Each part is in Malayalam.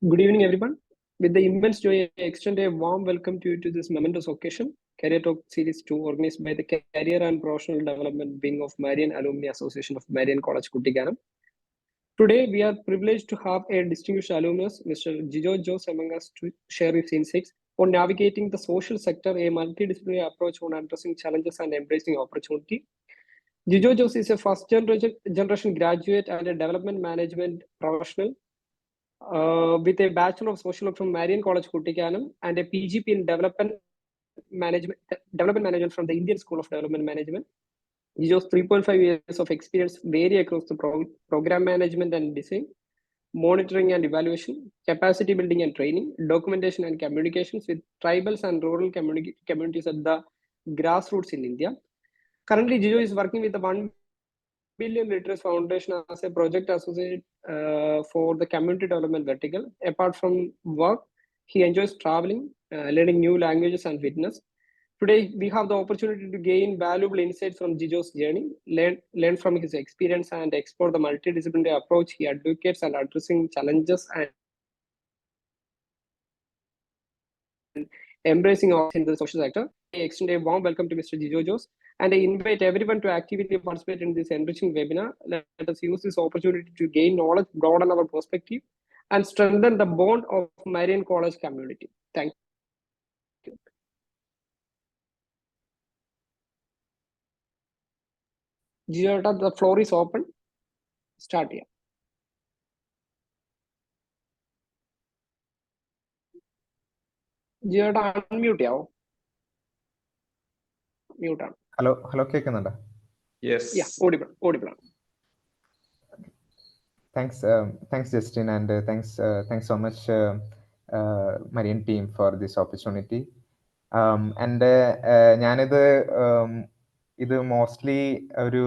Good evening, everyone. With the immense joy, I extend a warm welcome to you to this momentous occasion, Career Talk Series 2, organized by the Career and Professional Development Wing of Marian Alumni Association of Marian College, Kuttikanam. Today, we are privileged to have a distinguished alumnus, Mr. Jijo Jose, among us to share his insights on navigating the social sector, a multidisciplinary approach on addressing challenges and embracing opportunity. Jijo Jose is a first generation graduate and a development management professional with a Bachelor of Social Work from Marian College, Kuttikanam, and a PGP in Development Management from the Indian School of Development Management. He has 3.5 years of experience vary across the program management and design, monitoring and evaluation, capacity building and training, documentation and communications with tribals and rural communities at the grassroots in India. Currently, Jijo is working with the 1 Billion Literacy Foundation as a project associate for the community development vertical. Apart from work, he enjoys traveling, learning new languages and fitness. Today, we have the opportunity to gain valuable insights from Jijo's journey, learn from his experience, and explore the multidisciplinary approach he advocates and addressing challenges and embracing all in the social sector. I extend a warm welcome to Mr. Jijo Jose, and I invite everyone to actively participate in this enriching webinar. Let us use this opportunity to gain knowledge, broaden our perspective, and strengthen the bond of Marian College community. Thank you. Jijo, the floor is open. Start here. ജിയോട്ടാ അൺമ്യൂട്ട് ചെയ്യാവോ? മ്യൂട്ടാണ്. ഹലോ കേൾക്കുന്നുണ്ടോ? ഓഡിബിൾ ആണ്. Thanks Justin, and thanks so much Marian team for this opportunity. And ഇത് മോസ്റ്റ്ലി ഒരു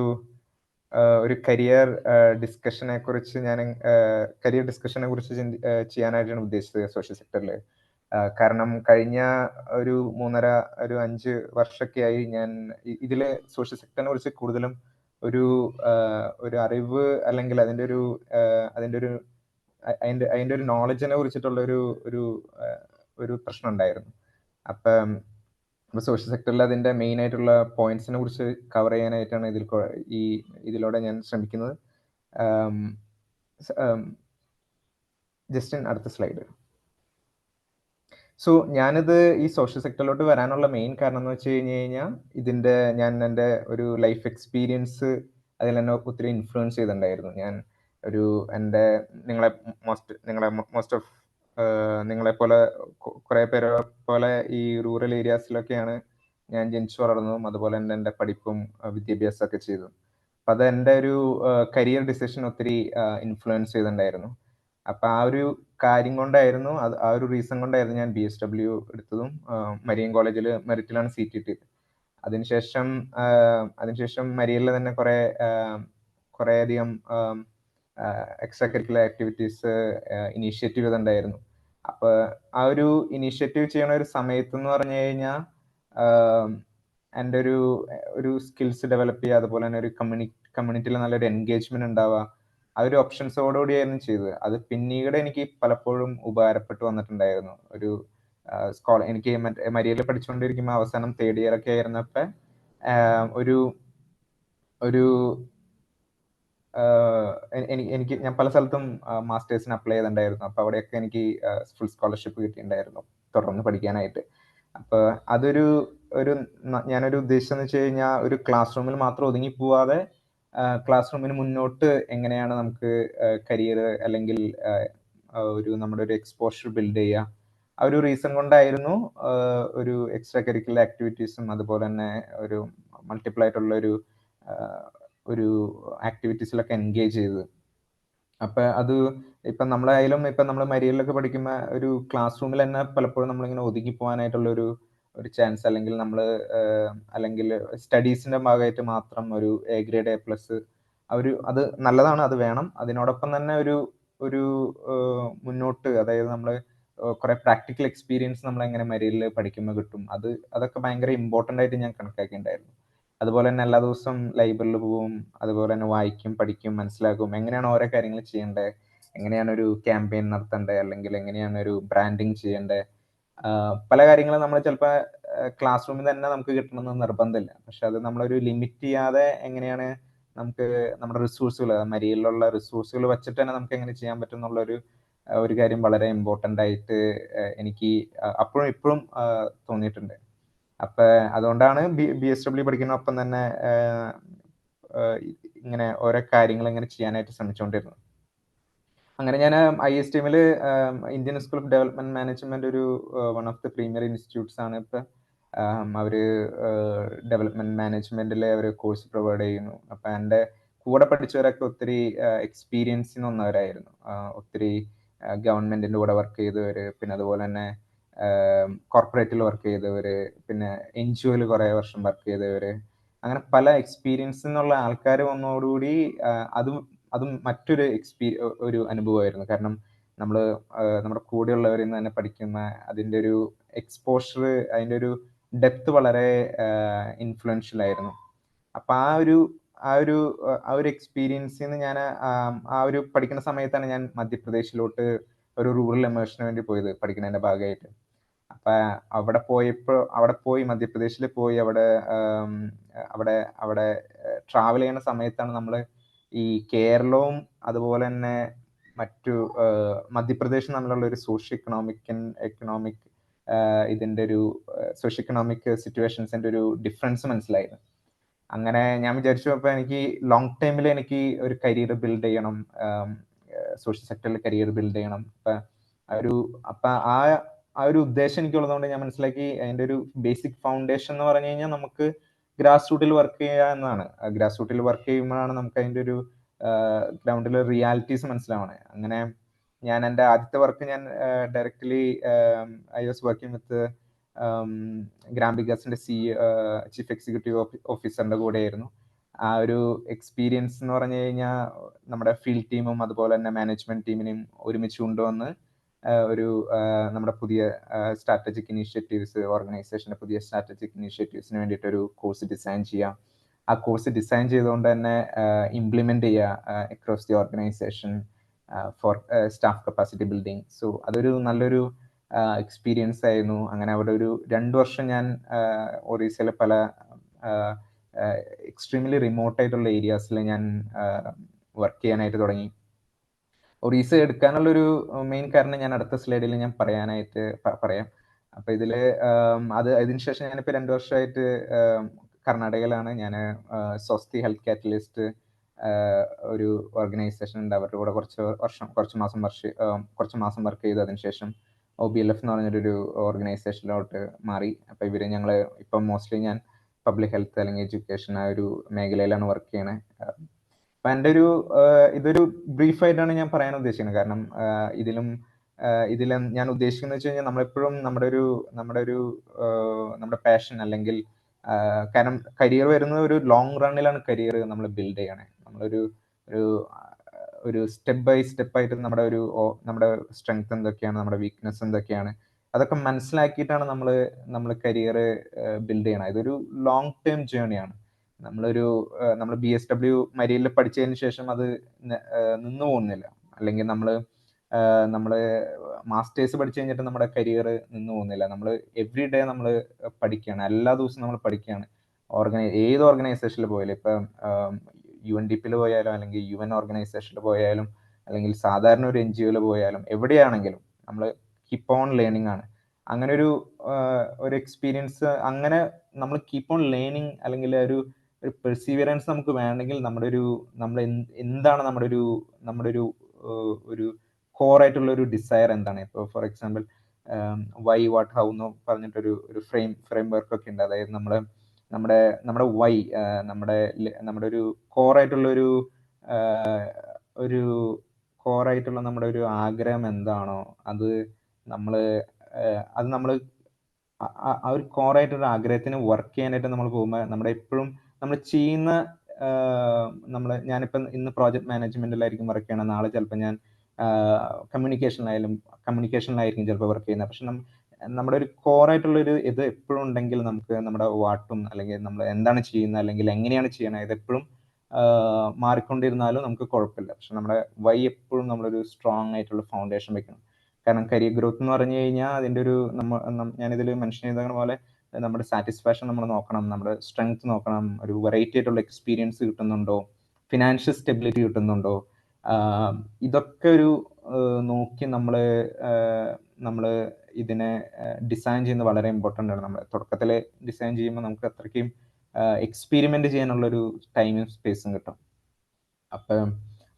കരിയർ ഡിസ്കഷനെ കുറിച്ച് ചെയ്യാനായിട്ടാണ് ഉദ്ദേശിച്ചത് സോഷ്യൽ സെക്ടറിൽ. കാരണം കഴിഞ്ഞ ഒരു 5 വർഷമൊക്കെയായി ഞാൻ ഇതില് സോഷ്യൽ സെക്ടറിനെ കുറിച്ച് കൂടുതലും ഒരു അറിവ് അല്ലെങ്കിൽ അതിന്റെ ഒരു നോളജിനെ കുറിച്ചിട്ടുള്ള ഒരു പ്രശ്നം ഉണ്ടായിരുന്നു. അപ്പം സോഷ്യൽ സെക്ടറിൽ അതിന്റെ മെയിൻ ആയിട്ടുള്ള പോയിന്റ്സിനെ കുറിച്ച് കവർ ചെയ്യാനായിട്ടാണ് ഇതിലൂടെ ഞാൻ ശ്രമിക്കുന്നത്. ജസ്റ്റിൻ, അടുത്ത സ്ലൈഡ്. സോ ഞാനിത് ഈ സോഷ്യൽ സെക്ടറിലോട്ട് വരാനുള്ള മെയിൻ കാരണം എന്ന് വെച്ച് കഴിഞ്ഞാൽ ഞാൻ എൻ്റെ ഒരു ലൈഫ് എക്സ്പീരിയൻസ് അതിൽ എന്നെ ഒത്തിരി ഇൻഫ്ലുവൻസ് ചെയ്തിട്ടുണ്ടായിരുന്നു. ഞാൻ നിങ്ങളെ പോലെ കുറെ പേരെ പോലെ ഈ റൂറൽ ഏരിയാസിലൊക്കെയാണ് ഞാൻ ജനിച്ചു വളർന്നതും അതുപോലെ തന്നെ എൻ്റെ പഠിപ്പും വിദ്യാഭ്യാസമൊക്കെ ചെയ്തു. അപ്പം അത് എൻ്റെ ഒരു കരിയർ ഡിസിഷൻ ഒത്തിരി ഇൻഫ്ലുവൻസ് ചെയ്തിട്ടുണ്ടായിരുന്നു. അപ്പൊ ആ ഒരു കാര്യം കൊണ്ടായിരുന്നു, ആ ഒരു റീസൺ കൊണ്ടായിരുന്നു ഞാൻ BSW എടുത്തതും മരിയൻ കോളേജിൽ മെറിറ്റിലാണ് സീറ്റ് കിട്ടിയത്. അതിനുശേഷം മരിയനിൽ തന്നെ കുറെ അധികം എക്സ്ട്രാ കരിക്കുലർ ആക്ടിവിറ്റീസ് ഇനീഷ്യേറ്റീവ് ചെയ്തിട്ടുണ്ടായിരുന്നു. അപ്പൊ ആ ഒരു ഇനീഷ്യേറ്റീവ് ചെയ്യണ ഒരു സമയത്ത് എന്ന് പറഞ്ഞു കഴിഞ്ഞാൽ എൻ്റെ ഒരു സ്കിൽസ് ഡെവലപ്പ് ചെയ്യുക, അതുപോലെ തന്നെ ഒരു കമ്മ്യൂണിറ്റിയിൽ നല്ലൊരു എൻഗേജ്മെന്റ് ഉണ്ടാവുക, ആ ഒരു ഓപ്ഷൻസോടുകൂടിയായിരുന്നു ചെയ്തത്. അത് പിന്നീട് എനിക്ക് പലപ്പോഴും ഉപകാരപ്പെട്ടു വന്നിട്ടുണ്ടായിരുന്നു. എനിക്ക് മരിയയിൽ പഠിച്ചുകൊണ്ടിരിക്കുമ്പോൾ അവസാനം 3rd year ഒക്കെ ആയിരുന്നപ്പോ ഞാൻ പല സ്ഥലത്തും മാസ്റ്റേഴ്സിന് അപ്ലൈ ചെയ്തിട്ടുണ്ടായിരുന്നു. അപ്പൊ അവിടെയൊക്കെ എനിക്ക് ഫുൾ സ്കോളർഷിപ്പ് കിട്ടിയിട്ടുണ്ടായിരുന്നു തുടർന്ന് പഠിക്കാനായിട്ട്. അപ്പൊ ഞാനൊരു ഉദ്ദേശം വെച്ച് കഴിഞ്ഞാൽ ഒരു ക്ലാസ് റൂമിൽ മാത്രം ഒതുങ്ങി പോവാതെ ക്ലാസ് റൂമിന് മുന്നോട്ട് എങ്ങനെയാണ് നമുക്ക് കരിയർ അല്ലെങ്കിൽ നമ്മുടെ ഒരു എക്സ്പോഷർ ബിൽഡ് ചെയ്യുക. ആ ഒരു റീസൺ കൊണ്ടായിരുന്നു ഒരു എക്സ്ട്രാ കരിക്കുലർ ആക്ടിവിറ്റീസും അതുപോലെ തന്നെ ഒരു മൾട്ടിപ്പിൾ ആയിട്ടുള്ള ഒരു ആക്ടിവിറ്റീസിലൊക്കെ എൻഗേജ് ചെയ്തത്. അപ്പൊ അത് ഇപ്പൊ നമ്മൾ മരിയയിലൊക്കെ പഠിക്കുമ്പോൾ ഒരു ക്ലാസ് റൂമിൽ തന്നെ പലപ്പോഴും നമ്മളിങ്ങനെ ഒതുങ്ങി പോകാനായിട്ടുള്ള ഒരു ചാൻസ്, അല്ലെങ്കിൽ സ്റ്റഡീസിന്റെ ഭാഗമായിട്ട് മാത്രം ഒരു A grade A+, അത് നല്ലതാണ്, അത് വേണം. അതിനോടൊപ്പം തന്നെ ഒരു മുന്നോട്ട്, അതായത് നമ്മൾ കുറെ പ്രാക്ടിക്കൽ എക്സ്പീരിയൻസ് നമ്മൾ എങ്ങനെ മരിയയിൽ പഠിക്കുമ്പോൾ കിട്ടും, അതൊക്കെ ഭയങ്കര ഇമ്പോർട്ടൻ്റ് ആയിട്ട് ഞാൻ കണക്കാക്കിയിട്ടുണ്ടായിരുന്നു. അതുപോലെ തന്നെ എല്ലാ ദിവസവും ലൈബ്രറിയിൽ പോവും, അതുപോലെ തന്നെ വായിക്കും, പഠിക്കും, മനസ്സിലാക്കും എങ്ങനെയാണ് ഓരോ കാര്യങ്ങൾ ചെയ്യേണ്ടത്. എങ്ങനെയാണ് ഒരു ക്യാമ്പയിൻ നടത്തേണ്ടത്, അല്ലെങ്കിൽ എങ്ങനെയാണ് ഒരു ബ്രാൻഡിങ് ചെയ്യേണ്ടത്. പല കാര്യങ്ങളും നമ്മൾ ചിലപ്പോൾ ക്ലാസ് റൂമിൽ തന്നെ നമുക്ക് കിട്ടണമെന്ന് നിർബന്ധമില്ല. പക്ഷെ അത് നമ്മളൊരു ലിമിറ്റ് ചെയ്യാതെ എങ്ങനെയാണ് നമുക്ക് നമ്മുടെ റിസോഴ്സുകൾ, മരിയിലുള്ള റിസോഴ്സുകൾ വെച്ചിട്ട് തന്നെ നമുക്ക് എങ്ങനെ ചെയ്യാൻ പറ്റും എന്നുള്ളൊരു ഒരു കാര്യം വളരെ ഇമ്പോർട്ടൻ്റ് ആയിട്ട് എനിക്ക് അപ്പോഴും ഇപ്പോഴും തോന്നിയിട്ടുണ്ട്. അപ്പൊ അതുകൊണ്ടാണ് BSW പഠിക്കുന്നൊപ്പം തന്നെ ഇങ്ങനെ ഓരോ കാര്യങ്ങൾ ഇങ്ങനെ ചെയ്യാനായിട്ട് ശ്രമിച്ചുകൊണ്ടിരുന്നത്. അങ്ങനെ ഞാൻ ISTM Indian school of development management ഒരു one of the premier institutes ആണ്. ഇപ്പൊ അവര് ഡെവലപ്മെന്റ് മാനേജ്മെന്റിലെ ഒരു കോഴ്സ് പ്രൊവൈഡ് ചെയ്യുന്നു. അപ്പൊ എൻ്റെ കൂടെ പഠിച്ചവരൊക്കെ ഒത്തിരി എക്സ്പീരിയൻസിന് വന്നവരായിരുന്നു. ഒത്തിരി ഗവൺമെന്റിന്റെ കൂടെ വർക്ക് ചെയ്തവര്, പിന്നെ അതുപോലെ തന്നെ കോർപ്പറേറ്റിൽ വർക്ക് ചെയ്തവര്, പിന്നെ NGOയിൽ കുറെ വർഷം വർക്ക് ചെയ്തവര്, അങ്ങനെ പല എക്സ്പീരിയൻസ് എന്നുള്ള ആൾക്കാർ വന്നതോടുകൂടി അതും മറ്റൊരു ഒരു അനുഭവമായിരുന്നു. കാരണം നമ്മൾ നമ്മുടെ കൂടെയുള്ളവരിൽ നിന്ന് തന്നെ പഠിക്കുന്ന അതിൻ്റെ ഒരു എക്സ്പോഷർ, അതിൻ്റെ ഒരു ഡെപ്ത് വളരെ ഇൻഫ്ലുവൻഷ്യൽ ആയിരുന്നു. അപ്പൊ ആ ഒരു എക്സ്പീരിയൻസിൽ നിന്ന് ഞാൻ ആ ഒരു പഠിക്കുന്ന സമയത്താണ് ഞാൻ മധ്യപ്രദേശിലോട്ട് ഒരു റൂറൽ എമേഴ്സിന് വേണ്ടി പോയത് പഠിക്കുന്നതിന്റെ ഭാഗമായിട്ട്. അപ്പൊ അവിടെ പോയി മധ്യപ്രദേശിൽ പോയി അവിടെ ട്രാവൽ ചെയ്യുന്ന സമയത്താണ് നമ്മൾ ഈ കേരളവും അതുപോലെ തന്നെ മറ്റു മധ്യപ്രദേശും തമ്മിലുള്ള ഒരു സോഷ്യോ എക്കണോമിക് ഇതിന്റെ ഒരു സോഷ്യോ എക്കണോമിക് സിറ്റുവേഷൻസിന്റെ ഒരു ഡിഫറൻസ് മനസ്സിലായത്. അങ്ങനെ ഞാൻ വിചാരിച്ചു, അപ്പൊ എനിക്ക് ലോങ് ടൈമിൽ എനിക്ക് ഒരു കരിയർ ബിൽഡ് ചെയ്യണം, സോഷ്യൽ സെക്ടറിൽ കരിയർ ബിൽഡ് ചെയ്യണം. അപ്പൊ ആ ഒരു ഉദ്ദേശം എനിക്കുള്ളതുകൊണ്ട് ഞാൻ മനസ്സിലാക്കി അതിന്റെ ഒരു ബേസിക് ഫൗണ്ടേഷൻ എന്ന് പറഞ്ഞു കഴിഞ്ഞാൽ നമുക്ക് ഗ്രാസ് റൂട്ടിൽ വർക്ക് ചെയ്യുക എന്നതാണ്. ഗ്രാസ് റൂട്ടിൽ വർക്ക് ചെയ്യുമ്പോഴാണ് നമുക്ക് അതിന്റെ ഒരു ഗ്രൗണ്ടിലെ റിയാലിറ്റീസ് മനസ്സിലാവണേ. അങ്ങനെ ഞാൻ എൻ്റെ ആദ്യത്തെ വർക്ക് ഞാൻ directly I was working with Gram വികാസിന്റെ ചീഫ് എക്സിക്യൂട്ടീവ് ഓഫീസറിന്റെ കൂടെയായിരുന്നു. ആ ഒരു എക്സ്പീരിയൻസ് എന്ന് പറഞ്ഞു കഴിഞ്ഞാൽ നമ്മുടെ ഫീൽഡ് ടീമും അതുപോലെ തന്നെ മാനേജ്മെന്റ് ടീമിനെയും ഒരുമിച്ച് കൊണ്ടുവന്ന് നമ്മുടെ പുതിയ സ്ട്രാറ്റജിക് ഇനീഷ്യേറ്റീവ്സ്, ഓർഗനൈസേഷന്റെ പുതിയ സ്ട്രാറ്റജിക് ഇനീഷ്യേറ്റീവ്സിന് വേണ്ടിയിട്ട് ഒരു കോഴ്സ് ഡിസൈൻ ചെയ്യാം. ആ കോഴ്സ് ഡിസൈൻ ചെയ്തുകൊണ്ട് തന്നെ ഇംപ്ലിമെന്റ് ചെയ്യുക across the organisation for staff capacity building. So അതൊരു നല്ലൊരു എക്സ്പീരിയൻസ് ആയിരുന്നു. അങ്ങനെ അവിടെ ഒരു 2 വർഷം ഞാൻ ഒറീസയിലെ പല എക്സ്ട്രീംലി റിമോട്ട് ആയിട്ടുള്ള ഏരിയാസിൽ ഞാൻ വർക്ക് ചെയ്യാനായിട്ട് തുടങ്ങി. ഒറീസ എടുക്കാനുള്ളൊരു മെയിൻ കാരണം ഞാൻ അടുത്ത സ്ലൈഡിൽ ഞാൻ പറയാം. അപ്പൊ അതിനുശേഷം ഞാനിപ്പോ 2 വർഷമായിട്ട് കർണാടകയിലാണ്. ഞാൻ സ്വസ്തി ഹെൽത്ത് കാറ്റലിസ്റ്റ് ഒരു ഓർഗനൈസേഷൻ ഉണ്ട്, അവരുടെ കൂടെ കുറച്ച് മാസം വർക്ക് ചെയ്തു. അതിനുശേഷം OBLF എന്ന് പറഞ്ഞൊരു ഓർഗനൈസേഷനിലോട്ട് മാറി. അപ്പൊ ഞങ്ങൾ ഇപ്പം മോസ്റ്റ്ലി ഞാൻ പബ്ലിക് ഹെൽത്ത് അല്ലെങ്കിൽ എഡ്യൂക്കേഷൻ ആ ഒരു മേഖലയിലാണ് വർക്ക് ചെയ്യണത്. അപ്പൊ എൻ്റെ ഇതൊരു ബ്രീഫായിട്ടാണ് ഞാൻ പറയാൻ ഉദ്ദേശിക്കുന്നത്. കാരണം ഇതിലും ഞാൻ ഉദ്ദേശിക്കുന്നത് വെച്ച് കഴിഞ്ഞാൽ നമ്മളെപ്പോഴും നമ്മുടെ പാഷൻ അല്ലെങ്കിൽ കാരണം കരിയർ വരുന്നത് ഒരു ലോങ് റണ്ണിലാണ് കരിയർ നമ്മൾ ബിൽഡ് ചെയ്യണേ. ഒരു സ്റ്റെപ്പ് ബൈ സ്റ്റെപ്പ് ആയിട്ട് നമ്മുടെ സ്ട്രെങ്ത് എന്തൊക്കെയാണ്, നമ്മുടെ വീക്ക്നെസ് എന്തൊക്കെയാണ്, അതൊക്കെ മനസ്സിലാക്കിയിട്ടാണ് നമ്മൾ കരിയർ ബിൽഡ് ചെയ്യണം. ഇതൊരു ലോങ് ടേം ജേർണിയാണ്. നമ്മൾ BSW മരിയിൽ പഠിച്ചതിന് ശേഷം അത് നിന്നു പോകുന്നില്ല. അല്ലെങ്കിൽ നമ്മൾ മാസ്റ്റേഴ്സ് പഠിച്ചു കഴിഞ്ഞിട്ട് നമ്മുടെ കരിയർ നിന്നു പോകുന്നില്ല. നമ്മൾ എവറി ഡേ നമ്മൾ പഠിക്കുകയാണ്, എല്ലാ ദിവസവും നമ്മൾ പഠിക്കുകയാണ്. ഏത് ഓർഗനൈസേഷനിൽ പോയാലും, ഇപ്പം UNDP പോയാലും അല്ലെങ്കിൽ UN ഓർഗനൈസേഷനിൽ പോയാലും അല്ലെങ്കിൽ സാധാരണ ഒരു NGOയിൽ പോയാലും എവിടെയാണെങ്കിലും നമ്മൾ കീപ്പ് ഓൺ ലേണിംഗ് ആണ്. അങ്ങനെ ഒരു എക്സ്പീരിയൻസ്, അങ്ങനെ നമ്മൾ കീപ്പ് ഓൺ ലേണിംഗ് അല്ലെങ്കിൽ ഒരു പെർസീവിയറൻസ് നമുക്ക് വേണമെങ്കിൽ നമ്മൾ എന്താണ് നമ്മുടെ ഒരു കോർ ആയിട്ടുള്ള ഒരു ഡിസയർ എന്താണ്. ഇപ്പോൾ for example why what how എന്ന് പറഞ്ഞിട്ടൊരു ഫ്രെയിം വർക്ക് ഒക്കെ ഉണ്ട്. അതായത് നമ്മുടെ വൈ, നമ്മുടെ ഒരു കോറായിട്ടുള്ള നമ്മുടെ ഒരു ആഗ്രഹം എന്താണോ അത് നമ്മൾ ആ ഒരു കോറായിട്ടൊരു ആഗ്രഹത്തിന് വർക്ക് ചെയ്യാനായിട്ട് നമ്മൾ പോകുമ്പോൾ നമ്മൾ ചെയ്യുന്ന ഞാനിപ്പം ഇന്ന് പ്രോജക്ട് മാനേജ്മെന്റിലായിരിക്കും വർക്ക് ചെയ്യണം, നാളെ ചിലപ്പോൾ ഞാൻ കമ്മ്യൂണിക്കേഷനിലായിരിക്കും ചിലപ്പോൾ വർക്ക് ചെയ്യുന്നത്. പക്ഷെ നമ്മുടെ ഒരു കോറായിട്ടുള്ള ഇത് എപ്പോഴും ഉണ്ടെങ്കിൽ നമുക്ക് നമ്മുടെ വാട്ടും അല്ലെങ്കിൽ നമ്മൾ എന്താണ് ചെയ്യുന്നത് അല്ലെങ്കിൽ എങ്ങനെയാണ് ചെയ്യണത് ഇതെപ്പോഴും മാറിക്കൊണ്ടിരുന്നാലും നമുക്ക് കുഴപ്പമില്ല. പക്ഷെ നമ്മുടെ വൈ എപ്പോഴും നമ്മളൊരു സ്ട്രോങ് ആയിട്ടുള്ള ഫൗണ്ടേഷൻ വെക്കണം. കാരണം കരിയർ ഗ്രോത്ത് എന്ന് പറഞ്ഞു കഴിഞ്ഞാൽ അതിൻ്റെ ഒരു ഞാനിതിൽ മെൻഷൻ ചെയ്ത പോലെ നമ്മുടെ സാറ്റിസ്ഫാക്ഷൻ നമ്മൾ നോക്കണം, നമ്മുടെ സ്ട്രെങ്ത് നോക്കണം, ഒരു വെറൈറ്റി ആയിട്ടുള്ള എക്സ്പീരിയൻസ് കിട്ടുന്നുണ്ടോ, ഫിനാൻഷ്യൽ സ്റ്റെബിലിറ്റി കിട്ടുന്നുണ്ടോ, ഇതൊക്കെ ഒരു നോക്കി നമ്മൾ ഇതിനെ ഡിസൈൻ ചെയ്യുന്നത് വളരെ ഇമ്പോർട്ടൻ്റ് ആണ്. നമ്മൾ തുടക്കത്തിൽ ഡിസൈൻ ചെയ്യുമ്പോൾ നമുക്ക് അത്രയ്ക്കും എക്സ്പെരിമെൻ്റ് ചെയ്യാനുള്ളൊരു ടൈമും സ്പേസും കിട്ടും. അപ്പം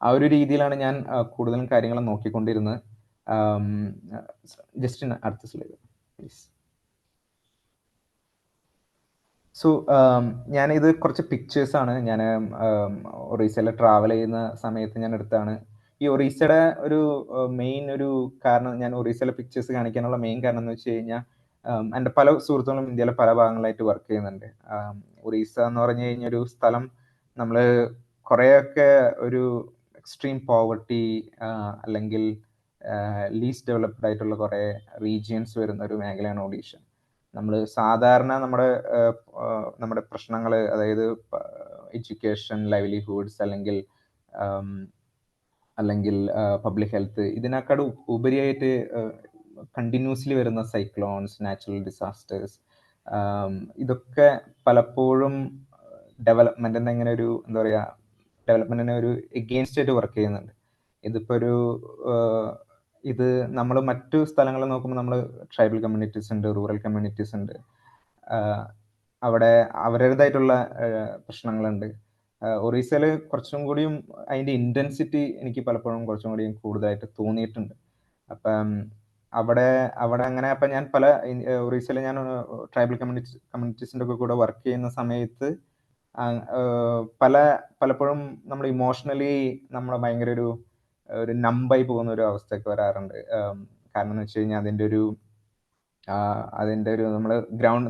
ആ ഒരു രീതിയിലാണ് ഞാൻ കൂടുതലും കാര്യങ്ങൾ നോക്കിക്കൊണ്ടിരുന്നത്. ജസ്റ്റ് അടുത്ത സ്ലൈഡ് പ്ലീസ്. സോ ഞാനിത് കുറച്ച് പിക്ചേഴ്സാണ് ഞാൻ ഒറീസയിൽ ട്രാവൽ ചെയ്യുന്ന സമയത്ത് ഞാൻ എടുത്താണ്. ഈ ഒറീസയുടെ ഒരു മെയിൻ ഒരു കാരണം, ഞാൻ ഒറീസയിലെ പിക്ചേഴ്സ് കാണിക്കാനുള്ള മെയിൻ കാരണം എന്ന് വെച്ച് കഴിഞ്ഞാൽ എൻ്റെ പല സുഹൃത്തുക്കളും ഇന്ത്യയിലെ പല ഭാഗങ്ങളായിട്ട് വർക്ക് ചെയ്യുന്നുണ്ട്. ഒറീസ എന്ന് പറഞ്ഞു കഴിഞ്ഞ ഒരു സ്ഥലം നമ്മൾ കുറേയൊക്കെ ഒരു എക്സ്ട്രീം പോവർട്ടി അല്ലെങ്കിൽ ലീസ്റ്റ് ഡെവലപ്ഡ് ആയിട്ടുള്ള കുറേ റീജിയൻസ് വരുന്ന ഒരു മേഖലയാണ് ഒഡീഷ. നമ്മൾ സാധാരണ നമ്മുടെ പ്രശ്നങ്ങൾ, അതായത് എഡ്യൂക്കേഷൻ, ലൈവ്ലിഹുഡ്സ് അല്ലെങ്കിൽ പബ്ലിക് ഹെൽത്ത്, ഇതിനേക്കാൾ ഉപരിയായിട്ട് കണ്ടിന്യൂസ്ലി വരുന്ന സൈക്ലോൺസ്, നാച്ചുറൽ ഡിസാസ്റ്റേഴ്സ്, ഇതൊക്കെ പലപ്പോഴും ഡെവലപ്മെന്റിനെ ഇങ്ങനെ ഒരു എന്താ പറയുക, ഡെവലപ്മെന്റിനെ ഒരു എഗെയിൻസ്റ്റ് ആയിട്ട് വർക്ക് ചെയ്യുന്നുണ്ട്. ഇതിപ്പോൾ ഇത് നമ്മൾ മറ്റു സ്ഥലങ്ങളിൽ നോക്കുമ്പോൾ നമ്മൾ ട്രൈബൽ കമ്മ്യൂണിറ്റീസ് ഉണ്ട്, റൂറൽ കമ്മ്യൂണിറ്റീസ് ഉണ്ട്, അവിടെ അവരുടേതായിട്ടുള്ള പ്രശ്നങ്ങളുണ്ട്. ഒറീസയിൽ കുറച്ചും കൂടിയും അതിൻ്റെ ഇൻറ്റൻസിറ്റി എനിക്ക് പലപ്പോഴും കുറച്ചും കൂടിയും കൂടുതലായിട്ട് തോന്നിയിട്ടുണ്ട്. അപ്പം അവിടെ അങ്ങനെ അപ്പം ഞാൻ ഒറീസയിൽ ഞാൻ ട്രൈബൽ കമ്മ്യൂണിറ്റീസിൻ്റെ ഒക്കെ കൂടെ വർക്ക് ചെയ്യുന്ന സമയത്ത് പലപ്പോഴും നമ്മൾ ഇമോഷണലി നമ്മൾ ഭയങ്കര ഒരു നമ്പായി പോകുന്ന ഒരു അവസ്ഥയൊക്കെ വരാറുണ്ട്. കാരണം എന്ന് വെച്ച് കഴിഞ്ഞാൽ അതിൻ്റെ ഒരു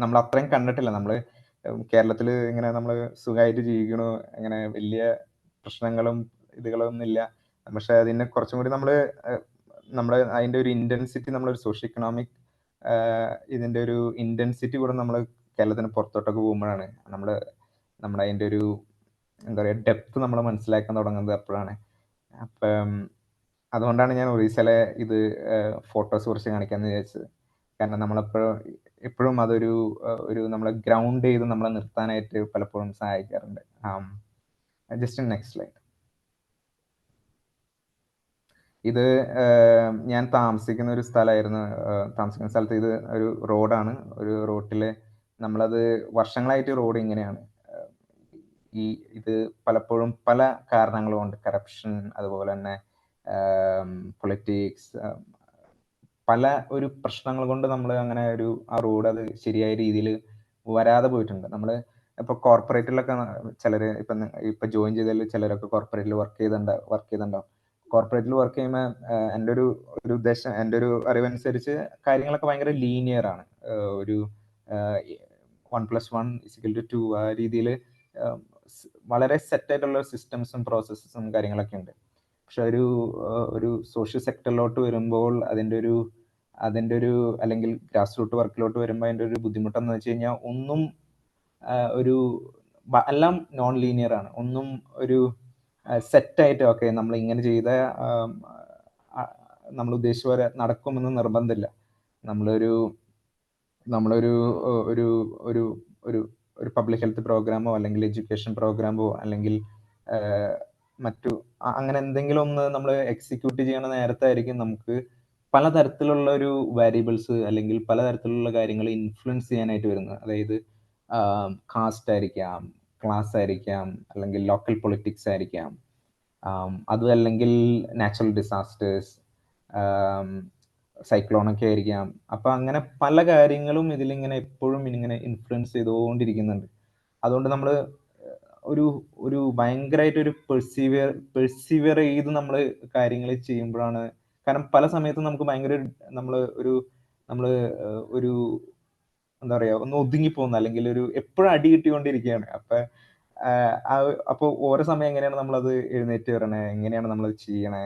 നമ്മൾ അത്രയും കണ്ടിട്ടില്ല. നമ്മൾ കേരളത്തിൽ ഇങ്ങനെ നമ്മൾ സുഖമായിട്ട് ജീവിക്കണു, അങ്ങനെ വലിയ പ്രശ്നങ്ങളും ഇതുകളൊന്നും ഇല്ല. പക്ഷെ അതിനെ കുറച്ചും കൂടി നമ്മൾ അതിൻ്റെ ഒരു ഇൻറ്റൻസിറ്റി, നമ്മളൊരു സോഷ്യോ ഇക്കണോമിക് ഇതിൻ്റെ ഒരു ഇൻറ്റൻസിറ്റി കൂടെ നമ്മൾ കേരളത്തിന് പുറത്തോട്ടൊക്കെ പോകുമ്പോഴാണ് നമ്മൾ അതിൻ്റെ ഒരു എന്താ പറയുക ഡെപ്ത് നമ്മൾ മനസ്സിലാക്കാൻ തുടങ്ങുന്നത് അപ്പോഴാണ്. അപ്പം അതുകൊണ്ടാണ് ഞാൻ ഒറീസയിലെ ഇത് ഫോട്ടോസ് കുറച്ച് കാണിക്കാമെന്ന് വിചാരിച്ചത്. കാരണം എപ്പോഴും അതൊരു നമ്മളെ ഗ്രൗണ്ട് ചെയ്ത് നമ്മളെ നിർത്താനായിട്ട് പലപ്പോഴും സഹായിക്കാറുണ്ട്. Just next slide. ഇത് ഞാൻ താമസിക്കുന്ന ഒരു സ്ഥലമായിരുന്നു. താമസിക്കുന്ന സ്ഥലത്ത് ഇത് ഒരു റോഡാണ്. ഒരു റോട്ടിൽ നമ്മളത് വർഷങ്ങളായിട്ട് റോഡ് ഇങ്ങനെയാണ്. ഇത് പലപ്പോഴും പല കാരണങ്ങൾ കൊണ്ട്, കറപ്ഷൻ, അതുപോലെ തന്നെ പൊളിറ്റിക്സ്, പല ഒരു പ്രശ്നങ്ങൾ കൊണ്ട് നമ്മൾ അങ്ങനെ ആ റോഡ് അത് ശരിയായ രീതിയിൽ വരാതെ പോയിട്ടുണ്ട്. നമ്മൾ ഇപ്പോൾ കോർപ്പറേറ്റിലൊക്കെ ചിലർ ഇപ്പം ജോയിൻ ചെയ്തതിൽ ചിലരൊക്കെ കോർപ്പറേറ്റിൽ വർക്ക് ചെയ്തിട്ടുണ്ടാവും. കോർപ്പറേറ്റിൽ വർക്ക് ചെയ്യുമ്പോൾ എൻ്റെ ഒരു ഉദ്ദേശം, എൻ്റെ ഒരു അറിവനുസരിച്ച് കാര്യങ്ങളൊക്കെ ഭയങ്കര ലീനിയർ ആണ്. ഒരു 1+1=2 ആ രീതിയിൽ വളരെ സെറ്റായിട്ടുള്ള സിസ്റ്റംസും പ്രോസസ്സും കാര്യങ്ങളൊക്കെ ഉണ്ട്. പക്ഷെ ഒരു സോഷ്യൽ സെക്ടറിലോട്ട് വരുമ്പോൾ അതിൻ്റെ ഒരു അല്ലെങ്കിൽ ഗ്രാസ് റൂട്ട് വർക്കിലോട്ട് വരുമ്പോൾ അതിൻ്റെ ഒരു ബുദ്ധിമുട്ടെന്ന് വെച്ച് കഴിഞ്ഞാൽ ഒന്നും എല്ലാം നോൺ ലീനിയർ ആണ്. ഒന്നും ഒരു സെറ്റായിട്ട് ഓക്കെ നമ്മൾ ഇങ്ങനെ ചെയ്ത നമ്മൾ ഉദ്ദേശിച്ച പോലെ നടക്കുമെന്ന് നിർബന്ധമില്ല. നമ്മളൊരു പബ്ലിക് ഹെൽത്ത് പ്രോഗ്രാമോ അല്ലെങ്കിൽ എഡ്യൂക്കേഷൻ പ്രോഗ്രാമോ അല്ലെങ്കിൽ മറ്റു അങ്ങനെ എന്തെങ്കിലും ഒന്ന് നമ്മൾ എക്സിക്യൂട്ട് ചെയ്യണ നേരത്തായിരിക്കും നമുക്ക് പലതരത്തിലുള്ള ഒരു വാരിയബിൾസ് അല്ലെങ്കിൽ പലതരത്തിലുള്ള കാര്യങ്ങൾ ഇൻഫ്ലുവൻസ് ചെയ്യാനായിട്ട് വരുന്നത്. അതായത് കാസ്റ്റ് ആയിരിക്കാം, ക്ലാസ് ആയിരിക്കാം, അല്ലെങ്കിൽ ലോക്കൽ പൊളിറ്റിക്സ് ആയിരിക്കാം, അതും അല്ലെങ്കിൽ നാച്ചുറൽ ഡിസാസ്റ്റേഴ്സ്, സൈക്ലോണൊക്കെ ആയിരിക്കാം. അപ്പൊ അങ്ങനെ പല കാര്യങ്ങളും ഇതിലിങ്ങനെ എപ്പോഴും ഇങ്ങനെ ഇൻഫ്ലുവൻസ് ചെയ്തുകൊണ്ടിരിക്കുന്നുണ്ട്. അതുകൊണ്ട് നമ്മൾ ഒരു ഭയങ്കരമായിട്ട് ഒരു പെർസീവിയർ ചെയ്ത് നമ്മൾ കാര്യങ്ങൾ ചെയ്യുമ്പോഴാണ്, കാരണം പല സമയത്തും നമുക്ക് ഭയങ്കര നമ്മൾ എന്താ പറയാ ഒന്ന് ഒതുങ്ങിപ്പോകുന്ന, അല്ലെങ്കിൽ എപ്പോഴും അടി കിട്ടിക്കൊണ്ടിരിക്കുകയാണ്. അപ്പോൾ ഓരോ സമയം എങ്ങനെയാണ് നമ്മളത് എഴുന്നേറ്റ് വരണേ, എങ്ങനെയാണ് നമ്മളത് ചെയ്യണേ.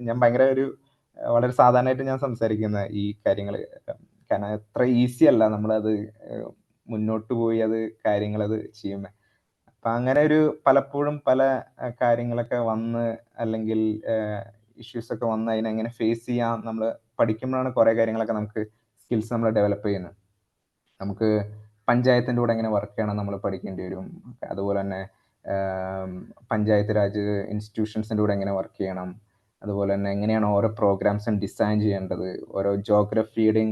ഞാൻ വളരെ സാധാരണയായിട്ട് ഞാൻ സംസാരിക്കുന്ന ഈ കാര്യങ്ങൾ, കാരണം അത്ര ഈസി അല്ല നമ്മളത് മുന്നോട്ട് പോയി കാര്യങ്ങളത് ചെയ്യുമ്പോൾ. അപ്പൊ അങ്ങനെ ഒരു പലപ്പോഴും പല കാര്യങ്ങളൊക്കെ വന്ന് അല്ലെങ്കിൽ ഇഷ്യൂസ് ഒക്കെ വന്ന് അതിനെ എങ്ങനെ ഫേസ് ചെയ്യാം നമ്മൾ പഠിക്കുമ്പോഴാണ് കുറെ കാര്യങ്ങളൊക്കെ നമുക്ക് സ്കിൽസ് നമ്മൾ ഡെവലപ്പ് ചെയ്യുന്നത്. നമുക്ക് പഞ്ചായത്തിൻ്റെ കൂടെ എങ്ങനെ വർക്ക് ചെയ്യണം നമ്മൾ പഠിക്കേണ്ടി വരും. അതുപോലെ തന്നെ പഞ്ചായത്ത് രാജ് ഇൻസ്റ്റിറ്റ്യൂഷൻസിൻ്റെ കൂടെ എങ്ങനെ വർക്ക് ചെയ്യണം, അതുപോലെ തന്നെ എങ്ങനെയാണ് ഓരോ പ്രോഗ്രാംസും ഡിസൈൻ ചെയ്യേണ്ടത്, ഓരോ ജോഗ്രഫിയുടെയും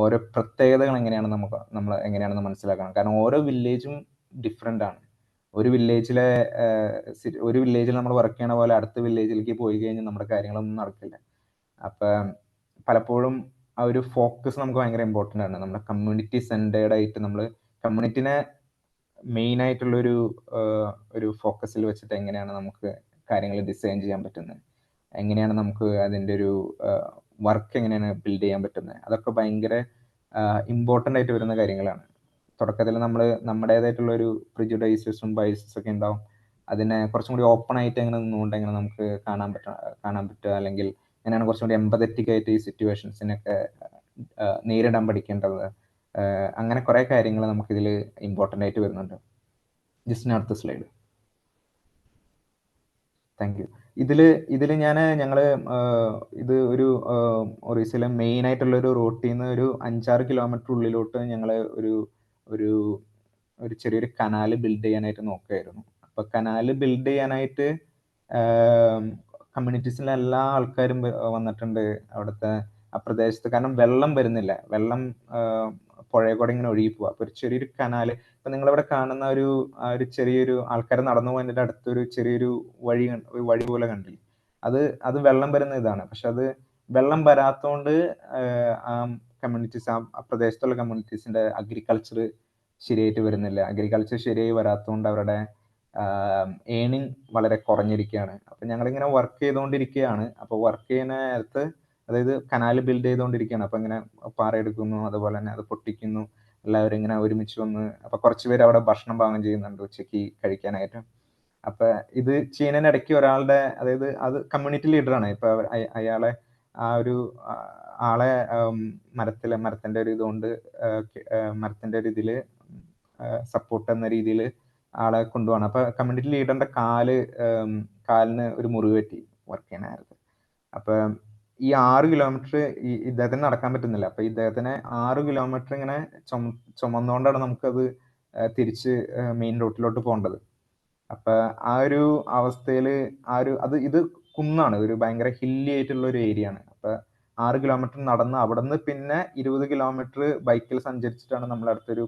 ഓരോ പ്രത്യേകതകൾ എങ്ങനെയാണ് നമ്മൾ എങ്ങനെയാണെന്ന് മനസ്സിലാക്കണം. കാരണം ഓരോ വില്ലേജും ഡിഫറെൻ്റ് ആണ്. ഒരു വില്ലേജിൽ നമ്മൾ വർക്ക് ചെയ്യണ പോലെ അടുത്ത വില്ലേജിലേക്ക് പോയി കഴിഞ്ഞാൽ നമ്മുടെ കാര്യങ്ങളൊന്നും നടക്കില്ല. അപ്പം പലപ്പോഴും ആ ഒരു ഫോക്കസ് നമുക്ക് ഭയങ്കര ഇമ്പോർട്ടൻ്റ് ആണ്. നമ്മുടെ കമ്മ്യൂണിറ്റി സെൻറ്റേർഡ് ആയിട്ട് നമ്മൾ കമ്മ്യൂണിറ്റിനെ മെയിൻ ആയിട്ടുള്ള ഒരു ഫോക്കസിൽ വെച്ചിട്ട് എങ്ങനെയാണ് നമുക്ക് കാര്യങ്ങൾ ഡിസൈൻ ചെയ്യാൻ പറ്റുന്നത്, എങ്ങനെയാണ് നമുക്ക് അതിൻ്റെ ഒരു വർക്ക് എങ്ങനെയാണ് ബിൽഡ് ചെയ്യാൻ പറ്റുന്നത്, അതൊക്കെ ഭയങ്കര ഇമ്പോർട്ടൻ്റ് ആയിട്ട് വരുന്ന കാര്യങ്ങളാണ്. തുടക്കത്തിൽ നമ്മൾ നമ്മുടേതായിട്ടുള്ള ഒരു പ്രിജുഡൈസസും ബയസസും ഒക്കെ ഉണ്ടാവും. അതിനെ കുറച്ചും കൂടി ഓപ്പൺ ആയിട്ട് എങ്ങനെ നിന്നുകൊണ്ട് എങ്ങനെ നമുക്ക് കാണാൻ പറ്റുക, അല്ലെങ്കിൽ എങ്ങനെയാണ് കുറച്ചും കൂടി എമ്പതറ്റിക് ആയിട്ട് ഈ സിറ്റുവേഷൻസിനൊക്കെ നേരിടാൻ പഠിക്കേണ്ടത്. അങ്ങനെ കുറെ കാര്യങ്ങൾ നമുക്കിതിൽ ഇമ്പോർട്ടൻ്റ് ആയിട്ട് വരുന്നുണ്ട്. ജസ്റ്റ് അടുത്ത സ്ലൈഡ്. Thank you. ഇതിൽ ഞങ്ങൾ ഇത് ഒരു ഒറീസയിലെ മെയിൻ ആയിട്ടുള്ള ഒരു റൂട്ടിൽ നിന്ന് ഒരു 5-6 കിലോമീറ്റർ ഉള്ളിലോട്ട് ഞങ്ങൾ ഒരു ചെറിയൊരു കനാല് ബിൽഡ് ചെയ്യാനായിട്ട് നോക്കുകയായിരുന്നു. അപ്പൊ കനാല് ബിൽഡ് ചെയ്യാനായിട്ട് കമ്മ്യൂണിറ്റീസിലെ എല്ലാ ആൾക്കാരും വന്നിട്ടുണ്ട് അവിടുത്തെ ആ പ്രദേശത്ത്. കാരണം വെള്ളം വരുന്നില്ല, വെള്ളം പുഴയെ കൂടെ ഇങ്ങനെ ഒഴുകി പോവാ. അപ്പൊ ഒരു ചെറിയൊരു കനാല്, ഇപ്പൊ നിങ്ങളിവിടെ കാണുന്ന ഒരു ചെറിയൊരു ആൾക്കാർ നടന്നു പോയതിന്റെ അടുത്തൊരു ചെറിയൊരു വഴി പോലെ കണ്ടില്ലേ, അത് വെള്ളം വരുന്ന ഇതാണ്. പക്ഷെ അത് വെള്ളം വരാത്തോണ്ട് ആ കമ്മ്യൂണിറ്റീസ്, ആ പ്രദേശത്തുള്ള കമ്മ്യൂണിറ്റീസിന്റെ അഗ്രികൾച്ചർ ശരിയായിട്ട് വരുന്നില്ല. അഗ്രികൾച്ചർ ശരിയായി വരാത്തതുകൊണ്ട് അവരുടെ ഏണിങ് വളരെ കുറഞ്ഞിരിക്കുകയാണ്. അപ്പൊ ഞങ്ങളിങ്ങനെ വർക്ക് ചെയ്തുകൊണ്ടിരിക്കുകയാണ്. അപ്പൊ വർക്ക് ചെയ്യുന്ന നേരത്ത്, അതായത് കനാല് ബിൽഡ് ചെയ്തുകൊണ്ടിരിക്കുകയാണ്. അപ്പൊ ഇങ്ങനെ പാറയെടുക്കുന്നു, അതുപോലെ തന്നെ അത് പൊട്ടിക്കുന്നു, എല്ലാവരും ഇങ്ങനെ ഒരുമിച്ച് വന്ന്. അപ്പൊ കുറച്ചുപേര് അവിടെ ഭക്ഷണം പാകം ചെയ്യുന്നുണ്ട് ഉച്ചയ്ക്ക് കഴിക്കാനായിട്ട്. അപ്പൊ ഇത് ചെയ്യുന്നതിനിടയ്ക്ക് ഒരാളുടെ, അതായത് അത് കമ്മ്യൂണിറ്റി ലീഡറാണ്. ഇപ്പൊ അയാളെ ആളെ മരത്തിന്റെ ഒരു ഇതുകൊണ്ട് മരത്തിന്റെ ഒരു ഇതില് സപ്പോർട്ട് എന്ന രീതിയിൽ ആളെ കൊണ്ടുപോകണം. അപ്പൊ കമ്മ്യൂണിറ്റി ലീഡറിന്റെ കാലിന് ഒരു മുറിവ് പറ്റി വർക്ക് ചെയ്യാനായിരുന്നു. അപ്പൊ ഈ 6 കിലോമീറ്റർ ഇദ്ദേഹത്തിന് നടക്കാൻ പറ്റുന്നില്ല. അപ്പൊ ഇദ്ദേഹത്തിന് 6 കിലോമീറ്റർ ഇങ്ങനെ ചുമന്നുകൊണ്ടാണ് നമുക്കത് തിരിച്ച് മെയിൻ റോട്ടിലോട്ട് പോകേണ്ടത്. അപ്പൊ ആ ഒരു അവസ്ഥയിൽ ഇത് കുന്നാണ്, ഒരു ഭയങ്കര ഹില്ലി ആയിട്ടുള്ള ഒരു ഏരിയ ആണ്. അപ്പൊ 6 കിലോമീറ്റർ നടന്ന് അവിടുന്ന് പിന്നെ 20 കിലോമീറ്റർ ബൈക്കിൽ സഞ്ചരിച്ചിട്ടാണ് നമ്മൾ അടുത്തൊരു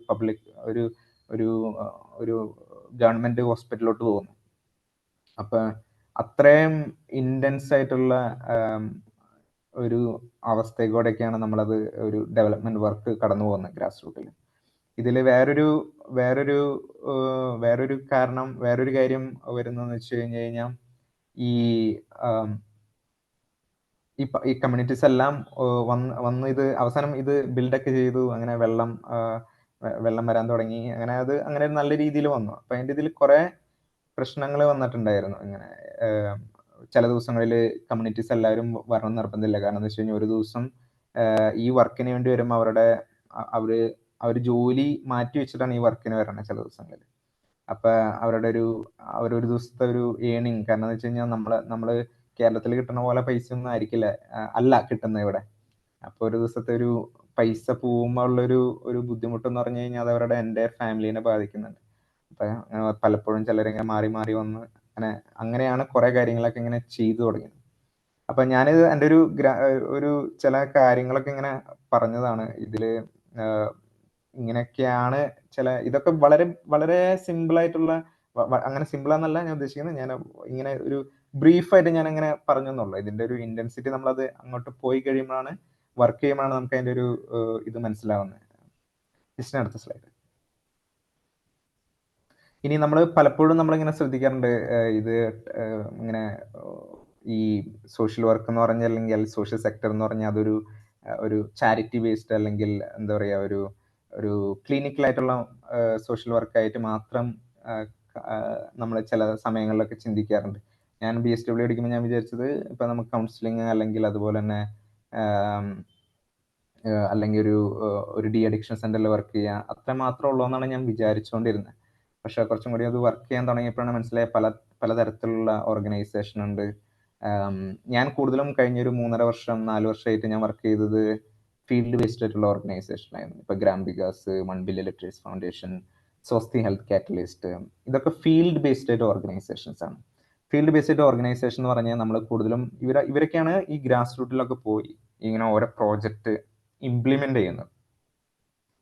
ഒരു ഗവൺമെന്റ് ഹോസ്പിറ്റലിലോട്ട് പോകുന്നത്. അപ്പൊ അത്രയും ഇന്റൻസ് ആയിട്ടുള്ള ഒരു അവസ്ഥയിലൂടെയൊക്കെയാണ് നമ്മളത് ഒരു ഡെവലപ്മെന്റ് വർക്ക് കടന്നു പോകുന്നത് ഗ്രാസ് റൂട്ടിൽ. ഇതിൽ വേറൊരു കാര്യം വരുന്നതെന്ന് വെച്ച് കഴിഞ്ഞാൽ ഈ കമ്മ്യൂണിറ്റീസ് എല്ലാം വന്ന് ഇത് അവസാനം ഇത് ബിൽഡൊക്കെ ചെയ്തു. അങ്ങനെ വെള്ളം വരാൻ തുടങ്ങി. അങ്ങനെ ഒരു നല്ല രീതിയിൽ വന്നു. അപ്പൊ അതിന്റെ ഇതിൽ കുറെ പ്രശ്നങ്ങൾ വന്നിട്ടുണ്ടായിരുന്നു. ഇങ്ങനെ ചില ദിവസങ്ങളിൽ കമ്മ്യൂണിറ്റീസ് എല്ലാവരും വരണം നിർബന്ധമില്ല. കാരണം എന്ന് വെച്ച് കഴിഞ്ഞാൽ ഒരു ദിവസം ഈ വർക്കിന് വേണ്ടി വരുമ്പോൾ അവർ ജോലി മാറ്റി വെച്ചിട്ടാണ് ഈ വർക്കിന് വരണത് ചില ദിവസങ്ങളിൽ. അപ്പൊ അവരൊരു ദിവസത്തെ ഒരു ഏണിങ്, കാരണം എന്ന് വെച്ച് കഴിഞ്ഞാൽ നമ്മള് കേരളത്തിൽ കിട്ടുന്ന പോലെ പൈസ ഒന്നും ആയിരിക്കില്ല കിട്ടുന്നത് ഇവിടെ. അപ്പൊ ഒരു ദിവസത്തെ ഒരു പൈസ പോകുമ്പോൾ ഒരു ബുദ്ധിമുട്ടെന്ന് പറഞ്ഞു കഴിഞ്ഞാൽ അത് അവരുടെ എൻ്റെ ഫാമിലിനെ ബാധിക്കുന്നുണ്ട്. അപ്പൊ പലപ്പോഴും ചിലരിങ്ങനെ മാറി മാറി വന്ന് അങ്ങനെയാണ് കുറെ കാര്യങ്ങളൊക്കെ ഇങ്ങനെ ചെയ്തു തുടങ്ങിയത്. അപ്പൊ ഞാനിത് എൻ്റെ ഒരു ചില കാര്യങ്ങളൊക്കെ ഇങ്ങനെ പറഞ്ഞതാണ്. ഇതില് ഇങ്ങനെയൊക്കെയാണ് ഇതൊക്കെ വളരെ വളരെ സിമ്പിൾ ആയിട്ടുള്ള, അങ്ങനെ സിമ്പിൾ ആണെന്നല്ല ഞാൻ ഉദ്ദേശിക്കുന്നത്. ഞാൻ ഇങ്ങനെ ഒരു ബ്രീഫായിട്ട് ഞാൻ അങ്ങനെ പറഞ്ഞെന്നുള്ളൂ. ഇതിന്റെ ഒരു ഇന്റൻസിറ്റി നമ്മളത് അങ്ങോട്ട് പോയി കഴിയുമ്പോഴാണ്, വർക്ക് ചെയ്യുമ്പോഴാണ് നമുക്ക് അതിന്റെ ഒരു ഇത് മനസ്സിലാവുന്നത്. ജസ്റ്റ് അടുത്ത സ്ലൈഡ്. ഇനി നമ്മൾ പലപ്പോഴും നമ്മളിങ്ങനെ ശ്രദ്ധിക്കാറുണ്ട്, ഇത് ഇങ്ങനെ ഈ സോഷ്യൽ വർക്ക് എന്ന് പറഞ്ഞാൽ, അല്ലെങ്കിൽ സോഷ്യൽ സെക്ടർ എന്ന് പറഞ്ഞാൽ അതൊരു ചാരിറ്റി ബേസ്ഡ്, അല്ലെങ്കിൽ എന്താ പറയുക, ഒരു ക്ലിനിക്കലായിട്ടുള്ള സോഷ്യൽ വർക്കായിട്ട് മാത്രം നമ്മൾ ചില സമയങ്ങളിലൊക്കെ ചിന്തിക്കാറുണ്ട്. ഞാൻ BSW പഠിക്കുമ്പോൾ ഞാൻ വിചാരിച്ചത്, ഇപ്പൊ നമുക്ക് കൗൺസിലിംഗ് അല്ലെങ്കിൽ അതുപോലെ തന്നെ അല്ലെങ്കിൽ ഒരു ഡി അഡിക്ഷൻ സെന്ററിൽ വർക്ക് ചെയ്യുക അത്ര മാത്രമേ ഉള്ളൂ എന്നാണ് ഞാൻ വിചാരിച്ചുകൊണ്ടിരുന്നത്. പക്ഷെ കുറച്ചും കൂടി അത് വർക്ക് ചെയ്യാൻ തുടങ്ങിയപ്പോഴാണ് മനസ്സിലായ പലതരത്തിലുള്ള ഓർഗനൈസേഷൻ ഉണ്ട്. ഞാൻ കൂടുതലും കഴിഞ്ഞൊരു 3.5 വർഷം 4 വർഷമായിട്ട് ഞാൻ വർക്ക് ചെയ്തത് ഫീൽഡ് ബേസ്ഡ് ആയിട്ടുള്ള ഓർഗനൈസേഷനായിരുന്നു. ഇപ്പൊ gram Vikas, 1 billion literature foundation, സ്വസ്തി ഹെൽത്ത് കാറ്റലിസ്റ്റ്, ഇതൊക്കെ ഫീൽഡ് ബേസ്ഡ് ആയിട്ട് ഓർഗനൈസേഷൻസ് ആണ്. ഫീൽഡ് ബേസ്ഡ് ഓർഗനൈസേഷൻ എന്ന് പറഞ്ഞാൽ നമ്മൾ കൂടുതലും ഇവരൊക്കെയാണ് ഈ ഗ്രാസ് റൂട്ടിലൊക്കെ പോയി ഇങ്ങനെ ഓരോ പ്രോജക്റ്റ് ഇംപ്ലിമെന്റ് ചെയ്യുന്നത്.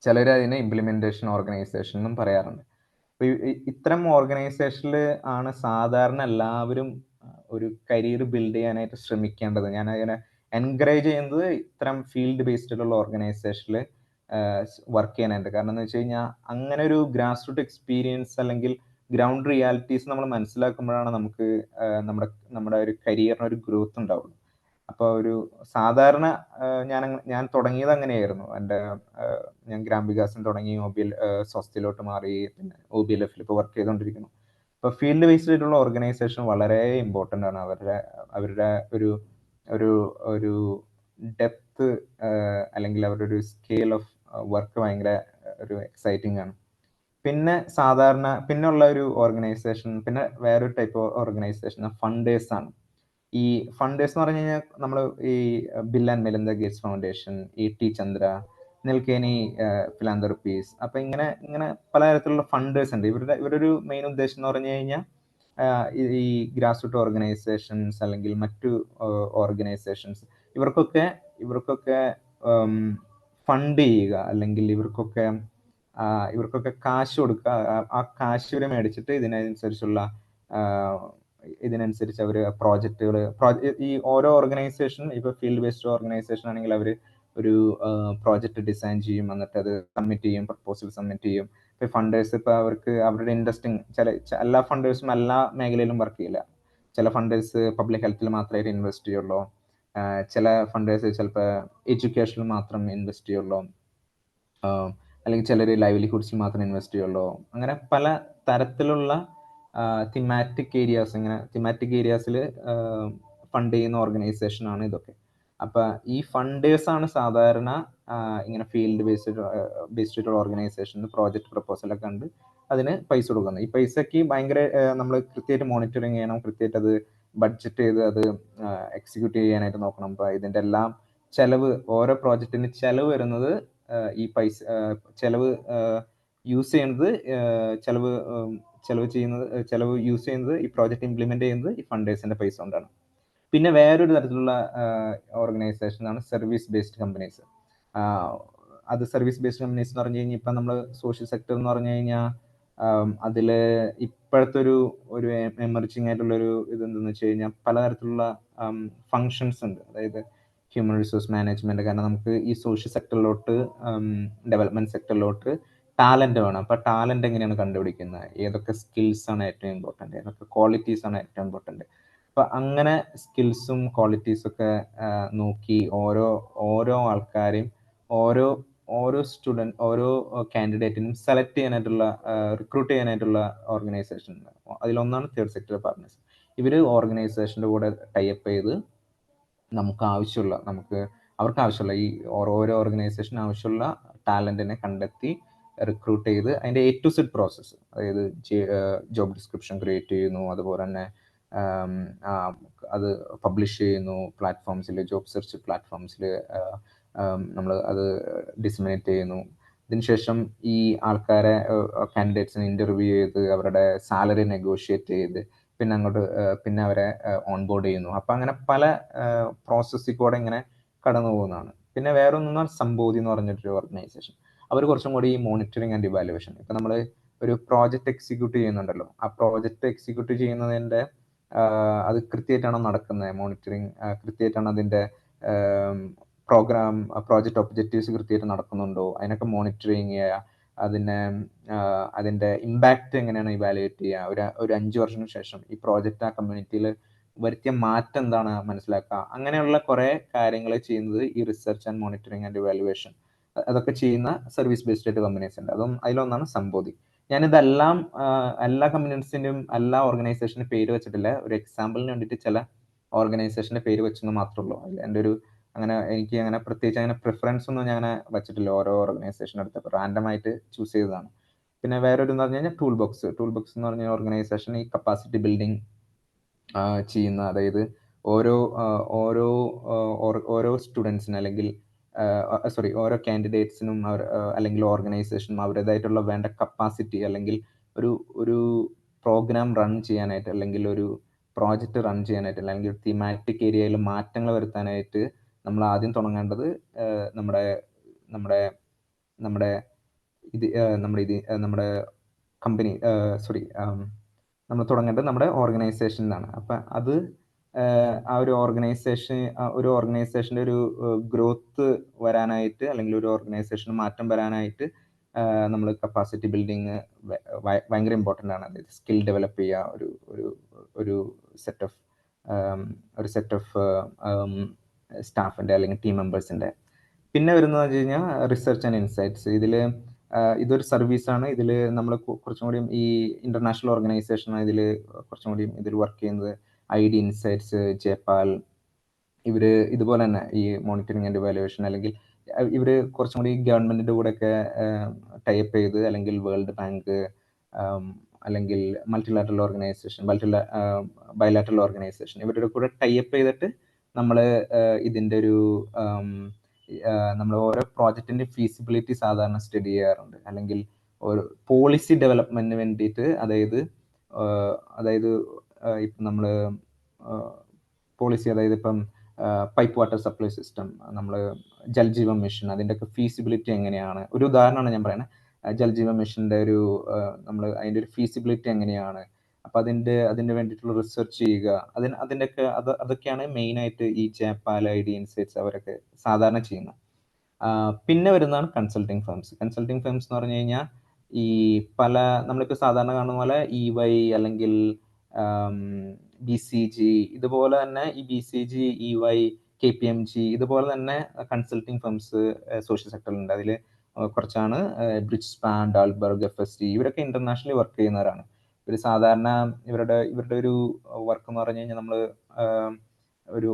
ചിലർ അതിനെ ഇംപ്ലിമെന്റേഷൻ ഓർഗനൈസേഷൻ എന്നും പറയാറുണ്ട്. അപ്പൊ ഇത്തരം ഓർഗനൈസേഷനിൽ ആണ് സാധാരണ എല്ലാവരും ഒരു കരിയർ ബിൽഡ് ചെയ്യാനായിട്ട് ശ്രമിക്കേണ്ടത്. ഞാൻ അതിനെ എൻകറേജ് ചെയ്യുന്നത് ഇത്തരം ഫീൽഡ് ബേസ്ഡിലുള്ള ഓർഗനൈസേഷനിൽ വർക്ക് ചെയ്യാനായിട്ട്. കാരണം എന്ന് വെച്ച് കഴിഞ്ഞാൽ അങ്ങനെ ഒരു ഗ്രാസ് റൂട്ട് എക്സ്പീരിയൻസ് അല്ലെങ്കിൽ ഗ്രൗണ്ട് റിയാലിറ്റീസ് നമ്മൾ മനസ്സിലാക്കുമ്പോഴാണ് നമുക്ക് നമ്മുടെ ഒരു കരിയറിന് ഒരു ഗ്രോത്ത് ഉണ്ടാവുള്ളൂ. അപ്പോൾ ഒരു സാധാരണ ഞാൻ തുടങ്ങിയത് അങ്ങനെയായിരുന്നു. ഞാൻ ഗ്രാം വികാസം തുടങ്ങി, സ്വസ്തിയിലോട്ട് മാറി, പിന്നെ OBLF ഇപ്പോൾ വർക്ക് ചെയ്തുകൊണ്ടിരിക്കുന്നു. അപ്പോൾ ഫീൽഡ് ബേസ്ഡ് ആയിട്ടുള്ള ഓർഗനൈസേഷൻ വളരെ ഇമ്പോർട്ടൻ്റ് ആണ്. അവരുടെ ഒരു ഡെപ്ത് അല്ലെങ്കിൽ അവരുടെ ഒരു സ്കെയിൽ ഓഫ് വർക്ക് ഭയങ്കര ഒരു എക്സൈറ്റിംഗ് ആണ്. പിന്നെ ഉള്ള ഒരു ഓർഗനൈസേഷൻ, പിന്നെ വേറൊരു ടൈപ്പ് ഓർഗനൈസേഷൻ ഫണ്ടേഴ്സ് ആണ്. ഈ ഫണ്ടേഴ്സ് എന്ന് പറഞ്ഞു കഴിഞ്ഞാൽ നമ്മൾ ഈ Bill and Melinda Gates foundation, ET Chandra, Nilekani philanthropies, അപ്പൊ ഇങ്ങനെ പലതരത്തിലുള്ള ഫണ്ടേഴ്സ് ഉണ്ട്. ഇവരുടെ ഒരു മെയിൻ ഉദ്ദേശം എന്ന് പറഞ്ഞു കഴിഞ്ഞാൽ ഈ ഗ്രാസ് റൂട്ട് ഓർഗനൈസേഷൻസ് അല്ലെങ്കിൽ മറ്റു ഓർഗനൈസേഷൻസ് ഇവർക്കൊക്കെ ഫണ്ട് ചെയ്യുക, അല്ലെങ്കിൽ ഇവർക്കൊക്കെ കാശ് കൊടുക്കുക. ആ കാശ് ഇവരെ മേടിച്ചിട്ട് ഇതിനനുസരിച്ച് അവർ പ്രോജക്റ്റുകൾ, ഈ ഓരോ ഓർഗനൈസേഷൻ, ഇപ്പൊ ഫീൽഡ് ബേസ്ഡ് ഓർഗനൈസേഷൻ ആണെങ്കിൽ അവർ ഒരു പ്രോജക്റ്റ് ഡിസൈൻ ചെയ്യും, എന്നിട്ട് അത് സബ്മിറ്റ് ചെയ്യും, പ്രപ്പോസൽ സബ്മിറ്റ് ചെയ്യും. ഇപ്പൊ ഫണ്ടേഴ്സ് ഇപ്പൊ അവർക്ക് അവരുടെ ഇൻട്രസ്റ്റിംഗ് എല്ലാ ഫണ്ടേഴ്സും എല്ലാ മേഖലയിലും വർക്ക് ചെയ്യില്ല. ചില ഫണ്ടേഴ്സ് പബ്ലിക് ഹെൽത്തിൽ മാത്രമായിട്ട് ഇൻവെസ്റ്റ് ചെയ്യുള്ളൂ, ചില ഫണ്ടേഴ്സ് ചിലപ്പോൾ എഡ്യൂക്കേഷനിൽ മാത്രം ഇൻവെസ്റ്റ് ചെയ്യുള്ളൂ, അല്ലെങ്കിൽ ചിലർ ലൈവ്ലിഹുഡ്സിൽ മാത്രം ഇൻവെസ്റ്റ് ചെയ്യുള്ളൂ. അങ്ങനെ പല തരത്തിലുള്ള തിമാറ്റിക് ഏരിയാസിൽ ഫണ്ട് ചെയ്യുന്ന ഓർഗനൈസേഷൻ ആണ് ഇതൊക്കെ. അപ്പൊ ഈ ഫണ്ടേഴ്സ് ആണ് സാധാരണ ഇങ്ങനെ ഫീൽഡ് ബേസ്ഡ് ഓർഗനൈസേഷന് പ്രോജക്റ്റ് പ്രപ്പോസലൊക്കെ ഉണ്ട് അതിന് പൈസ കൊടുക്കുന്നത്. ഈ പൈസക്ക് ഭയങ്കര നമ്മൾ കൃത്യമായിട്ട് മോണിറ്ററിങ് ചെയ്യണം, കൃത്യമായിട്ട് അത് ബഡ്ജറ്റ് ചെയ്ത് അത് എക്സിക്യൂട്ട് ചെയ്യാനായിട്ട് നോക്കണം. അപ്പൊ ഇതിന്റെ എല്ലാം ചെലവ്, ഓരോ പ്രോജക്റ്റിന് ചെലവ് വരുന്നത് ഈ പൈസ ചെലവ് യൂസ് ചെയ്യുന്നത് ഈ പ്രോജക്റ്റ് ഇംപ്ലിമെന്റ് ചെയ്യുന്നത് ഈ ഫണ്ടേഴ്സിന്റെ പൈസ കൊണ്ടാണ്. പിന്നെ വേറൊരു തരത്തിലുള്ള ഓർഗനൈസേഷൻ ആണ് സർവീസ് ബേസ്ഡ് കമ്പനീസ്. അത് സർവീസ് ബേസ്ഡ് കമ്പനീസ് എന്ന് പറഞ്ഞു കഴിഞ്ഞാൽ ഇപ്പൊ നമ്മൾ സോഷ്യൽ സെക്ടർ എന്ന് പറഞ്ഞു കഴിഞ്ഞാൽ അതില് ഇപ്പോഴത്തെ ഒരു എമർജിങ് ആയിട്ടുള്ള ഒരു ഇതെന്തെന്ന് വെച്ച് കഴിഞ്ഞാൽ പലതരത്തിലുള്ള ഫങ്ഷൻസ് ഉണ്ട്. അതായത് ഹ്യൂമൻ റിസോഴ്സ് മാനേജ്മെന്റ്. കാരണം നമുക്ക് ഈ സോഷ്യൽ സെക്ടറിലോട്ട്, ഡെവലപ്മെന്റ് സെക്ടറിലോട്ട് ടാലന്റ് വേണം. അപ്പൊ ടാലന്റ് എങ്ങനെയാണ് കണ്ടുപിടിക്കുന്നത്, ഏതൊക്കെ സ്കിൽസ് ആണ് ഏറ്റവും ഇമ്പോർട്ടന്റ്, ഏതൊക്കെ ക്വാളിറ്റീസ് ആണ് ഏറ്റവും ഇമ്പോർട്ടന്റ്. അപ്പൊ അങ്ങനെ സ്കിൽസും ക്വാളിറ്റീസും ഒക്കെ നോക്കി ഓരോ ആൾക്കാരെയും ഓരോ സ്റ്റുഡന്റ്, ഓരോ കാൻഡിഡേറ്റിനും സെലക്ട് ചെയ്യാനായിട്ടുള്ള, റിക്രൂട്ട് ചെയ്യാനായിട്ടുള്ള ഓർഗനൈസേഷൻ ഉണ്ട്. അതിലൊന്നാണ് തേർഡ് സെക്ടർ പാർട്ട്നേഴ്സ്. ഇവര് ഓർഗനൈസേഷന്റെ കൂടെ ടൈപ്പ് ചെയ്ത് അവർക്ക് ആവശ്യമുള്ള ഈ ഓരോ ഓർഗനൈസേഷൻ ആവശ്യമുള്ള ടാലന്റിനെ കണ്ടെത്തി റിക്രൂട്ട് ചെയ്ത് അതിന്റെ A to Z പ്രോസസ്സ്, അതായത് ജോബ് ഡിസ്ക്രിപ്ഷൻ ക്രിയേറ്റ് ചെയ്യുന്നു, അതുപോലെ തന്നെ അത് പബ്ലിഷ് ചെയ്യുന്നു പ്ലാറ്റ്ഫോംസിൽ, ജോബ് സെർച്ച് പ്ലാറ്റ്ഫോംസിൽ നമ്മൾ അത് ഡിസമിനേറ്റ് ചെയ്യുന്നു. ഇതിനുശേഷം ഈ ആൾക്കാരെ, കാൻഡിഡേറ്റ്സിനെ ഇന്റർവ്യൂ ചെയ്ത് അവരുടെ സാലറി നെഗോഷിയേറ്റ് ചെയ്ത് പിന്നെ അവരെ ഓൺബോർഡ് ചെയ്യുന്നു. അപ്പൊ അങ്ങനെ പല പ്രോസസ്സിൽ കൂടെ ഇങ്ങനെ കടന്നു പോകുന്നതാണ്. പിന്നെ വേറെ ഒന്നാണ് സംബോധി എന്ന് പറഞ്ഞിട്ടൊരു ഓർഗനൈസേഷൻ. അവർ കുറച്ചും കൂടി ഈ മോണിറ്ററിങ് ആൻഡ് ഇവാലുവേഷൻ. ഇപ്പൊ നമ്മൾ ഒരു പ്രോജക്റ്റ് എക്സിക്യൂട്ട് ചെയ്യുന്നുണ്ടല്ലോ, ആ പ്രോജക്റ്റ് എക്സിക്യൂട്ട് ചെയ്യുന്നതിന്റെ അത് കൃത്യമായിട്ടാണോ നടക്കുന്നത്, മോണിറ്ററിങ് കൃത്യമായിട്ടാണ് അതിന്റെ പ്രോജക്റ്റ് ഒബ്ജക്റ്റീവ്സ് കൃത്യമായിട്ട് നടക്കുന്നുണ്ടോ, അതിനൊക്കെ മോണിറ്ററിങ് ചെയ്യുക. അതിന്റെ ഇമ്പാക്റ്റ് എങ്ങനെയാണ് ഇവാലുവേറ്റ് ചെയ്യുക, ഒരു 5 വർഷത്തിന് ശേഷം ഈ പ്രോജക്റ്റ് ആ കമ്മ്യൂണിറ്റിയിൽ വരുത്തിയ മാറ്റം എന്താണ് മനസ്സിലാക്കുക. അങ്ങനെയുള്ള കുറെ കാര്യങ്ങൾ ചെയ്യുന്നത് ഈ research and monitoring and evaluation, അതൊക്കെ ചെയ്യുന്ന സർവീസ് ബേസ്ഡ് ആയിട്ട് കമ്പനീസ് ഉണ്ട്. അതിലൊന്നാണ് സംബോധി. ഞാനിതെല്ലാം എല്ലാ കമ്മ്യൂണിറ്റീസിന്റെയും എല്ലാ ഓർഗനൈസേഷന്റെ പേര് വെച്ചിട്ടില്ല, ഒരു എക്സാമ്പിളിന് വേണ്ടിയിട്ട് ചില ഓർഗനൈസേഷന്റെ പേര് വെച്ചെന്ന് മാത്രമേ ഉള്ളൂ. എൻ്റെ എനിക്ക് അങ്ങനെ പ്രത്യേകിച്ച് അങ്ങനെ പ്രിഫറൻസ് ഒന്നും ഞാൻ വെച്ചിട്ടില്ല. ഓരോ ഓർഗനൈസേഷൻ എടുത്തപ്പോൾ റാൻഡം ആയിട്ട് ചൂസ് ചെയ്തതാണ്. പിന്നെ വേറൊരു എന്ന് പറഞ്ഞു കഴിഞ്ഞാൽ ടൂൾ ബോക്സ് എന്ന് പറഞ്ഞ ഓർഗനൈസേഷൻ ഈ കപ്പാസിറ്റി ബിൽഡിംഗ് ചെയ്യുന്ന, അതായത് ഓരോ ഓരോ ഓരോ സ്റ്റുഡൻസിന് അല്ലെങ്കിൽ ഓരോ കാൻഡിഡേറ്റ്സിനും അല്ലെങ്കിൽ ഓർഗനൈസേഷനും അവരുടേതായിട്ടുള്ള വേണ്ട കപ്പാസിറ്റി അല്ലെങ്കിൽ ഒരു പ്രോഗ്രാം റൺ ചെയ്യാനായിട്ട് അല്ലെങ്കിൽ ഒരു പ്രോജക്റ്റ് റൺ ചെയ്യാനായിട്ട് അല്ലെങ്കിൽ തീമാറ്റിക് ഏരിയയിൽ മാറ്റങ്ങൾ വരുത്താനായിട്ട് നമ്മൾ ആദ്യം തുടങ്ങേണ്ടത് നമ്മുടെ നമ്മുടെ നമ്മുടെ ഇത് നമ്മുടെ കമ്പനി നമ്മൾ തുടങ്ങേണ്ടത് നമ്മുടെ ഓർഗനൈസേഷനിലാണ്. അപ്പം അത് ആ ഒരു ഓർഗനൈസേഷൻ്റെ ഒരു ഗ്രോത്ത് വരാനായിട്ട് അല്ലെങ്കിൽ ഒരു ഓർഗനൈസേഷന് മാറ്റം വരാനായിട്ട് നമ്മൾ കപ്പാസിറ്റി ബിൽഡിങ് ഭയങ്കര ഇമ്പോർട്ടൻ്റ് ആണ്. അതായത് സ്കിൽ ഡെവലപ്പ് ചെയ്യുക, ഒരു സെറ്റ് ഓഫ് സ്റ്റാഫിൻ്റെ അല്ലെങ്കിൽ ടീം മെമ്പേഴ്സിൻ്റെ. പിന്നെ വരുന്നത് വെച്ച് കഴിഞ്ഞാൽ റിസർച്ച് ആൻഡ് ഇൻസൈറ്റ്സ്. ഇതൊരു സർവീസാണ്. ഇതിൽ നമ്മൾ കുറച്ചും കൂടിയും ഈ ഇന്റർനാഷണൽ ഓർഗനൈസേഷനാണ് കുറച്ചും കൂടിയും ഇതിൽ വർക്ക് ചെയ്യുന്നത്. ID ഇൻസൈറ്റ്സ്, ജെപാൽ, ഇവർ ഇതുപോലെ തന്നെ ഈ മോണിറ്ററിങ് ആൻഡ് ഇവാലുവേഷൻ അല്ലെങ്കിൽ ഇവർ കുറച്ചും കൂടി ഗവൺമെന്റിന്റെ കൂടെ ഒക്കെ ടൈപ്പ് ചെയ്ത് അല്ലെങ്കിൽ വേൾഡ് ബാങ്ക് അല്ലെങ്കിൽ ബയലാറ്ററൽ ഓർഗനൈസേഷൻ ഇവരുടെ കൂടെ ടൈപ്പ് ചെയ്തിട്ട് നമ്മൾ ഇതിൻ്റെ നമ്മൾ ഓരോ പ്രോജക്റ്റിന്റെ ഫീസിബിലിറ്റി സാധാരണ സ്റ്റഡി ചെയ്യാറുണ്ട്. അല്ലെങ്കിൽ ഒരു പോളിസി ഡെവലപ്മെന്റിന് വേണ്ടിയിട്ട്, അതായത് ഇപ്പം നമ്മൾ പോളിസി, അതായത് ഇപ്പം പൈപ്പ് വാട്ടർ സപ്ലൈ സിസ്റ്റം, നമ്മൾ ജൽജീവൻ മിഷൻ, അതിൻ്റെയൊക്കെ ഫീസിബിലിറ്റി എങ്ങനെയാണ്. ഒരു ഉദാഹരണമാണ് ഞാൻ പറയുന്നത്. ജൽജീവൻ മിഷൻ്റെ നമ്മൾ അതിൻ്റെ ഒരു ഫീസിബിലിറ്റി എങ്ങനെയാണ്, അപ്പം അതിന് വേണ്ടിയിട്ടുള്ള റിസർച്ച് ചെയ്യുക, അതൊക്കെയാണ് മെയിനായിട്ട് ഈ ജെപാൽ, ID ഇൻസൈറ്റ്സ് അവരൊക്കെ സാധാരണ ചെയ്യുന്നത്. പിന്നെ വരുന്നതാണ് കൺസൾട്ടിങ് ഫേംസ്. എന്ന് പറഞ്ഞു കഴിഞ്ഞാൽ ഈ നമ്മളിപ്പോൾ സാധാരണ കാണുന്ന പോലെ EY അല്ലെങ്കിൽ BCG, ഇതുപോലെ തന്നെ ഈ BCG, EY, KPMG ഇതുപോലെ തന്നെ കൺസൾട്ടിങ് ഫേംസ് സോഷ്യൽ സെക്ടറിലുണ്ട്. അതിൽ കുറച്ചാണ് ബ്രിഡ്ജ് സ്പാൻ, ഡാൽബർഗ്, FSD, ഇവരൊക്കെ ഇന്റർനാഷണലി വർക്ക് ചെയ്യുന്നവരാണ്. ഇവർ സാധാരണ ഇവരുടെ ഒരു വർക്ക് എന്ന് പറഞ്ഞു കഴിഞ്ഞാൽ നമ്മൾ ഒരു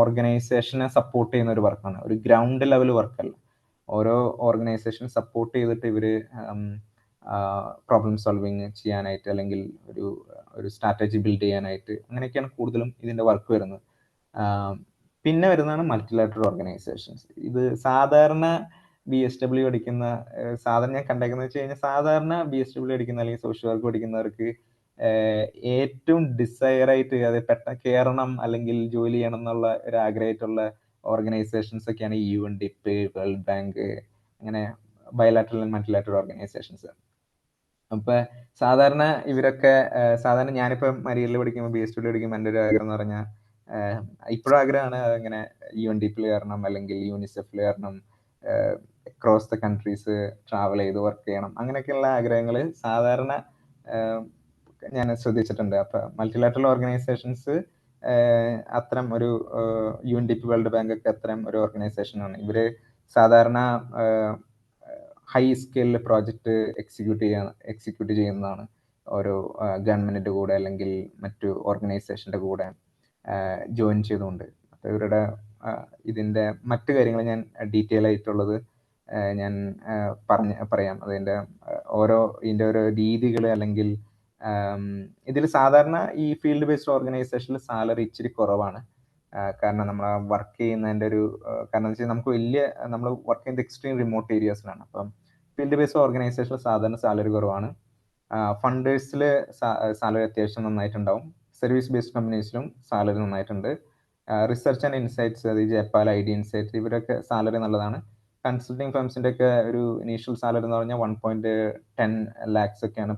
ഓർഗനൈസേഷനെ സപ്പോർട്ട് ചെയ്യുന്ന ഒരു വർക്കാണ്, ഒരു ഗ്രൗണ്ട് ലെവൽ വർക്കല്ല. ഓരോ ഓർഗനൈസേഷൻ സപ്പോർട്ട് ചെയ്തിട്ട് ഇവർ പ്രോബ്ലം സോൾവിങ് ചെയ്യാനായിട്ട് അല്ലെങ്കിൽ ഒരു സ്ട്രാറ്റജി ബിൽഡ് ചെയ്യാനായിട്ട് അങ്ങനെയൊക്കെയാണ് കൂടുതലും ഇതിൻ്റെ വർക്ക് വരുന്നത്. പിന്നെ വരുന്നതാണ് മൾട്ടിലാറ്ററൽ ഓർഗനൈസേഷൻസ്. ഇത് സാധാരണ BSW പഠിക്കുന്ന ഞാൻ കണ്ടേക്കുന്നത് വെച്ച് കഴിഞ്ഞാൽ സാധാരണ BSW പഠിക്കുന്ന അല്ലെങ്കിൽ സോഷ്യൽ വർക്ക് പഠിക്കുന്നവർക്ക് ഏറ്റവും ഡിസയറായിട്ട് അത് പെട്ടെന്ന് കയറണം അല്ലെങ്കിൽ ജോലി ചെയ്യണം എന്നുള്ള ഒരു ആഗ്രഹമായിട്ടുള്ള ഓർഗനൈസേഷൻസ് ഒക്കെയാണ് UNDP, വേൾഡ് ബാങ്ക്, അങ്ങനെ ബയലാറ്ററൽ ആൻഡ് മൾട്ടിലാറ്ററൽ ഓർഗനൈസേഷൻസ്. അപ്പൊ സാധാരണ ഞാനിപ്പോൾ മരിയലിൽ പഠിക്കുമ്പോൾ BSW പഠിക്കുമ്പോൾ എൻ്റെ ഒരു ആഗ്രഹം എന്ന് പറഞ്ഞാൽ ഇപ്പോഴും ആഗ്രഹമാണ് അങ്ങനെ UNDP കയറണം അല്ലെങ്കിൽ യൂണിസെഫിൽ കയറണം, അക്രോസ് ദ കൺട്രീസ് ട്രാവൽ ചെയ്ത് വർക്ക് ചെയ്യണം, അങ്ങനെയൊക്കെയുള്ള ആഗ്രഹങ്ങൾ സാധാരണ ഞാൻ ശ്രദ്ധിച്ചിട്ടുണ്ട്. അപ്പൊ മൾട്ടിലാറ്ററൽ ഓർഗനൈസേഷൻസ് അത്തരം ഒരു UNDP, വേൾഡ് ബാങ്ക് ഒക്കെ അത്തരം ഒരു ഓർഗനൈസേഷനാണ്. ഇവര് സാധാരണ ഹൈ സ്കെയിൽ പ്രോജക്റ്റ് എക്സിക്യൂട്ട് ചെയ്യുന്നതാണ് ഓരോ ഗവൺമെന്റിന്റെ കൂടെ അല്ലെങ്കിൽ മറ്റു ഓർഗനൈസേഷന്റെ കൂടെ ജോയിൻ ചെയ്തുകൊണ്ട്. അപ്പോൾ ഇവരുടെ ഇതിന്റെ മറ്റു കാര്യങ്ങൾ ഞാൻ ഡീറ്റെയിൽ ആയിട്ടുള്ളത് ഞാൻ പറയാം. ഇതിന്റെ ഓരോ രീതികൾ അല്ലെങ്കിൽ ഇതിൽ സാധാരണ ഈ ഫീൽഡ് ബേസ്ഡ് ഓർഗനൈസേഷനിൽ സാലറി ഇച്ചിരി കുറവാണ്. കാരണം നമ്മൾ വർക്ക് ചെയ്യുന്നതിൻ്റെ കാരണം എന്ന് വെച്ചാൽ നമ്മൾ വർക്ക് ചെയ്യുന്നത് എക്സ്ട്രീം റിമോട്ട് ഏരിയാസിലാണ്. അപ്പം ഫീൽഡ് ബേസ്ഡ് ഓർഗനൈസേഷനിൽ സാധാരണ സാലറി കുറവാണ്. ഫണ്ടേഴ്സിൽ സാലറി അത്യാവശ്യം നന്നായിട്ടുണ്ടാവും. സർവീസ് ബേസ്ഡ് കമ്പനീസിലും സാലറി നന്നായിട്ടുണ്ട്. റിസർച്ച് ആൻഡ് ഇൻസൈറ്റ്സ്, അത് ജെപാൽ, ID ഇൻസൈറ്റ്സ്, ഇവരൊക്കെ സാലറി നല്ലതാണ്. കൺസൾട്ടിങ് ഫേംസിന്റെ ഒക്കെ ഒരു ഇനീഷ്യൽ സാലറി എന്ന് പറഞ്ഞാൽ 1.10 lakhs ഒക്കെയാണ്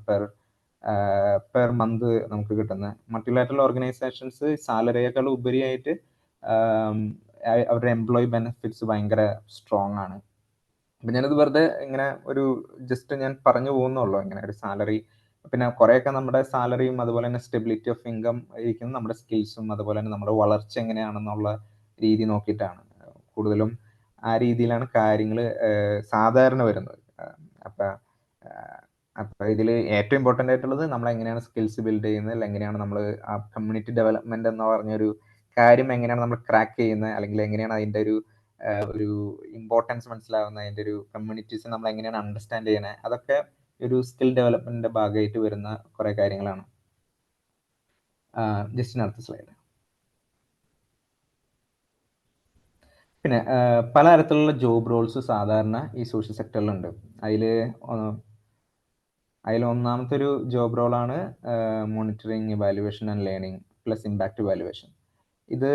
പെർ മന്ത് നമുക്ക് കിട്ടുന്നത്. മൾട്ടിലാറ്ററൽ ഓർഗനൈസേഷൻസ് സാലറിയേക്കാൾ ഉപരിയായിട്ട് അവരുടെ എംപ്ലോയി ബെനിഫിറ്റ്സ് ഭയങ്കര സ്ട്രോങ് ആണ്. അപ്പൊ ഞാനത് വെറുതെ ഇങ്ങനെ ജസ്റ്റ് ഞാൻ പറഞ്ഞു പോകുന്നുള്ളൂ, ഇങ്ങനെ ഒരു സാലറി. പിന്നെ കുറെയൊക്കെ നമ്മുടെ സാലറിയും അതുപോലെ തന്നെ സ്റ്റെബിലിറ്റി ഓഫ് ഇൻകം ഇരിക്കുന്നത് നമ്മുടെ സ്കിൽസും അതുപോലെ തന്നെ നമ്മുടെ വളർച്ച എങ്ങനെയാണെന്നുള്ള രീതി നോക്കിയിട്ടാണ്. കൂടുതലും ആ രീതിയിലാണ് കാര്യങ്ങൾ സാധാരണ വരുന്നത്. അപ്പൊ ഇതിൽ ഏറ്റവും ഇമ്പോർട്ടൻ്റ് ആയിട്ടുള്ളത് നമ്മൾ എങ്ങനെയാണ് സ്കിൽസ് ബിൽഡ് ചെയ്യുന്നത്, അല്ലെങ്കിൽ എങ്ങനെയാണ് നമ്മൾ ആ കമ്മ്യൂണിറ്റി ഡെവലപ്മെന്റ് എന്ന് പറഞ്ഞൊരു കാര്യം എങ്ങനെയാണ് നമ്മൾ ക്രാക്ക് ചെയ്യുന്നത്, അല്ലെങ്കിൽ എങ്ങനെയാണ് അതിൻ്റെ ഒരു ഇമ്പോർട്ടൻസ് മനസ്സിലാവുന്ന, അതിൻ്റെ ഒരു കമ്മ്യൂണിറ്റീസ് നമ്മൾ എങ്ങനെയാണ് അണ്ടർസ്റ്റാൻഡ് ചെയ്യണത്, അതൊക്കെ ഒരു സ്കിൽ ഡെവലപ്മെന്റിന്റെ ഭാഗമായിട്ട് വരുന്ന കുറെ കാര്യങ്ങളാണ്. ജസ്റ്റ് അടുത്ത സ്ലൈഡ്. പിന്നെ പലതരത്തിലുള്ള ജോബ് റോൾസ് സാധാരണ ഈ സോഷ്യൽ സെക്ടറിലുണ്ട്. അതിൽ ഒന്നാമത്തെ ഒരു ജോബ് റോളാണ് monitoring, evaluation and learning plus impact evaluation. ഇത്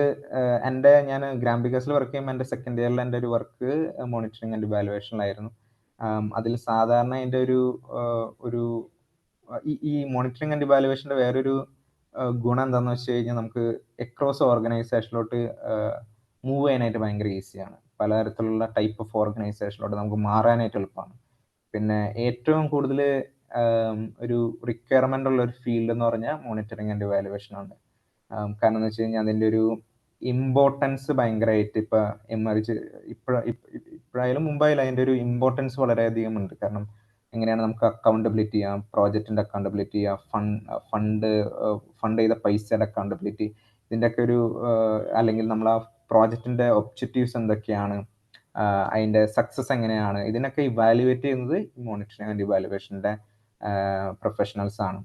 ഞാൻ ഗ്രാംബികാസിൽ വർക്ക് ചെയ്യുമ്പോൾ എൻ്റെ സെക്കൻഡ് ഇയറിൽ എൻ്റെ ഒരു വർക്ക് മോണിറ്ററിങ് ആൻഡ് ഇവാലുവേഷനിലായിരുന്നു. അതിൽ സാധാരണ എൻ്റെ ഒരു ഈ മോണിറ്ററിങ് ആൻഡ് ഇവാലുവേഷൻ്റെ വേറൊരു ഗുണം എന്താണെന്ന് വെച്ച് കഴിഞ്ഞാൽ നമുക്ക് അക്രോസ് ഓർഗനൈസേഷനിലോട്ട് മൂവ് ചെയ്യാനായിട്ട് ഭയങ്കര ഈസിയാണ്. പലതരത്തിലുള്ള ടൈപ്പ് ഓഫ് ഓർഗനൈസേഷനിലോട്ട് നമുക്ക് മാറാനായിട്ട് എളുപ്പമാണ്. പിന്നെ ഏറ്റവും കൂടുതൽ ഒരു റിക്വയർമെൻ്റ് ഉള്ള ഒരു ഫീൽഡ് എന്ന് പറഞ്ഞാൽ മോണിറ്ററിങ് ആൻഡ് ഇവാലുവേഷൻ ആണ്. കാരണം എന്ന് വെച്ച് കഴിഞ്ഞാൽ അതിൻ്റെ ഒരു ഇമ്പോർട്ടൻസ് ഭയങ്കരമായിട്ട് ഇപ്പോഴായാലും മുമ്പായാലും അതിൻ്റെ ഒരു ഇമ്പോർട്ടൻസ് വളരെയധികം ഉണ്ട്. കാരണം എങ്ങനെയാണ് നമുക്ക് അക്കൗണ്ടബിലിറ്റി ചെയ്യാം, പ്രോജക്റ്റിൻ്റെ അക്കൗണ്ടബിലിറ്റി ചെയ്യാം, ഫണ്ട് ചെയ്ത പൈസയുടെ അക്കൗണ്ടബിലിറ്റി, ഇതിൻ്റെയൊക്കെ ഒരു അല്ലെങ്കിൽ നമ്മൾ ആ പ്രോജക്റ്റിൻ്റെ ഒബ്ജക്റ്റീവ്സ് എന്തൊക്കെയാണ്, അതിൻ്റെ സക്സസ് എങ്ങനെയാണ്, ഇതിനൊക്കെ ഇവാലുവേറ്റ് ചെയ്യുന്നത് മോണിറ്ററിങ് ആൻഡ് ഇവാലുവേഷൻ്റെ പ്രൊഫഷണൽസ് ആണ്.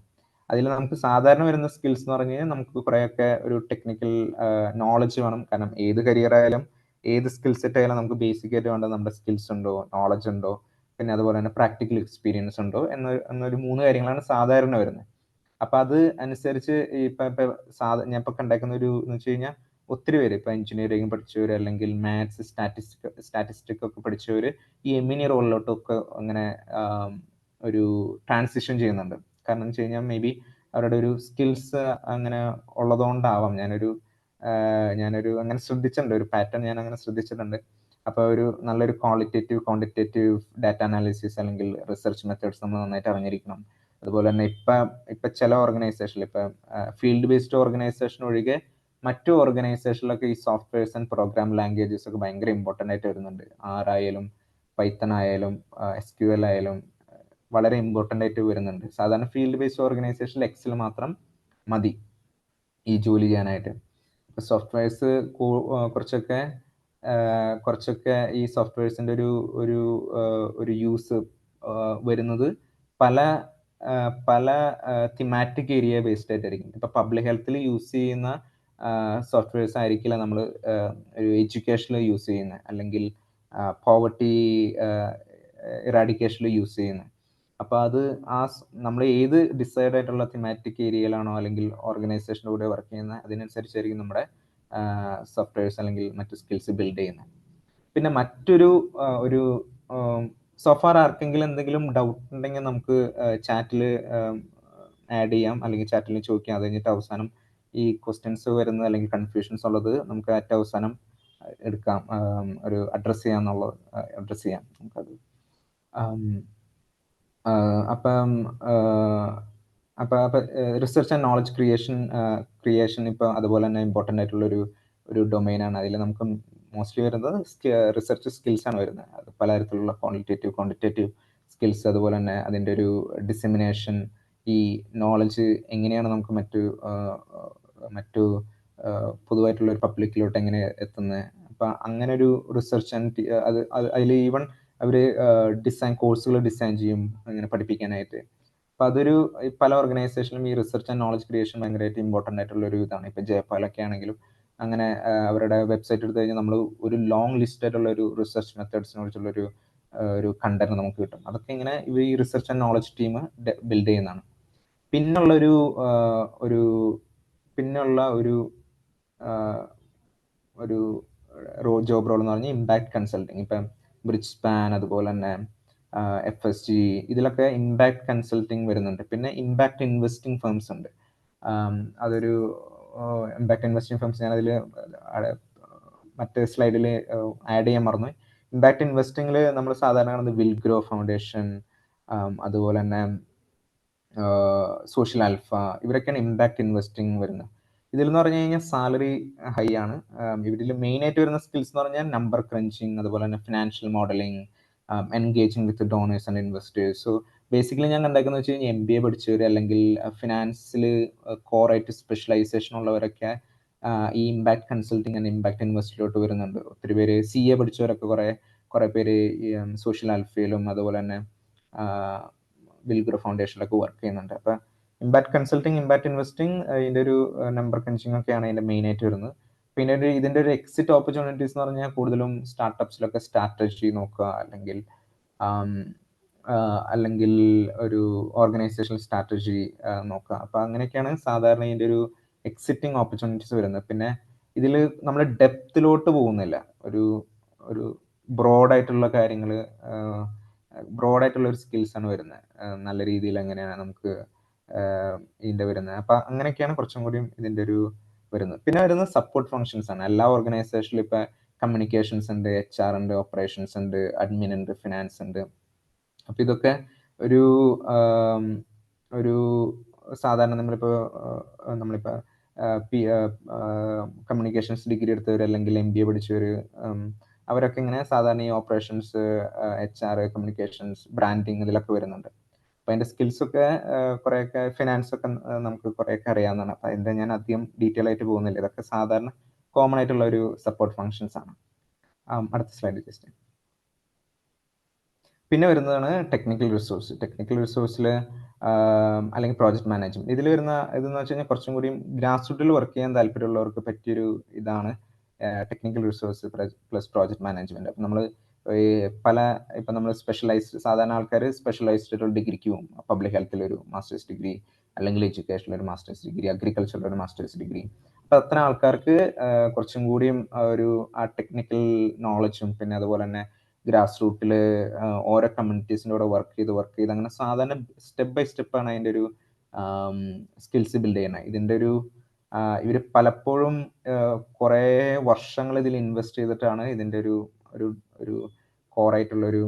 അതിൽ നമുക്ക് സാധാരണ വരുന്ന സ്കിൽസ് എന്ന് പറഞ്ഞു കഴിഞ്ഞാൽ നമുക്ക് കുറേയൊക്കെ ഒരു ടെക്നിക്കൽ നോളജ് വേണം. കാരണം ഏത് കരിയർ ആയാലും ഏത് സ്കിൽ സെറ്റ് ആയാലും നമുക്ക് ബേസിക് ആയിട്ട് വേണ്ടത് നമ്മുടെ സ്കിൽസ് ഉണ്ടോ, നോളജ് ഉണ്ടോ, പിന്നെ അതുപോലെ തന്നെ പ്രാക്ടിക്കൽ എക്സ്പീരിയൻസ് ഉണ്ടോ എന്നൊരു 3 കാര്യങ്ങളാണ് സാധാരണ വരുന്നത്. അപ്പം അത് അനുസരിച്ച് ഞാൻ ഇപ്പം കണ്ടേക്കുന്ന എന്ന് വെച്ച് കഴിഞ്ഞാൽ ഒത്തിരി പേര് ഇപ്പം എഞ്ചിനീയറിംഗ് പഠിച്ചവർ അല്ലെങ്കിൽ മാത്സ്, സ്റ്റാറ്റിസ്റ്റിക് ഒക്കെ പഠിച്ചവർ ഈ എമിനി റോളിലോട്ടൊക്കെ അങ്ങനെ ഒരു ട്രാൻസിഷൻ ചെയ്യുന്നുണ്ട്. കാരണം എന്ന് വെച്ച് കഴിഞ്ഞാൽ മേ ബി അവരുടെ ഒരു സ്കിൽസ് അങ്ങനെ ഉള്ളതുകൊണ്ടാവാം. ഞാനൊരു അങ്ങനെ ശ്രദ്ധിച്ചിട്ടുണ്ട്, ഒരു പാറ്റേൺ ഞാൻ അങ്ങനെ ശ്രദ്ധിച്ചിട്ടുണ്ട്. അപ്പോൾ ഒരു നല്ലൊരു ക്വാണ്ടിറ്റേറ്റീവ് ഡാറ്റ അനാലിസിസ് അല്ലെങ്കിൽ റിസർച്ച് മെത്തേഡ്സ് നമ്മൾ നന്നായിട്ട് അറിഞ്ഞിരിക്കണം. അതുപോലെ തന്നെ ഇപ്പം ചില ഓർഗനൈസേഷനിൽ ഇപ്പം ഫീൽഡ് ബേസ്ഡ് ഓർഗനൈസേഷൻ ഒഴികെ മറ്റു ഓർഗനൈസേഷനിലൊക്കെ ഈ സോഫ്റ്റ്വെയർസ് ആൻഡ് പ്രോഗ്രാം ലാംഗ്വേജസ് ഒക്കെ ഭയങ്കര ഇമ്പോർട്ടൻ്റ് ആയിട്ട് വരുന്നുണ്ട്. R ആയാലും പൈത്തൺ ആയാലും SQL ആയാലും വളരെ ഇമ്പോർട്ടൻ്റ് ആയിട്ട് വരുന്നുണ്ട്. സാധാരണ ഫീൽഡ് ബേസ്ഡ് ഓർഗനൈസേഷനിൽ എക്സൽ മാത്രം മതി ഈ ജോലി ചെയ്യാനായിട്ട്. ഇപ്പം സോഫ്റ്റ്വെയർസ് കുറച്ചൊക്കെ ഈ സോഫ്റ്റ്വെയർസിൻ്റെ ഒരു യൂസ് വരുന്നത് പല തിമാറ്റിക് ഏരിയ ബേസ്ഡ് ആയിട്ടായിരിക്കും. ഇപ്പം പബ്ലിക് ഹെൽത്തിൽ യൂസ് ചെയ്യുന്ന സോഫ്റ്റ്വെയർസ് ആയിരിക്കില്ല നമ്മൾ ഒരു എഡ്യൂക്കേഷനിൽ യൂസ് ചെയ്യുന്നത്, അല്ലെങ്കിൽ പോവർട്ടി ഇറാഡിക്കേഷനിൽ യൂസ് ചെയ്യുന്നത്. അപ്പോൾ അത് നമ്മൾ ഏത് ഡിസൈഡ് ആയിട്ടുള്ള തിമാറ്റിക് ഏരിയയിലാണോ അല്ലെങ്കിൽ ഓർഗനൈസേഷൻ്റെ കൂടെ വർക്ക് ചെയ്യുന്നത് അതിനനുസരിച്ചായിരിക്കും നമ്മുടെ സോഫ്റ്റ്വെയർസ് അല്ലെങ്കിൽ മറ്റു സ്കിൽസ് ബിൽഡ് ചെയ്യുന്നത്. പിന്നെ മറ്റൊരു സോഫാർ ആർക്കെങ്കിലും എന്തെങ്കിലും ഡൗട്ട് ഉണ്ടെങ്കിൽ നമുക്ക് ചാറ്റിൽ ആഡ് ചെയ്യാം, അല്ലെങ്കിൽ ചാറ്റിൽ ചോദിക്കാം. അത് കഴിഞ്ഞിട്ട് അവസാനം ഈ ക്വസ്റ്റ്യൻസ് വരുന്നത് അല്ലെങ്കിൽ കൺഫ്യൂഷൻസ് ഉള്ളത് നമുക്ക് ഏറ്റവും അവസാനം എടുക്കാം, ഒരു അഡ്രസ്സ് ചെയ്യാം നമുക്കത്. അപ്പം റിസർച്ച് ആൻഡ് നോളജ് ക്രിയേഷൻ ഇപ്പോൾ അതുപോലെ തന്നെ ഇമ്പോർട്ടൻ്റ് ആയിട്ടുള്ള ഒരു ഡൊമൈനാണ്. അതിൽ നമുക്ക് മോസ്റ്റ്ലി വരുന്നത് റിസർച്ച് സ്കിൽസ് ആണ് വരുന്നത്. അത് പലതരത്തിലുള്ള ക്വാണ്ടിറ്റേറ്റീവ് സ്കിൽസ്, അതുപോലെ തന്നെ അതിൻ്റെ ഒരു ഡിസെമിനേഷൻ, ഈ നോളജ് എങ്ങനെയാണ് നമുക്ക് മറ്റു പൊതുവായിട്ടുള്ള ഒരു പബ്ലിക്കിലോട്ട് എങ്ങനെ എത്തുന്നത്. അപ്പം അങ്ങനെ ഒരു റിസർച്ച് ആൻഡ് അതിൽ ഈവൺ അവർ കോഴ്സുകൾ ഡിസൈൻ ചെയ്യും അങ്ങനെ പഠിപ്പിക്കാനായിട്ട്. അപ്പം അതൊരു പല ഓർഗനൈസേഷനിലും ഈ റിസർച്ച് ആൻഡ് നോളജ് ക്രിയേഷൻ ഭയങ്കരമായിട്ട് ഇമ്പോർട്ടൻ്റ് ആയിട്ടുള്ള ഒരു ഇതാണ്. ഇപ്പം ജയപാലൊക്കെ ആണെങ്കിലും അങ്ങനെ അവരുടെ വെബ്സൈറ്റ് എടുത്തു കഴിഞ്ഞാൽ നമ്മൾ ഒരു ലോങ് ലിസ്റ്റ് ആയിട്ടുള്ള ഒരു റിസർച്ച് മെത്തേഡ്സിനെ കുറിച്ചുള്ള ഒരു കണ്ടന്റ് നമുക്ക് കിട്ടും. അതൊക്കെ ഇങ്ങനെ ഈ research and knowledge team build ചെയ്യുന്നതാണ്. പിന്നുള്ള ഒരു ജോബ് റോൾ എന്ന് പറഞ്ഞാൽ ഇമ്പാക്ട് കൺസൾട്ടിങ്. ഇപ്പം ബ്രിഡ്ജ് സ്പാൻ, അതുപോലെ തന്നെ FSG, ഇതിലൊക്കെ ഇമ്പാക്ട് കൺസൾട്ടിങ് വരുന്നുണ്ട്. പിന്നെ ഇമ്പാക്ട് ഇൻവെസ്റ്റിംഗ് ഫേംസ് ഉണ്ട്. അതൊരു ഇമ്പാക്ട് ഇൻവെസ്റ്റിംഗ് ഫേംസ് ഞാനതിൽ മറ്റേ സ്ലൈഡിൽ ആഡ് ചെയ്യാൻ മറന്നു. ഇമ്പാക്ട് ഇൻവെസ്റ്റിംഗിൽ നമ്മൾ സാധാരണ കാണുന്നത് വിൽഗ്രോ ഫൗണ്ടേഷൻ, അതുപോലെ തന്നെ സോഷ്യൽ ആൽഫ, ഇവരൊക്കെയാണ് ഇമ്പാക്ട് ഇൻവെസ്റ്റിംഗ് വരുന്നത്. ഇതിലെന്ന് പറഞ്ഞു കഴിഞ്ഞാൽ സാലറി ഹൈ ആണ്. ഇവരിൽ മെയിൻ ആയിട്ട് വരുന്ന സ്കിൽസ് എന്ന് പറഞ്ഞാൽ നമ്പർ ക്രഞ്ചിങ്, അതുപോലെ തന്നെ financial modelling, engaging with donors and investors. So basically ഞാൻ കണ്ടേക്കുന്നത് വെച്ച് കഴിഞ്ഞാൽ MBA പഠിച്ചവർ അല്ലെങ്കിൽ ഫിനാൻസിൽ കോറായിട്ട് സ്പെഷ്യലൈസേഷൻ ഉള്ളവരൊക്കെ ഈ ഇമ്പാക്ട് കൺസൾട്ടിങ് ആൻഡ് ഇമ്പാക്ട് ഇൻവെസ്റ്റിലോട്ട് വരുന്നുണ്ട്. ഒത്തിരി പേര് CA പഠിച്ചവരൊക്കെ കുറെ പേര് സോഷ്യൽ ആൽഫയിലും അതുപോലെ തന്നെ വിൽഗ്ര ഫൗണ്ടേഷനിലൊക്കെ വർക്ക് ചെയ്യുന്നുണ്ട്. അപ്പം ഇമ്പാക്ട് കൺസൾട്ടിങ്, ഇമ്പാക്ട് ഇൻവെസ്റ്റിംഗ്, ഇതിൻ്റെ ഒരു നമ്പർ ക്രഞ്ചിങ് ഒക്കെയാണ് ഇതിൻ്റെ മെയിൻ ആയിട്ട് വരുന്നത്. പിന്നെ ഇതിൻ്റെ ഒരു എക്സിറ്റ് ഓപ്പർച്യൂണിറ്റീസ് എന്ന് പറഞ്ഞാൽ കൂടുതലും സ്റ്റാർട്ടപ്സിലൊക്കെ സ്ട്രാറ്റജി നോക്കുക, അല്ലെങ്കിൽ ഒരു ഓർഗനൈസേഷണൽ സ്ട്രാറ്റജി നോക്കുക. അപ്പം അങ്ങനെയൊക്കെയാണ് സാധാരണ ഇതിൻ്റെ ഒരു എക്സിറ്റിംഗ് ഓപ്പർച്യൂണിറ്റീസ് വരുന്നത്. പിന്നെ ഇതിൽ നമ്മൾ ഡെപ്തിലോട്ട് പോകുന്നില്ല, ഒരു ബ്രോഡായിട്ടുള്ള കാര്യങ്ങൾ, ബ്രോഡായിട്ടുള്ള ഒരു സ്കിൽസാണ് വരുന്നത്. നല്ല രീതിയിൽ എങ്ങനെയാണ് നമുക്ക് ഇതിൻ്റെ വരുന്നത്. അപ്പം അങ്ങനെയൊക്കെയാണ് കുറച്ചും കൂടിയും ഇതിൻ്റെ ഒരു വരുന്നത്. പിന്നെ വരുന്നത് സപ്പോർട്ട് ഫങ്ഷൻസ് ആണ്. എല്ലാ ഓർഗനൈസേഷനിലും ഇപ്പം കമ്മ്യൂണിക്കേഷൻസ് ഉണ്ട്, HR ഉണ്ട്, ഓപ്പറേഷൻസ് ഉണ്ട്, അഡ്മിൻ ഉണ്ട്, ഫിനാൻസ് ഉണ്ട്. അപ്പം ഇതൊക്കെ ഒരു സാധാരണ നമ്മളിപ്പോൾ കമ്മ്യൂണിക്കേഷൻസ് ഡിഗ്രി എടുത്തവർ അല്ലെങ്കിൽ MBA പഠിച്ചവർ, അവരൊക്കെ ഇങ്ങനെ സാധാരണ ഈ ഓപ്പറേഷൻസ്, HR, കമ്മ്യൂണിക്കേഷൻസ്, ബ്രാൻഡിങ് ഇതിലൊക്കെ വരുന്നുണ്ട്. അപ്പം അതിൻ്റെ സ്കിൽസൊക്കെ കുറേയൊക്കെ ഫിനാൻസൊക്കെ നമുക്ക് കുറേയൊക്കെ അറിയാവുന്നതാണ്. അപ്പം അതിൻ്റെ ഞാൻ അധികം ഡീറ്റെയിൽ ആയിട്ട് പോകുന്നില്ല. ഇതൊക്കെ സാധാരണ കോമൺ ആയിട്ടുള്ള ഒരു സപ്പോർട്ട് ഫങ്ഷൻസ് ആണ്. അടുത്ത സ്ലൈഡ് ജസ്റ്റ്. പിന്നെ വരുന്നതാണ് ടെക്നിക്കൽ റിസോഴ്സ്. ടെക്നിക്കൽ റിസോഴ്സിൽ അല്ലെങ്കിൽ പ്രോജക്റ്റ് മാനേജ്മെന്റ്. ഇതിൽ വരുന്ന ഇതെന്ന് വെച്ച് കഴിഞ്ഞാൽ കുറച്ചും കൂടി ഗ്രാസ് റൂട്ടിൽ വർക്ക് ചെയ്യാൻ താല്പര്യമുള്ളവർക്ക് പറ്റിയൊരു ഇതാണ് technical resource plus project management. അപ്പം നമ്മൾ ഇപ്പം നമ്മൾ സ്പെഷ്യലൈസ്ഡ്, സാധാരണ ആൾക്കാർ സ്പെഷ്യലൈസ്ഡ് ആയിട്ടുള്ള ഡിഗ്രിക്ക് പോകും. പബ്ലിക് ഹെൽത്തിൽ ഒരു മാസ്റ്റേഴ്സ് ഡിഗ്രി, അല്ലെങ്കിൽ എഡ്യൂക്കേഷനിൽ ഒരു മാസ്റ്റേഴ്സ് ഡിഗ്രി, അഗ്രികൾച്ചറിൽ ഒരു മാസ്റ്റേഴ്സ് ഡിഗ്രി. അപ്പം അത്ര ആൾക്കാർക്ക് കുറച്ചും കൂടിയും ആ ടെക്നിക്കൽ നോളജും പിന്നെ അതുപോലെ തന്നെ ഗ്രാസ് റൂട്ടിൽ ഓരോ കമ്മ്യൂണിറ്റീസിൻ്റെ കൂടെ വർക്ക് ചെയ്ത് അങ്ങനെ സാധാരണ സ്റ്റെപ്പ് ബൈ സ്റ്റെപ്പാണ് അതിൻ്റെ ഒരു സ്കിൽസ് ബിൽഡ് ചെയ്യുന്നത്. ഇതിൻ്റെ ഇവർ പലപ്പോഴും കുറേ വർഷങ്ങൾ ഇതിൽ ഇൻവെസ്റ്റ് ചെയ്തിട്ടാണ് ഇതിൻ്റെ ഒരു കോറായിട്ടുള്ളൊരു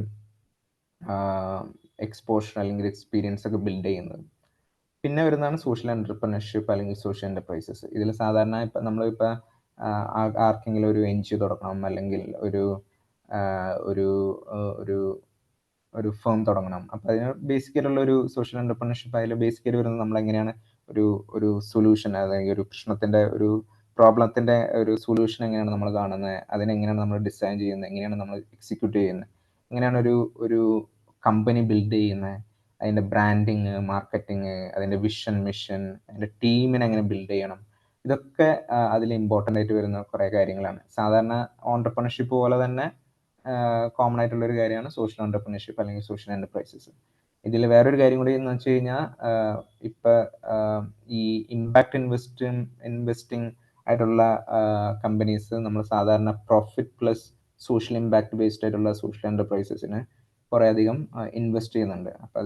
എക്സ്പോഷർ അല്ലെങ്കിൽ എക്സ്പീരിയൻസ് ഒക്കെ ബിൽഡ് ചെയ്യുന്നത്. പിന്നെ വരുന്നതാണ് സോഷ്യൽ എൻ്റർപ്രണർഷിപ്പ് അല്ലെങ്കിൽ സോഷ്യൽ എൻ്റർപ്രൈസസ്. ഇതിൽ സാധാരണ ഇപ്പം നമ്മളിപ്പോൾ ആർക്കെങ്കിലും ഒരു NGO തുടങ്ങണം, അല്ലെങ്കിൽ ഒരു ഫേം തുടങ്ങണം. അപ്പം അതിന് ബേസിക്കലുള്ള ഒരു സോഷ്യൽ എൻ്റർപ്രണർഷിപ്പ് അതിൽ ബേസിക്കലി വരുന്നത് നമ്മളെങ്ങനെയാണ് ഒരു സൊല്യൂഷൻ, അല്ലെങ്കിൽ ഒരു പ്രശ്നത്തിൻ്റെ ഒരു പ്രോബ്ലത്തിൻ്റെ ഒരു സൊല്യൂഷൻ എങ്ങനെയാണ് നമ്മൾ കാണുന്നത്, അതിനെങ്ങനെയാണ് നമ്മൾ ഡിസൈൻ ചെയ്യുന്നത്, എങ്ങനെയാണ് നമ്മൾ എക്സിക്യൂട്ട് ചെയ്യുന്നത്, എങ്ങനെയാണ് ഒരു കമ്പനി ബിൽഡ് ചെയ്യുന്നത്, അതിൻ്റെ ബ്രാൻഡിങ്, മാർക്കറ്റിങ്, അതിൻ്റെ വിഷൻ, മിഷൻ, അതിൻ്റെ ടീമിനെ എങ്ങനെ ബിൽഡ് ചെയ്യണം, ഇതൊക്കെ അതിൽ ഇമ്പോർട്ടൻ്റ് ആയിട്ട് വരുന്ന കുറേ കാര്യങ്ങളാണ്. സാധാരണ ഓൺടർപ്രണർഷിപ്പ് പോലെ തന്നെ കോമൺ ആയിട്ടുള്ള ഒരു കാര്യമാണ് സോഷ്യൽ ഓൺടർപ്രണർഷിപ്പ് അല്ലെങ്കിൽ സോഷ്യൽ എൻ്റർപ്രൈസസ്. ഇതിൽ വേറൊരു കാര്യം കൂടി എന്ന് വെച്ച് കഴിഞ്ഞാൽ ഇപ്പം ഈ ഇമ്പാക്ട് ഇൻവെസ്റ്റിംഗ് ആയിട്ടുള്ള കമ്പനീസ് നമ്മൾ സാധാരണ profit plus social impact based ആയിട്ടുള്ള സോഷ്യൽ എൻ്റർപ്രൈസസിന് കുറേ അധികം ഇൻവെസ്റ്റ് ചെയ്യുന്നുണ്ട്. അപ്പം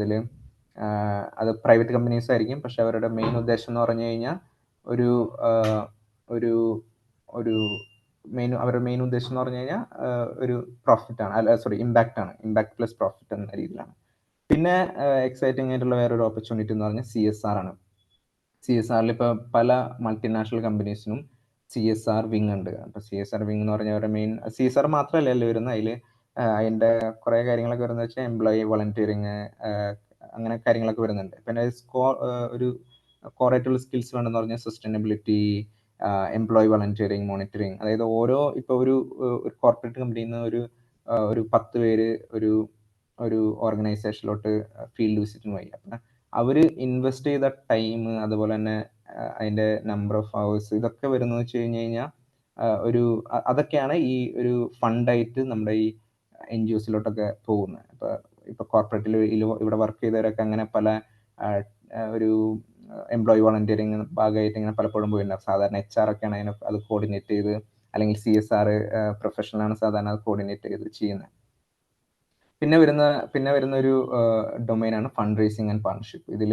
അത് പ്രൈവറ്റ് കമ്പനീസ് ആയിരിക്കും. പക്ഷെ അവരുടെ മെയിൻ ഉദ്ദേശം എന്ന് പറഞ്ഞു കഴിഞ്ഞാൽ അവരുടെ മെയിൻ ഉദ്ദേശം എന്ന് പറഞ്ഞു കഴിഞ്ഞാൽ ഒരു പ്രോഫിറ്റ് ആണ്, ഇമ്പാക്ട് പ്ലസ് പ്രോഫിറ്റ് എന്ന രീതിയിലാണ്. പിന്നെ എക്സൈറ്റിംഗ് ആയിട്ടുള്ള വേറൊരു ഓപ്പർച്യൂണിറ്റി എന്ന് പറഞ്ഞാൽ CSR ആണ്. CSRൽ ഇപ്പോൾ പല മൾട്ടിനാഷണൽ കമ്പനീസിനും CSR വിങ് ഉണ്ട്. അപ്പോൾ CSR വിങ് എന്ന് പറഞ്ഞാൽ അവരുടെ മെയിൻ CSR മാത്രമല്ല അല്ലേ വരുന്നത്, അതിൻ്റെ കുറേ കാര്യങ്ങളൊക്കെ വരുന്നത് വെച്ചാൽ എംപ്ലോയി വളണ്ടിയറിങ്, അങ്ങനെ കാര്യങ്ങളൊക്കെ വരുന്നുണ്ട്. പിന്നെ ഒരു കോറായിട്ടുള്ള സ്കിൽസ് വേണമെന്ന് പറഞ്ഞാൽ സസ്റ്റൈനബിലിറ്റി, എംപ്ലോയി വളണ്ടിയറിങ്, മോണിറ്ററിങ്. അതായത് ഇപ്പോൾ ഒരു കോർപ്പറേറ്റ് കമ്പനിയിൽ നിന്ന് ഒരു 10 പേര് ഒരു ഓർഗനൈസേഷനിലോട്ട് ഫീൽഡ് വിസിറ്റിന് പോയി. അപ്പം അവർ ഇൻവെസ്റ്റ് ചെയ്ത ടൈം, അതുപോലെ തന്നെ അതിൻ്റെ നമ്പർ ഓഫ് അവേഴ്സ്, ഇതൊക്കെ വരുന്നത് വെച്ച് കഴിഞ്ഞ് കഴിഞ്ഞാൽ അതൊക്കെയാണ് ഈ ഒരു ഫണ്ടായിട്ട് നമ്മുടെ ഈ NGOസിലോട്ടൊക്കെ പോകുന്നത്. ഇപ്പോൾ കോർപ്പറേറ്റിൽ ഇവിടെ വർക്ക് ചെയ്തവരൊക്കെ അങ്ങനെ പല ഒരു എംപ്ലോയി വളണ്ടിയറിങ് ഭാഗമായിട്ട് ഇങ്ങനെ പലപ്പോഴും പോയിട്ടുണ്ടാവും. സാധാരണ HR ഒക്കെയാണ് അത് കോർഡിനേറ്റ് ചെയ്ത്, അല്ലെങ്കിൽ CSR പ്രൊഫഷണലാണ് സാധാരണ അത് കോർഡിനേറ്റ് ചെയ്ത് ചെയ്യുന്നത്. പിന്നെ വരുന്ന ഒരു ഡൊമൈനാണ് ഫണ്ട് റേസിങ് ആൻഡ് പാർട്ണർഷിപ്പ്. ഇതിൽ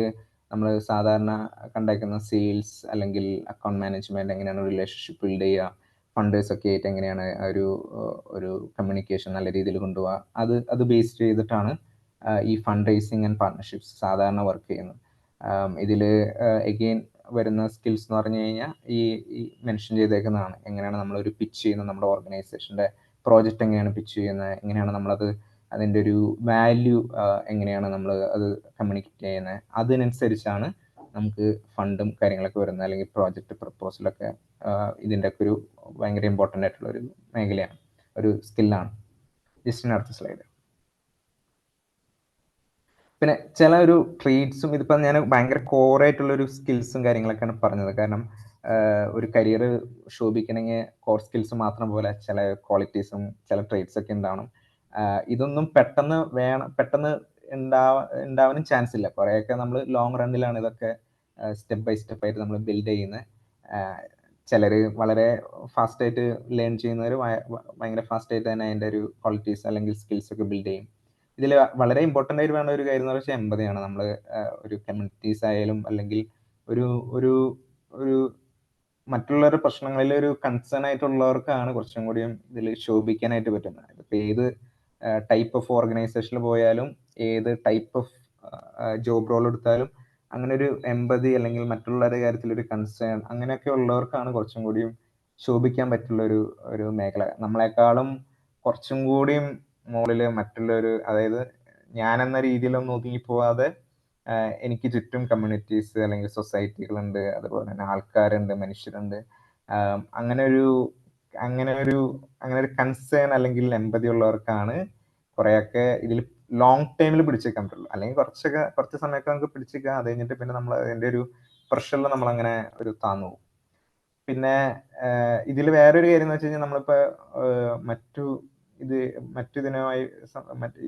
നമ്മൾ സാധാരണ കണ്ടേക്കുന്ന സെയിൽസ് അല്ലെങ്കിൽ അക്കൗണ്ട് മാനേജ്മെന്റ്, എങ്ങനെയാണ് റിലേഷൻഷിപ്പ് ബിൽഡ് ചെയ്യുക, ഫണ്ടേഴ്സ് ഒക്കെ ആയിട്ട് എങ്ങനെയാണ് ഒരു കമ്മ്യൂണിക്കേഷൻ നല്ല രീതിയിൽ കൊണ്ടുപോകുക, അത് ബേസ് ചെയ്തിട്ടാണ് ഈ ഫണ്ട് റേസിങ് ആൻഡ് പാർട്ണർഷിപ്സ് സാധാരണ വർക്ക് ചെയ്യുന്നത്. ഇതിൽ എഗെയിൻ വരുന്ന സ്കിൽസ് എന്ന് പറഞ്ഞു കഴിഞ്ഞാൽ ഈ മെൻഷൻ ചെയ്തേക്കുന്നതാണ്. എങ്ങനെയാണ് നമ്മളൊരു പിച്ച് ചെയ്യുന്നത്, നമ്മുടെ ഓർഗനൈസേഷൻ്റെ പ്രോജക്റ്റ് എങ്ങനെയാണ് പിച്ച് ചെയ്യുന്നത്, എങ്ങനെയാണ് നമ്മളത് അതിൻ്റെ ഒരു വാല്യൂ എങ്ങനെയാണ് നമ്മൾ അത് കമ്മ്യൂണിക്കേറ്റ് ചെയ്യുന്നത്, അതിനനുസരിച്ചാണ് നമുക്ക് ഫണ്ടും കാര്യങ്ങളൊക്കെ വരുന്നത്, അല്ലെങ്കിൽ പ്രോജക്റ്റ് പ്രപ്പോസലൊക്കെ ഇതിൻ്റെ ഒക്കെ ഒരു ഭയങ്കര ഇമ്പോർട്ടൻ്റ് ആയിട്ടുള്ള ഒരു മേഖലയാണ്, ഒരു സ്കില്ലാണ്. ജസ്റ്റിന് അടുത്ത സ്ലൈഡ്. പിന്നെ ചില ഒരു ട്രേഡ്സും, ഇതിപ്പോൾ ഞാൻ ഭയങ്കര കോറായിട്ടുള്ളൊരു സ്കിൽസും കാര്യങ്ങളൊക്കെയാണ് പറഞ്ഞത്. കാരണം ഒരു കരിയർ ശോഭിക്കണമെങ്കിൽ കോർ സ്കിൽസ് മാത്രം പോലെ ചില ക്വാളിറ്റീസും ചില ട്രേഡ്സ് ഒക്കെ ഉണ്ടാവണം. ഇതൊന്നും പെട്ടെന്ന് ഉണ്ടാവാനും ചാൻസ് ഇല്ല. കുറേയൊക്കെ നമ്മൾ ലോങ് റണ്ണിലാണ് ഇതൊക്കെ സ്റ്റെപ്പ് ബൈ സ്റ്റെപ്പ് ആയിട്ട് നമ്മൾ ബിൽഡ് ചെയ്യുന്നത്. ചിലർ വളരെ ഫാസ്റ്റായിട്ട് ലേൺ ചെയ്യുന്നവർ ഭയങ്കര ഫാസ്റ്റായിട്ട് തന്നെ അതിൻ്റെ ഒരു ക്വാളിറ്റീസ് അല്ലെങ്കിൽ സ്കിൽസ് ഒക്കെ ബിൽഡ് ചെയ്യും. ഇതിൽ വളരെ ഇമ്പോർട്ടൻ്റ് ആയിട്ട് വേണ്ട ഒരു കാര്യം എന്ന് വെച്ചാൽ എമ്പതിയാണ്. നമ്മൾ ഒരു കമ്മ്യൂണിറ്റീസ് ആയാലും അല്ലെങ്കിൽ ഒരു ഒരു ഒരു മറ്റുള്ളവരുടെ പ്രശ്നങ്ങളിൽ ഒരു കൺസേൺ ആയിട്ടുള്ളവർക്കാണ് കുറച്ചും കൂടിയും ഇതിൽ ശോഭിക്കാനായിട്ട് പറ്റുന്നത്. ഇപ്പം ഏത് ടൈപ്പ് ഓഫ് ഓർഗനൈസേഷനിൽ പോയാലും ഏത് ടൈപ്പ് ഓഫ് ജോബ് റോൾ എടുത്താലും അങ്ങനെ ഒരു എമ്പതി അല്ലെങ്കിൽ മറ്റുള്ളവരുടെ കാര്യത്തിൽ ഒരു കൺസേൺ അങ്ങനെയൊക്കെ ഉള്ളവർക്കാണ് കുറച്ചും കൂടിയും ശോഭിക്കാൻ പറ്റുള്ള ഒരു മേഖല. നമ്മളെക്കാളും കുറച്ചും കൂടിയും മുകളിൽ മറ്റുള്ളൊരു, അതായത് ഞാനെന്ന രീതിയിലൊന്നും ഒതുങ്ങിപ്പോവാതെ എനിക്ക് ചുറ്റും കമ്മ്യൂണിറ്റീസ് അല്ലെങ്കിൽ സൊസൈറ്റികളുണ്ട്, അതുപോലെ തന്നെ ആൾക്കാരുണ്ട്, മനുഷ്യരുണ്ട്. അങ്ങനെ ഒരു കൺസേൺ അല്ലെങ്കിൽ എമ്പതി ഉള്ളവർക്കാണ് കുറേയൊക്കെ ഇതിൽ ലോങ് ടൈമിൽ പിടിച്ചേക്കാൻ പറ്റുള്ളൂ. അല്ലെങ്കിൽ കുറച്ച് സമയമൊക്കെ നമുക്ക് പിടിച്ചേക്കാം, അത് കഴിഞ്ഞിട്ട് പിന്നെ നമ്മൾ അതിൻ്റെ ഒരു പ്രഷറിൽ നമ്മളങ്ങനെ ഒരു താന്നു പോകും. പിന്നെ ഇതിൽ വേറൊരു കാര്യം എന്ന് വെച്ച് കഴിഞ്ഞാൽ നമ്മളിപ്പോൾ മറ്റിതിനുമായി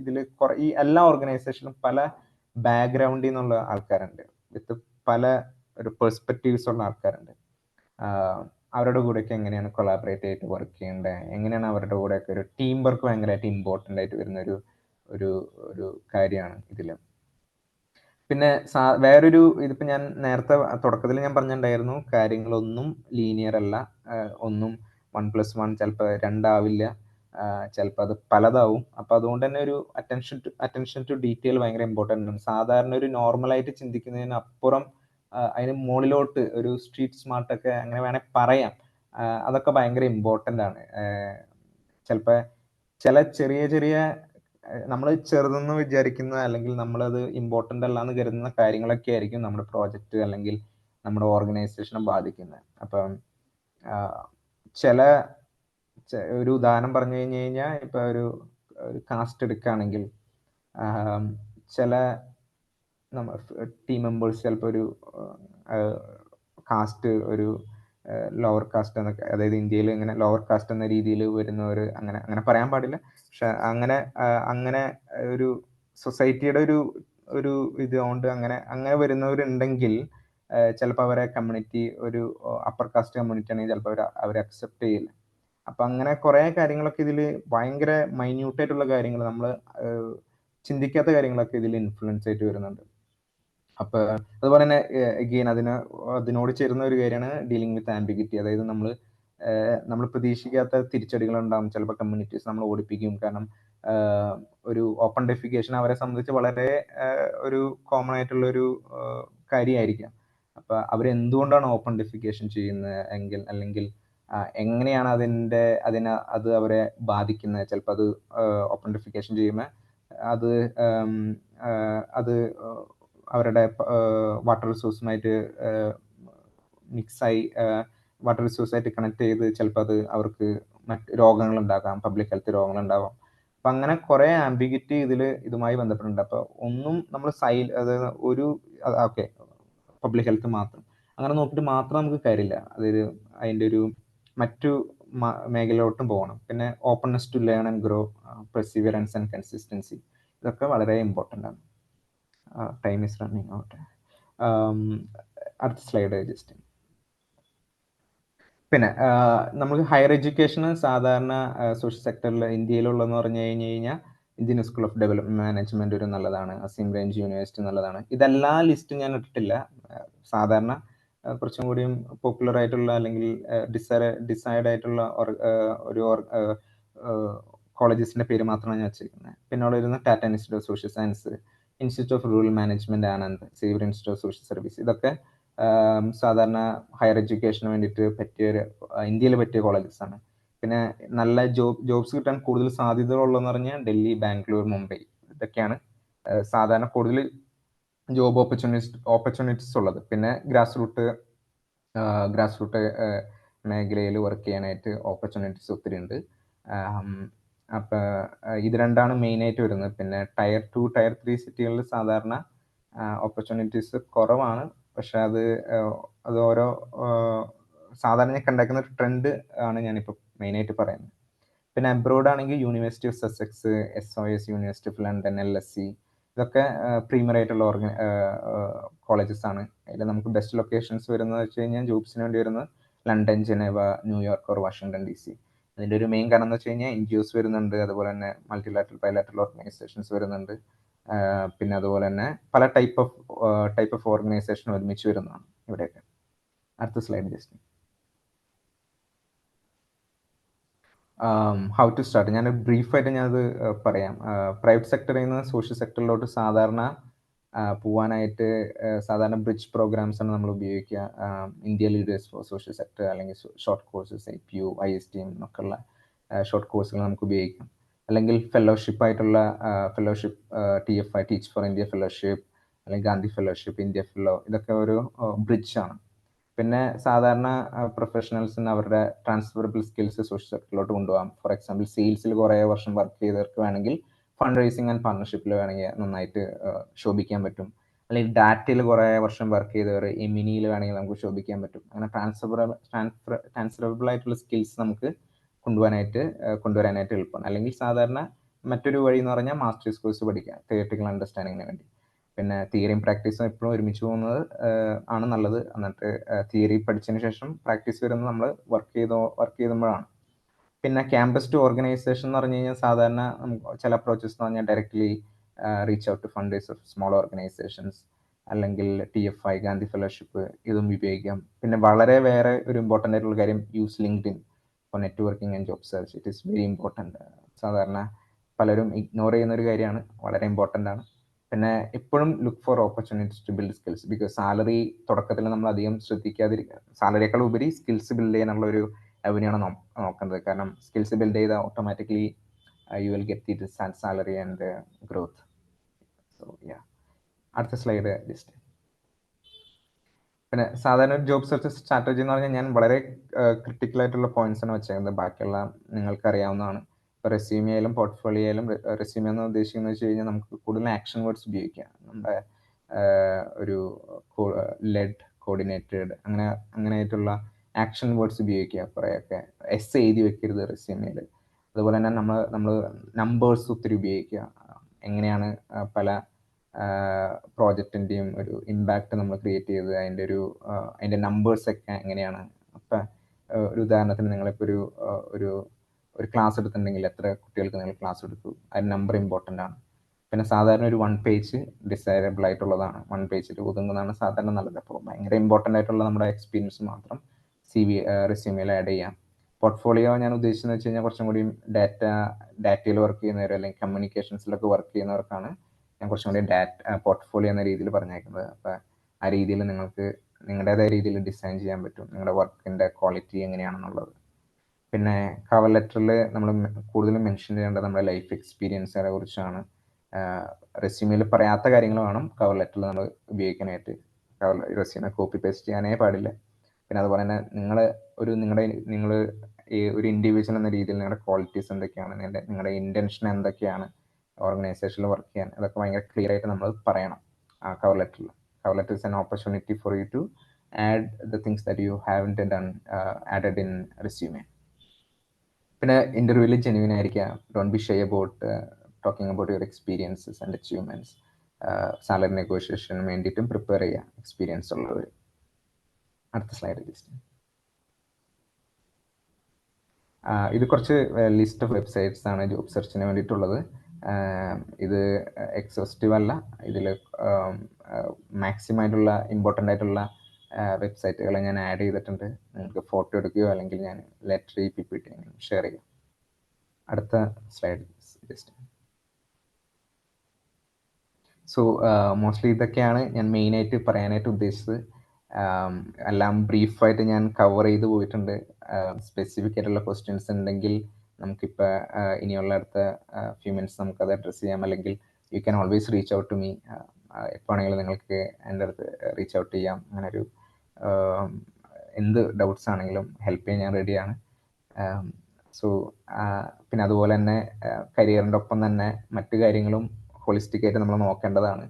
ഇതിൽ ഈ എല്ലാ ഓർഗനൈസേഷനും പല ബാക്ക്ഗ്രൗണ്ടിൽ നിന്നുള്ള ആൾക്കാരുണ്ട്, വിത്ത് പല ഒരു പെർസ്പെക്റ്റീവ്സ് ഉള്ള ആൾക്കാരുണ്ട്. അവരുടെ കൂടെയൊക്കെ എങ്ങനെയാണ് കൊളാബറേറ്റ് ആയിട്ട് വർക്ക് ചെയ്യേണ്ടത്, എങ്ങനെയാണ് അവരുടെ കൂടെയൊക്കെ ഒരു ടീം വർക്ക് ഭയങ്കരമായിട്ട് ഇമ്പോർട്ടൻ്റ് ആയിട്ട് വരുന്ന ഒരു കാര്യമാണ് ഇതിൽ. പിന്നെ വേറൊരു ഇതിപ്പോൾ ഞാൻ നേരത്തെ തുടക്കത്തിൽ ഞാൻ പറഞ്ഞിട്ടുണ്ടായിരുന്നു, കാര്യങ്ങളൊന്നും ലീനിയർ അല്ല, ഒന്നും 1+1 ചിലപ്പോൾ 2 ആവില്ല, ചിലപ്പോൾ അത് പലതാവും. അപ്പം അതുകൊണ്ട് തന്നെ ഒരു അറ്റൻഷൻ ടു ഡീറ്റെയിൽ ഭയങ്കര ഇമ്പോർട്ടൻ്റ് ആണ്. സാധാരണ ഒരു നോർമലായിട്ട് ചിന്തിക്കുന്നതിനപ്പുറം അതിന് മുകളിലോട്ട് ഒരു സ്ട്രീറ്റ് സ്മാർട്ടൊക്കെ അങ്ങനെ വേണമെങ്കിൽ പറയാം, അതൊക്കെ ഭയങ്കര ഇമ്പോർട്ടൻ്റ് ആണ്. ചിലപ്പോൾ ചില ചെറിയ നമ്മൾ ചെറുതെന്ന് വിചാരിക്കുന്ന അല്ലെങ്കിൽ നമ്മളത് ഇമ്പോർട്ടൻ്റ് അല്ല എന്ന് കരുതുന്ന കാര്യങ്ങളൊക്കെ ആയിരിക്കും നമ്മുടെ പ്രോജക്റ്റ് അല്ലെങ്കിൽ നമ്മുടെ ഓർഗനൈസേഷനെ ബാധിക്കുന്നത്. അപ്പം ഒരു ഉദാഹരണം പറഞ്ഞു കഴിഞ്ഞാൽ ഇപ്പം ഒരു കാസ്റ്റ് എടുക്കുകയാണെങ്കിൽ ചില ടീം മെമ്പേഴ്സ് ചിലപ്പോൾ ഒരു കാസ്റ്റ് ഒരു ലോവർ കാസ്റ്റ് എന്നൊക്കെ, അതായത് ഇന്ത്യയിൽ ഇങ്ങനെ ലോവർ കാസ്റ്റ് എന്ന രീതിയിൽ വരുന്നവർ, അങ്ങനെ പറയാൻ പാടില്ല, പക്ഷെ അങ്ങനെ ഒരു സൊസൈറ്റിയുടെ ഒരു ഇതുകൊണ്ട് അങ്ങനെ വരുന്നവരുണ്ടെങ്കിൽ ചിലപ്പോൾ അവരെ കമ്മ്യൂണിറ്റി ഒരു അപ്പർ കാസ്റ്റ് കമ്മ്യൂണിറ്റി ആണെങ്കിൽ ചിലപ്പോൾ അവർ അക്സെപ്റ്റ് ചെയ്യില്ല. അപ്പം അങ്ങനെ കുറേ കാര്യങ്ങളൊക്കെ ഇതിൽ ഭയങ്കര മൈന്യൂട്ടായിട്ടുള്ള കാര്യങ്ങൾ, നമ്മൾ ചിന്തിക്കാത്ത കാര്യങ്ങളൊക്കെ ഇതിൽ ഇൻഫ്ലുവൻസ് ആയിട്ട് വരുന്നുണ്ട്. അപ്പോൾ അതുപോലെ തന്നെ അഗെയിൻ അതിനോട് ചേരുന്ന ഒരു കാര്യമാണ് ഡീലിംഗ് വിത്ത് ആംബിഗിറ്റി. അതായത് നമ്മൾ പ്രതീക്ഷിക്കാത്ത തിരിച്ചടികളുണ്ടാകും. ചിലപ്പോൾ കമ്മ്യൂണിറ്റീസ് നമ്മൾ ഓടിപ്പിക്കും. കാരണം ഒരു ഓപ്പൺ ഡെഫിക്കേഷൻ അവരെ സംബന്ധിച്ച് വളരെ ഒരു കോമൺ ആയിട്ടുള്ളൊരു കാര്യമായിരിക്കാം. അപ്പോൾ അവരെന്തുകൊണ്ടാണ് ഓപ്പൺ ഡെഫിക്കേഷൻ ചെയ്യുന്നത് അല്ലെങ്കിൽ എങ്ങനെയാണ് അത് അവരെ ബാധിക്കുന്നത്. ചിലപ്പോൾ അത് ഓപ്പൺ ഡെഫിക്കേഷൻ ചെയ്യുമ്പോൾ അത് അവരുടെ വാട്ടർ റിസോഴ്സുമായിട്ട് മിക്സായി വാട്ടർ റിസോഴ്സായിട്ട് കണക്ട് ചെയ്ത് ചിലപ്പോൾ അത് അവർക്ക് മറ്റ് രോഗങ്ങളുണ്ടാകാം, പബ്ലിക് ഹെൽത്ത് രോഗങ്ങളുണ്ടാകാം. അപ്പം അങ്ങനെ കുറേ ആംബിഗിറ്റി ഇതുമായി ബന്ധപ്പെട്ടുണ്ട്. അപ്പോൾ ഒന്നും നമ്മൾ അതായത് ഓക്കെ പബ്ലിക് ഹെൽത്ത് മാത്രം അങ്ങനെ നോക്കിയിട്ട് മാത്രം നമുക്ക് കാര്യമില്ല. അതിൻ്റെ ഒരു മറ്റു മേഖലയിലോട്ടും പോകണം. പിന്നെ openness to learn and grow, perseverance and consistency, ഇതൊക്കെ വളരെ ഇമ്പോർട്ടൻ്റ് ആണ്. Time is running out. അടുത്ത സ്ലൈഡ് ജസ്റ്റ്. പിന്നെ നമുക്ക് ഹയർ എഡ്യൂക്കേഷന് സാധാരണ സോഷ്യൽ സെക്ടറിൽ ഇന്ത്യയിലുള്ളതെന്ന് പറഞ്ഞു കഴിഞ്ഞാൽ Indian school of development management ഒരു നല്ലതാണ്, അസീം റേഞ്ച് യൂണിവേഴ്സിറ്റി നല്ലതാണ്. ഇതെല്ലാ ലിസ്റ്റും ഞാൻ ഇട്ടിട്ടില്ല. സാധാരണ കുറച്ചും കൂടിയും പോപ്പുലർ ആയിട്ടുള്ള അല്ലെങ്കിൽ ഡിസൈഡ് ആയിട്ടുള്ള ഒരു കോളേജസിന്റെ പേര് മാത്രമാണ് ഞാൻ വെച്ചിരിക്കുന്നത്. പിന്നെ അവിടെ വരുന്ന Tata institute of social science, institute of rural management Anand, Xavier institute of social service, ഇതൊക്കെ സാധാരണ ഹയർ എഡ്യൂക്കേഷന് വേണ്ടിയിട്ട് ഇന്ത്യയിൽ പറ്റിയ കോളേജസ് ആണ്. പിന്നെ നല്ല ജോബ്സ് കിട്ടാൻ കൂടുതൽ സാധ്യതകളുള്ളതെന്ന് പറഞ്ഞാൽ ഡൽഹി, ബാംഗ്ലൂർ, മുംബൈ, ഇതൊക്കെയാണ് സാധാരണ കൂടുതൽ ജോബ് ഓപ്പർച്യൂണിറ്റീസ് ഉള്ളത്. പിന്നെ ഗ്രാസ് റൂട്ട് മേഖലയിൽ വർക്ക് ചെയ്യാനായിട്ട് ഓപ്പർച്യൂണിറ്റീസ് ഒത്തിരി ഉണ്ട്. അപ്പോൾ ഇത് രണ്ടാണ് മെയിനായിട്ട് വരുന്നത്. പിന്നെ ടയർ 2 ടയർ 3 സിറ്റികളിൽ സാധാരണ ഓപ്പർച്യൂണിറ്റീസ് കുറവാണ്. പക്ഷെ അത് ഓരോ സാധാരണ കണ്ടാക്കുന്ന ഒരു ട്രെൻഡ് ആണ് ഞാനിപ്പോൾ മെയിനായിട്ട് പറയുന്നത്. പിന്നെ അബ്രോഡ് ആണെങ്കിൽ university of Sussex, SOS, university of London, LSE, ഇതൊക്കെ പ്രീമിയർ ആയിട്ടുള്ള കോളേജസ് ആണ്. അതിൽ നമുക്ക് ബെസ്റ്റ് ലൊക്കേഷൻസ് വരുന്നത് വെച്ച് കഴിഞ്ഞാൽ ജോബ്സിന് വേണ്ടി വരുന്നത് London, Geneva, New York or Washington DC. അതിൻ്റെ ഒരു മെയിൻ കാരണം എന്ന് വെച്ച് കഴിഞ്ഞാൽ NGOs വരുന്നുണ്ട്, അതുപോലെ തന്നെ മൾട്ടിലാറ്ററൽ ബൈലാറ്ററൽ ഓർഗനൈസേഷൻസ് വരുന്നുണ്ട്. പിന്നെ അതുപോലെ തന്നെ പല ടൈപ്പ് ഓഫ് ഓർഗനൈസേഷൻ ഒരുമിച്ച് വരുന്നതാണ് ഇവിടെയൊക്കെ. അടുത്ത slide just. How to start. ഞാൻ ബ്രീഫായിട്ട് ഞാനത് പറയാം. പ്രൈവറ്റ് സെക്ടറിൽ നിന്ന് സോഷ്യൽ സെക്ടറിലോട്ട് സാധാരണ പോവാനായിട്ട് സാധാരണ ബ്രിഡ്ജ് പ്രോഗ്രാംസ് ആണ് നമ്മൾ ഉപയോഗിക്കുക. India leaders for social sector അല്ലെങ്കിൽ ഷോർട്ട് കോഴ്സസ്, IPU, ISTM എന്നൊക്കെയുള്ള ഷോർട്ട് കോഴ്സുകൾ നമുക്ക് ഉപയോഗിക്കാം. അല്ലെങ്കിൽ ഫെലോഷിപ്പ് ആയിട്ടുള്ള TFI, teach for India fellowship, അല്ലെങ്കിൽ ഗാന്ധി ഫെലോഷിപ്പ്, ഇന്ത്യ ഫെലോ, ഇതൊക്കെ ഒരു ബ്രിഡ്ജാണ്. പിന്നെ സാധാരണ പ്രൊഫഷണൽസിന് അവരുടെ ട്രാൻസ്ഫറബിൾ സ്കിൽസ് സോഷ്യൽ സെക്ടറിലോട്ട് കൊണ്ടുപോകാം. ഫോർ എക്സാമ്പിൾ സെയിൽസിൽ കുറേ വർഷം വർക്ക് ചെയ്തവർക്ക് വേണമെങ്കിൽ ഫണ്ട് റേസിംഗ് ആൻഡ് പാർട്ണർഷിപ്പിൽ വേണമെങ്കിൽ നന്നായിട്ട് ശോഭിക്കാൻ പറ്റും. അല്ലെങ്കിൽ ഡാറ്റയിൽ കുറേ വർഷം വർക്ക് ചെയ്തവർ എമിനിയിൽ വേണമെങ്കിൽ നമുക്ക് ശോഭിക്കാൻ പറ്റും. അങ്ങനെ ട്രാൻസ്ഫറബിൾ ആയിട്ടുള്ള സ്കിൽസ് നമുക്ക് കൊണ്ടുവരാനായിട്ട് എളുപ്പമാണ്. അല്ലെങ്കിൽ സാധാരണ മറ്റൊരു വഴി എന്ന് പറഞ്ഞാൽ മാസ്റ്റേഴ്സ് കോഴ്സ് പഠിക്കുക, തിയറിറ്റിക്കൽ അണ്ടർസ്റ്റാൻഡിങ്ങിന് വേണ്ടി. പിന്നെ തിയറിയും പ്രാക്ടീസും എപ്പോഴും ഒരുമിച്ച് പോകുന്നത് ആണ് നല്ലത്. എന്നിട്ട് തിയറി പഠിച്ചതിന് ശേഷം പ്രാക്ടീസ് വരുന്നത് നമ്മൾ വർക്ക് ചെയ്യുമ്പോഴാണ്. പിന്നെ ക്യാമ്പസ് ടു ഓർഗനൈസേഷൻ എന്ന് പറഞ്ഞു കഴിഞ്ഞാൽ സാധാരണ ചില അപ്രോച്ചസ് എന്ന് പറഞ്ഞാൽ directly reach out to funders of small organisations, അല്ലെങ്കിൽ TFI, ഗാന്ധി ഫെലോഷിപ്പ്, ഇതും ഉപയോഗിക്കാം. പിന്നെ വേറെ ഒരു ഇമ്പോർട്ടൻ്റ് ആയിട്ടുള്ള കാര്യം, use LinkedIn for networking and job search. It is very important. സാധാരണ പലരും ഇഗ്നോർ ചെയ്യുന്ന ഒരു കാര്യമാണ്, വളരെ ഇമ്പോർട്ടൻ്റ് ആണ്. പിന്നെ എപ്പോഴും look for opportunities to build skills. Because salary തുടക്കത്തിൽ നമ്മൾ അധികം ശ്രദ്ധിക്കാതിരിക്കുക, സാലറിയേക്കാൾ ഉപരി സ്കിൽസ് ബിൽഡ് ചെയ്യാനുള്ള ഒരു അവനെയാണ് നോക്കേണ്ടത്. കാരണം സ്കിൽസ് ബിൽഡ് ചെയ്താൽ automatically you will get the salary and growth. So അടുത്ത സ്ലൈഡ് ജസ്റ്റ്. പിന്നെ സാധാരണ ജോബ് സെർച്ച് സ്ട്രാറ്റജി എന്ന് പറഞ്ഞാൽ ഞാൻ വളരെ ക്രിട്ടിക്കൽ ആയിട്ടുള്ള പോയിന്റ്സ് ആണ് വെച്ചേക്കുന്നത്. ബാക്കിയുള്ള നിങ്ങൾക്ക് അറിയാവുന്നതാണ്. ഇപ്പോൾ റെസ്യൂമെ ആയാലും പോർട്ട്ഫോളിയോ ആയാലും, റെസ്യൂമെ എന്ന് ഉദ്ദേശിക്കുന്നത് വെച്ച് കഴിഞ്ഞാൽ നമുക്ക് കൂടുതൽ ആക്ഷൻ വേർഡ്സ് ഉപയോഗിക്കാം. നമ്മുടെ ഒരു ലെഡ്, കോർഡിനേറ്റഡ്, അങ്ങനെയായിട്ടുള്ള ആക്ഷൻ വേർഡ്സ് ഉപയോഗിക്കുക. കുറേയൊക്കെ എഴുതി വെക്കരുത് റെസ്യൂമേൽ. അതുപോലെ തന്നെ നമ്മൾ നമ്പേഴ്സ് ഒത്തിരി ഉപയോഗിക്കുക. എങ്ങനെയാണ് പല പ്രോജക്റ്റിൻ്റെയും ഒരു ഇമ്പാക്റ്റ് നമ്മൾ ക്രിയേറ്റ് ചെയ്ത് അതിൻ്റെ നമ്പേഴ്സൊക്കെ എങ്ങനെയാണ്. അപ്പം ഒരു ഉദാഹരണത്തിന് നിങ്ങളിപ്പോൾ ഒരു ക്ലാസ് എടുത്തിട്ടുണ്ടെങ്കിൽ എത്ര കുട്ടികൾക്ക് നിങ്ങൾ ക്ലാസ് എടുത്തു, അതിന് നമ്പർ ഇമ്പോർട്ടൻ്റ് ആണ്. പിന്നെ സാധാരണ ഒരു 1 പേജ് ഡിസൈറബിൾ ആയിട്ടുള്ളതാണ്, 1 പേജിൽ ഒതുങ്ങുന്നതാണ് സാധാരണ നല്ലത്. അപ്പോൾ ഭയങ്കര ഇമ്പോർട്ടൻ്റ് ആയിട്ടുള്ള നമ്മുടെ എക്സ്പീരിയൻസ് മാത്രം റെസ്യൂമേയിൽ ആഡ് ചെയ്യാം. പോർട്ട്ഫോളിയോ ഞാൻ ഉദ്ദേശിച്ചതെന്ന് വെച്ച് കഴിഞ്ഞാൽ കുറച്ചും കൂടി ഡാറ്റയിൽ വർക്ക് ചെയ്യുന്നവർ അല്ലെങ്കിൽ കമ്മ്യൂണിക്കേഷൻസിലൊക്കെ വർക്ക് ചെയ്യുന്നവർക്കാണ് ഞാൻ കുറച്ചും കൂടി പോർട്ട്ഫോളിയോ എന്ന രീതിയിൽ പറഞ്ഞേക്കുന്നത്. അപ്പോൾ ആ രീതിയിൽ നിങ്ങൾക്ക് നിങ്ങളുടേതായ രീതിയിൽ ഡിസൈൻ ചെയ്യാൻ പറ്റും നിങ്ങളുടെ വർക്കിൻ്റെ ക്വാളിറ്റി എങ്ങനെയാണെന്നുള്ളത്. പിന്നെ കവർ ലെറ്ററിൽ നമ്മൾ കൂടുതലും മെൻഷൻ ചെയ്യേണ്ടത് നമ്മുടെ ലൈഫ് എക്സ്പീരിയൻസിനെ കുറിച്ചാണ്. റെസ്യൂമിൽ പറയാത്ത കാര്യങ്ങൾ വേണം കവർ ലെറ്ററിൽ നമ്മൾ ഉപയോഗിക്കാനായിട്ട്. റെസ്യൂമെ കോപ്പി പേസ്റ്റ് ചെയ്യാനേ പാടില്ല. പിന്നെ അതുപോലെ തന്നെ നിങ്ങൾ ഒരു ഇൻഡിവിജ്വൽ എന്ന രീതിയിൽ നിങ്ങളുടെ ക്വാളിറ്റീസ് എന്തൊക്കെയാണ്, നിങ്ങളുടെ ഇൻറ്റൻഷൻ എന്തൊക്കെയാണ് ഓർഗനൈസേഷനിൽ വർക്ക് ചെയ്യാൻ, അതൊക്കെ ഭയങ്കര ക്ലിയർ ആയിട്ട് നമ്മൾ പറയണം ആ കവർ ലെറ്ററിൽ. Cover letter is an opportunity for you to add the things that you haven't done added in resume. പിന്നെ ഇൻ്റർവ്യൂവിൽ ജെന്യുവൻ ആയിരിക്കുക. Don't be shy about talking about your experiences and achievements. Salary നെഗോഷിയേഷന് വേണ്ടിയിട്ടും പ്രിപ്പയർ ചെയ്യുക എക്സ്പീരിയൻസ് ഉള്ളവർ. അടുത്ത സ്ലൈഡ് ജസ്റ്റ്. ഇത് കുറച്ച് ലിസ്റ്റ് ഓഫ് വെബ്സൈറ്റ്സ് ആണ് ജോബ് സെർച്ചിന് വേണ്ടിയിട്ടുള്ളത്. ഇത് എക്സോസ്റ്റീവ് അല്ല. ഇതിൽ മാക്സിമം ആയിട്ടുള്ള ഇമ്പോർട്ടൻ്റ് ആയിട്ടുള്ള വെബ്സൈറ്റുകളെ ഞാൻ ആഡ് ചെയ്തിട്ടുണ്ട്. നിങ്ങൾക്ക് ഫോട്ടോ എടുക്കുകയോ അല്ലെങ്കിൽ ഞാൻ ലെറ്റർ PPT ഷെയർ ചെയ്യാം. അടുത്ത സ്ലൈഡ് ജസ്റ്റ്. സോ മോസ്റ്റ്ലി ഇതൊക്കെയാണ് ഞാൻ മെയിനായിട്ട് പറയാനായിട്ട് ഉദ്ദേശിച്ചത്. എല്ലാം ബ്രീഫായിട്ട് ഞാൻ കവർ ചെയ്ത് പോയിട്ടുണ്ട്. സ്പെസിഫിക് ആയിട്ടുള്ള ക്വസ്റ്റ്യൻസ് ഉണ്ടെങ്കിൽ നമുക്കിപ്പോൾ ഇനിയുള്ള അടുത്ത ഫ്യൂ മിനിറ്റ്സ് നമുക്കത് അഡ്രസ്സ് ചെയ്യാം. അല്ലെങ്കിൽ you can always reach out to me. എപ്പോൾ ആണെങ്കിലും നിങ്ങൾക്ക് എൻ്റെ അടുത്ത് റീച്ച് ഔട്ട് ചെയ്യാം. അങ്ങനെ ഒരു എന്ത് ഡൗട്ട്സ് ആണെങ്കിലും ഹെൽപ്പ് ചെയ്യാൻ ഞാൻ റെഡിയാണ്. സോ പിന്നെ അതുപോലെ തന്നെ കരിയറിൻ്റെ ഒപ്പം തന്നെ മറ്റു കാര്യങ്ങളും ഹോളിസ്റ്റിക് ആയിട്ട് നമ്മൾ നോക്കേണ്ടതാണ്.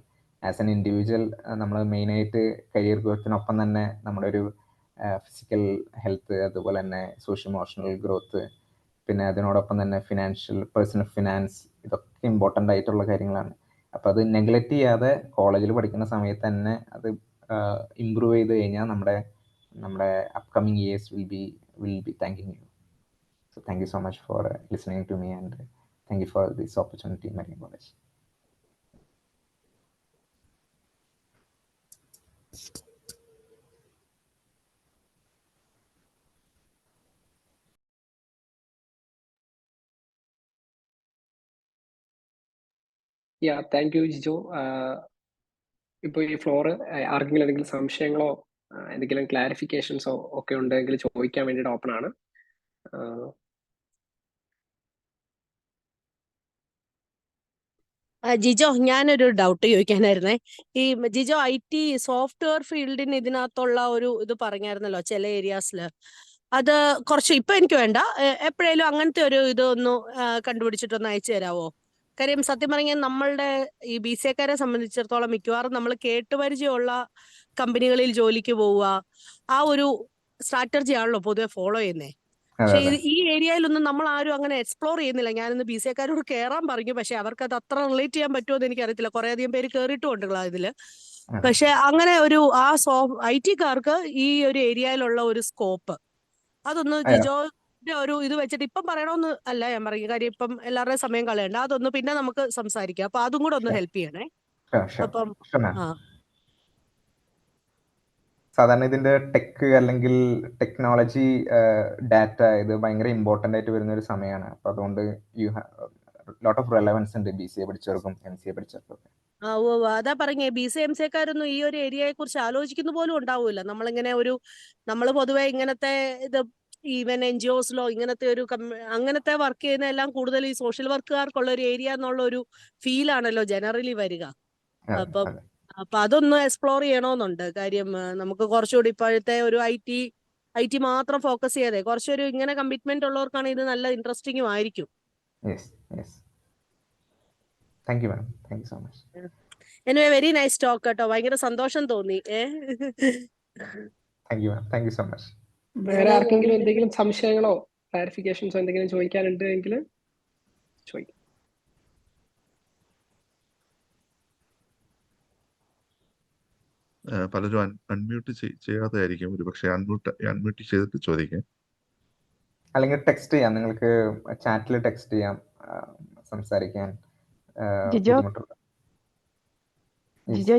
ആസ് എൻ ഇൻഡിവിജ്വൽ നമ്മൾ മെയിനായിട്ട് കരിയർ ഗ്രോത്തിനൊപ്പം തന്നെ നമ്മുടെ ഒരു ഫിസിക്കൽ ഹെൽത്ത്, അതുപോലെ തന്നെ സോഷ്യോ ഇമോഷണൽ ഗ്രോത്ത്, പിന്നെ അതിനോടൊപ്പം തന്നെ പേഴ്സണൽ ഫിനാൻസ്, ഇതൊക്കെ ഇമ്പോർട്ടൻ്റ് ആയിട്ടുള്ള കാര്യങ്ങളാണ്. അപ്പോൾ അത് നെഗ്ലക്റ്റ് ചെയ്യാതെ കോളേജിൽ പഠിക്കുന്ന സമയത്ത് തന്നെ അത് ഇമ്പ്രൂവ് ചെയ്ത് കഴിഞ്ഞാൽ നമ്മുടെ upcoming years will be thanking U. So thank you so much for listening to me, and thank you for this opportunity, Mariam College. Yeah, thank you, Jijo. ഇപ്പോൾ ഈ ഫ്ലോറ് ആർക്കെങ്കിലും എന്തെങ്കിലും സംശയങ്ങളോ എന്തെങ്കിലും ക്ലാരിഫിക്കേഷൻസോ ഒക്കെ ഉണ്ടെങ്കിൽ ചോദിക്കാൻ വേണ്ടിയിട്ട് ഓപ്പൺ ആണ്. ജിജോ, ഞാനൊരു ഡൗട്ട് ചോദിക്കാനായിരുന്നേ. ഈ ജിജോ IT സോഫ്റ്റ്വെയർ ഫീൽഡിന് ഇതിനകത്തുള്ള ഒരു ഇത് പറഞ്ഞായിരുന്നല്ലോ ചില ഏരിയാസിൽ. അത് കുറച്ച് ഇപ്പൊ എനിക്ക് വേണ്ട, എപ്പോഴേലും അങ്ങനത്തെ ഒരു ഇതൊന്ന് കണ്ടുപിടിച്ചിട്ടൊന്ന് അയച്ചു തരാവോ? കാര്യം സത്യം പറഞ്ഞാൽ നമ്മളുടെ ഈ BCAക്കാരെ സംബന്ധിച്ചിടത്തോളം മിക്കവാറും നമ്മൾ കേട്ടുപരിചയമുള്ള കമ്പനികളിൽ ജോലിക്ക് പോവുക, ആ ഒരു സ്ട്രാറ്റജി ആണല്ലോ പൊതുവെ ഫോളോ ചെയ്യുന്നത്. പക്ഷെ ഈ ഏരിയയിലൊന്നും നമ്മൾ ആരും അങ്ങനെ എക്സ്പ്ലോർ ചെയ്യുന്നില്ല. ഞാനിന്ന് BCAക്കാരോട് കയറാൻ പറഞ്ഞു, പക്ഷെ അവർക്ക് അത് അത്ര റിലേറ്റ് ചെയ്യാൻ പറ്റുമോ എന്ന് എനിക്കറിയത്തില്ല. കുറെ അധികം പേര് കയറിയിട്ടുമുണ്ട് ഇതില്. പക്ഷെ അങ്ങനെ ഒരു IT-കാർക്ക് ഈ ഒരു ഏരിയയിലുള്ള ഒരു സ്കോപ്പ് അതൊന്ന് ജിജോയുടെ ഒരു ഇത് വെച്ചിട്ട് ഇപ്പം പറയണമെന്ന് അല്ല ഞാൻ പറയുക, കാര്യം ഇപ്പം എല്ലാവരുടെയും സമയം കളയണ്ട. അതൊന്ന് പിന്നെ നമുക്ക് സംസാരിക്കാം. അപ്പൊ അതും കൂടെ ഒന്ന് ഹെൽപ്പ് ചെയ്യണേ. അപ്പം സാധാരണ ഇതിന്റെ ടെക് അല്ലെങ്കിൽ ടെക്നോളജി ഡാറ്റ ഇത് ഭയങ്കര ഇമ്പോർട്ടൻ്റ് ആയിട്ട് വരുന്ന ഒരു സമയമാണ്. അപ്പൊ അതുകൊണ്ട് ലോട്ട് ഓഫ് റെലവൻസ് ഉണ്ട് BCA പഠിച്ചവർക്കും MCA പഠിച്ചവർക്കും. അതാ പറഞ്ഞേ, BCA MCAക്കാരൊന്നും ഈ ഒരു ഏരിയയെ കുറിച്ച് ആലോചിക്കുന്ന പോലും ഉണ്ടാവൂല. നമ്മൾ പൊതുവെ ഇങ്ങനത്തെ ഇത് ഈവൻ NGOസിലോ ഇങ്ങനത്തെ ഒരു അങ്ങനത്തെ വർക്ക് ചെയ്യുന്ന എല്ലാം കൂടുതൽ ഈ സോഷ്യൽ വർക്കുകാർക്കുള്ള ഒരു ഏരിയ എന്നുള്ള ഒരു ഫീലാണല്ലോ ജനറലി വരിക. അപ്പൊ അതൊന്ന് എക്സ്പ്ലോർ ചെയ്യണമെന്നുണ്ട്. കാര്യം നമുക്ക് കുറച്ചുകൂടി ഇപ്പോഴത്തെ ഒരു IT മാത്രം ഫോക്കസ് ചെയ്യാതെ കുറച്ചൊരു ഇങ്ങനെ കമ്മിറ്റ്മെന്റ് ഉള്ളവർക്കാണ് ഇത് നല്ല ഇൻട്രസ്റ്റിംഗും ആയിരിക്കും. Thank you ma'am, thank you so much. Anyway very nice talk കേട്ടോ, ഭയങ്കര സന്തോഷം തോന്നി. Thank you ma'am, thank you so much. വേറെ ആർക്കെങ്കിലും എന്തെങ്കിലും സംശയങ്ങളോ ക്ലാരിഫിക്കേഷൻസോ എന്തെങ്കിലും ചോദിക്കാനുണ്ട് എങ്കിൽ ചോദിക്കാം. പലരും അൺമ്യൂട്ട് ചെയ്യാതെ ആയിരിക്കും, ഒരു പക്ഷേ അൺമ്യൂട്ട് ചെയ്തിട്ട് ചോദിക്കാം. അല്ലെങ്കിൽ ടെക്സ്റ്റ് ചെയ്യാം, നിങ്ങൾക്ക് ചാറ്റിൽ ടെക്സ്റ്റ് ചെയ്യാം സംസാരിക്കാൻ. ജിജോ,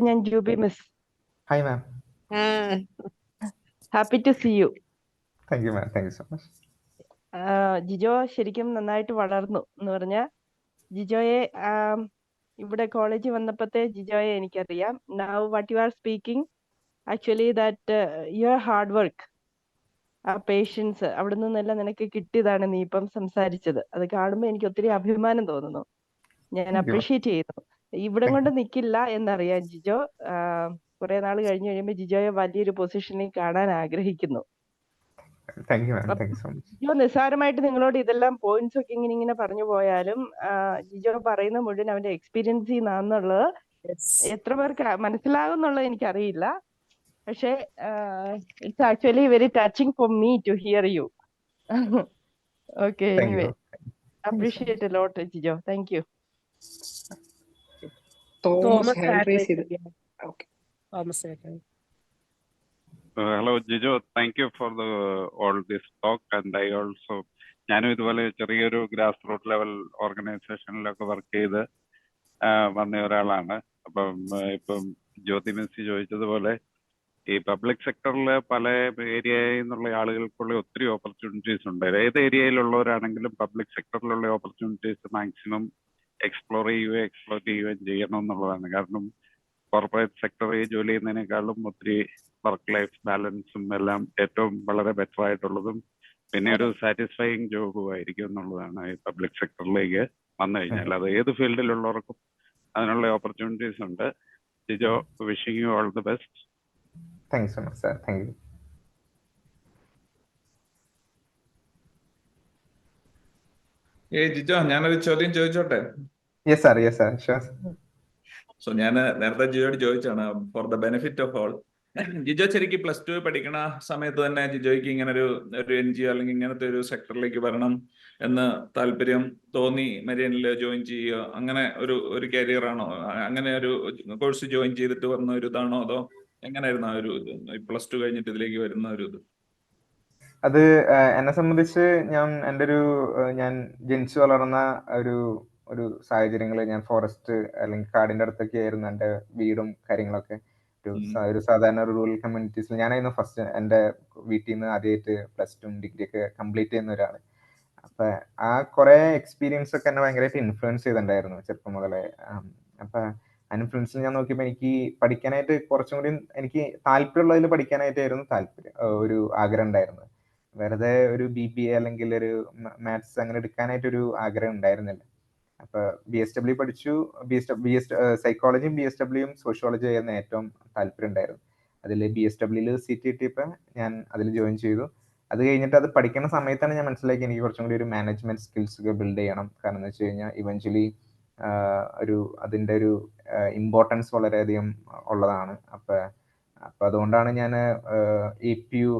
ഞാൻ Jubi miss. Hi ma'am. Happy to see you. Thank you ma'am, thank you so much. Jijo ശരിക്കും നന്നായിട്ട് വളർന്നു എന്ന് പറഞ്ഞാൽ, ജിജോയെ ഇവിടെ കോളേജിൽ വന്നപ്പോഴത്തെ ജിജോയെ എനിക്കറിയാം. Now what you are speaking, actually that your hard work, ആ പേഷ്യൻസ് അവിടെ നിന്നെല്ലാം നിനക്ക് കിട്ടിയതാണ് നീ ഇപ്പം സംസാരിച്ചത്. അത് കാണുമ്പോൾ എനിക്ക് ഒത്തിരി അഭിമാനം തോന്നുന്നു. ഞാൻ അപ്രീഷിയേറ്റ് ചെയ്യുന്നു. ഇവിടെ കൊണ്ട് നിൽക്കില്ല എന്നറിയാം ജിജോ. കുറെ നാൾ കഴിഞ്ഞ് കഴിയുമ്പോൾ ജിജോയെ വലിയൊരു പൊസിഷനിൽ കാണാൻ ആഗ്രഹിക്കുന്നു. ജിജോ നിസ്സാരമായിട്ട് നിങ്ങളോട് ഇതെല്ലാം പോയിന്റ്സ് ഒക്കെ ഇങ്ങനെ പറഞ്ഞു പോയാലും ജിജോ പറയുന്ന മുഴുവൻ അവന്റെ എക്സ്പീരിയൻസിൽ നിന്നാന്നുള്ളത് എത്ര പേർക്ക് മനസ്സിലാകുന്നുള്ളത് എനിക്കറിയില്ല. പക്ഷേ it's actually very touching for me to hear you. Okay, anyway appreciate a lot Jijo. Thank you. Hello Jijo, thank you for all this talk, and I also ഞാനും ഇതുപോലെ ചെറിയൊരു ഗ്രാസ് റൂട്ട് ലെവൽ ഓർഗനൈസേഷനിലൊക്കെ വർക്ക് ചെയ്ത് വന്ന ഒരാളാണ്. ഇപ്പം ജ്യോതി മിസ് ചോദിച്ചതുപോലെ ഈ പബ്ലിക് സെക്ടറിൽ പല ഏരിയയിൽ നിന്നുള്ള ആളുകൾക്കുള്ള ഒത്തിരി ഓപ്പർച്യൂണിറ്റീസ് ഉണ്ട്. ഏത് ഏരിയയിലുള്ളവരാണെങ്കിലും പബ്ലിക് സെക്ടറിലുള്ള ഓപ്പർച്യൂണിറ്റീസ് മാക്സിമം എക്സ്പ്ലോർ ചെയ്യുകയും ചെയ്യണം എന്നുള്ളതാണ്. കാരണം കോർപ്പറേറ്റ് സെക്ടറിൽ ജോലി ചെയ്യുന്നതിനേക്കാളും ഒത്തിരി വർക്ക് ലൈഫ് ബാലൻസും എല്ലാം ഏറ്റവും വളരെ ബെറ്റർ ആയിട്ടുള്ളതും പിന്നെ ഒരു സാറ്റിസ്ഫൈങ് ജോബും ആയിരിക്കും എന്നുള്ളതാണ് ഈ പബ്ലിക് സെക്ടറിലേക്ക് വന്നു കഴിഞ്ഞാൽ. അത് ഏത് ഫീൽഡിലുള്ളവർക്കും അതിനുള്ള ഓപ്പർച്യൂണിറ്റീസ് ഉണ്ട്. Jijo, wishing you all the best. Thank you so much sir. Thank you. Jijo, ഞാനൊരു ചോദ്യം ചോദിച്ചോട്ടെ? Yes sir, yes sir, sure. So ഞാൻ നേരത്തെ ജിജോയോട് ചോദിച്ചാണ് for the benefit of all. Jijo ശരിക്കും +2 പഠിക്കണ സമയത്ത് തന്നെ ജിജോയ്ക്ക് ഇങ്ങനെ ഒരു NGO അല്ലെങ്കിൽ ഇങ്ങനത്തെ ഒരു സെക്ടറിലേക്ക് വരണം എന്ന് താല്പര്യം തോന്നി മരിയനിൽ ജോയിൻ ചെയ്യുക, അങ്ങനെ ഒരു കരിയർ ആണോ, അങ്ങനെ ഒരു കോഴ്സ് ജോയിൻ ചെയ്തിട്ട് വന്ന ഒരു ഇതാണോ, അതോ എങ്ങനെയായിരുന്നു ആ ഒരു +2 കഴിഞ്ഞിട്ട് ഇതിലേക്ക് വരുന്ന ഒരു ഇത്? അത് എന്നെ സംബന്ധിച്ച് ഞാൻ ജനിച്ചു വളർന്ന ഒരു സാഹചര്യങ്ങളിൽ ഞാൻ ഫോറസ്റ്റ് അല്ലെങ്കിൽ കാടിന്റെ അടുത്തൊക്കെ ആയിരുന്നു എൻ്റെ വീടും കാര്യങ്ങളൊക്കെ. ഒരു സാധാരണ ഒരു റൂറൽ കമ്മ്യൂണിറ്റീസിൽ ഞാനായിരുന്നു ഫസ്റ്റ് എൻ്റെ വീട്ടിൽ നിന്ന് ആദ്യമായിട്ട് +2 ഡിഗ്രി ഒക്കെ കംപ്ലീറ്റ് ചെയ്യുന്ന ഒരാൾ. അപ്പൊ ആ കുറെ എക്സ്പീരിയൻസ് ഒക്കെ എന്നെ ഭയങ്കരമായിട്ട് ഇൻഫ്ലുവൻസ് ചെയ്തിട്ടുണ്ടായിരുന്നു ചെറുപ്പം മുതലേ. അപ്പൊ ആ ഇൻഫ്ലുവൻസിൽ ഞാൻ നോക്കിയപ്പോൾ എനിക്ക് പഠിക്കാനായിട്ട് കുറച്ചും കൂടി എനിക്ക് താല്പര്യമുള്ളതിൽ പഠിക്കാനായിട്ടായിരുന്നു ഒരു ആഗ്രഹം ഉണ്ടായിരുന്നത്. വെറുതെ ഒരു BBA അല്ലെങ്കിൽ ഒരു മാത്സ് അങ്ങനെ എടുക്കാനായിട്ടൊരു ആഗ്രഹം ഉണ്ടായിരുന്നില്ല. അപ്പൊ BSW പഠിച്ചു. സൈക്കോളജിയും BSWയും സോഷ്യോളജി ആയിരുന്നു ഏറ്റവും താല്പര്യം ഉണ്ടായിരുന്നു. അതിൽ BSWയിൽ സീറ്റ് കിട്ടിയപ്പോൾ ഞാൻ അതിൽ ജോയിൻ ചെയ്തു. അത് കഴിഞ്ഞിട്ട് അത് പഠിക്കുന്ന സമയത്താണ് ഞാൻ മനസ്സിലാക്കി എനിക്ക് കുറച്ചും കൂടി ഒരു മാനേജ്മെന്റ് സ്കിൽസ് ഒക്കെ ബിൽഡ് ചെയ്യണം. കാരണം എന്ന് വെച്ച് കഴിഞ്ഞാൽ ഇവഞ്ച്വലി അതിൻ്റെ ഒരു ഇമ്പോർട്ടൻസ് വളരെയധികം ഉള്ളതാണ്. അപ്പൊ അതുകൊണ്ടാണ് ഞാൻ APU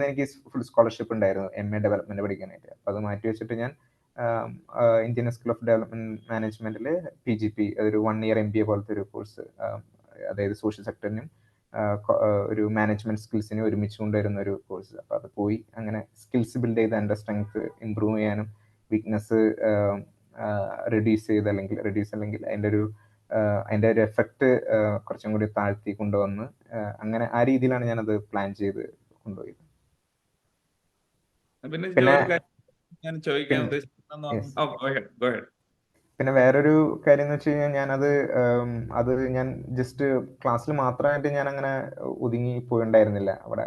എനിക്ക് ഫുൾ സ്കോളർഷിപ്പ് ഉണ്ടായിരുന്നു MA ഡെവലപ്മെന്റ് പഠിക്കാനായിട്ട്. അപ്പൊ അത് മാറ്റി വെച്ചിട്ട് ഞാൻ ഇന്ത്യൻ സ്കൂൾ ഓഫ് ഡെവലപ്മെന്റ് മാനേജ്മെന്റിൽ PGP, അതൊരു 1 year MBA പോലത്തെ ഒരു കോഴ്സ്, അതായത് സോഷ്യൽ സെക്ടറിനും ഒരു മാനേജ്മെന്റ് സ്കിൽസിനെ ഒരുമിച്ച് കൊണ്ടുവരുന്ന ഒരു കോഴ്സ്. അപ്പൊ അത് പോയി അങ്ങനെ സ്കിൽസ് ബിൽഡ് ചെയ്ത് എൻ്റെ സ്ട്രെങ്ത് ഇമ്പ്രൂവ് ചെയ്യാനും വീക്ക്നെസ് റെഡ്യൂസ് അല്ലെങ്കിൽ അതിൻ്റെ ഒരു എഫക്റ്റ് കുറച്ചും കൂടി താഴ്ത്തി കൊണ്ടുവന്ന് അങ്ങനെ ആ രീതിയിലാണ് ഞാനത് പ്ലാൻ ചെയ്ത് കൊണ്ടുപോയത്. പിന്നെ വേറൊരു കാര്യം എന്ന് വെച്ച് കഴിഞ്ഞാൽ അത് ഞാൻ ജസ്റ്റ് ക്ലാസ്സിൽ മാത്രമായിട്ട് ഞാൻ അങ്ങനെ ഒതുങ്ങി പോയിണ്ടായിരുന്നില്ല. അവിടെ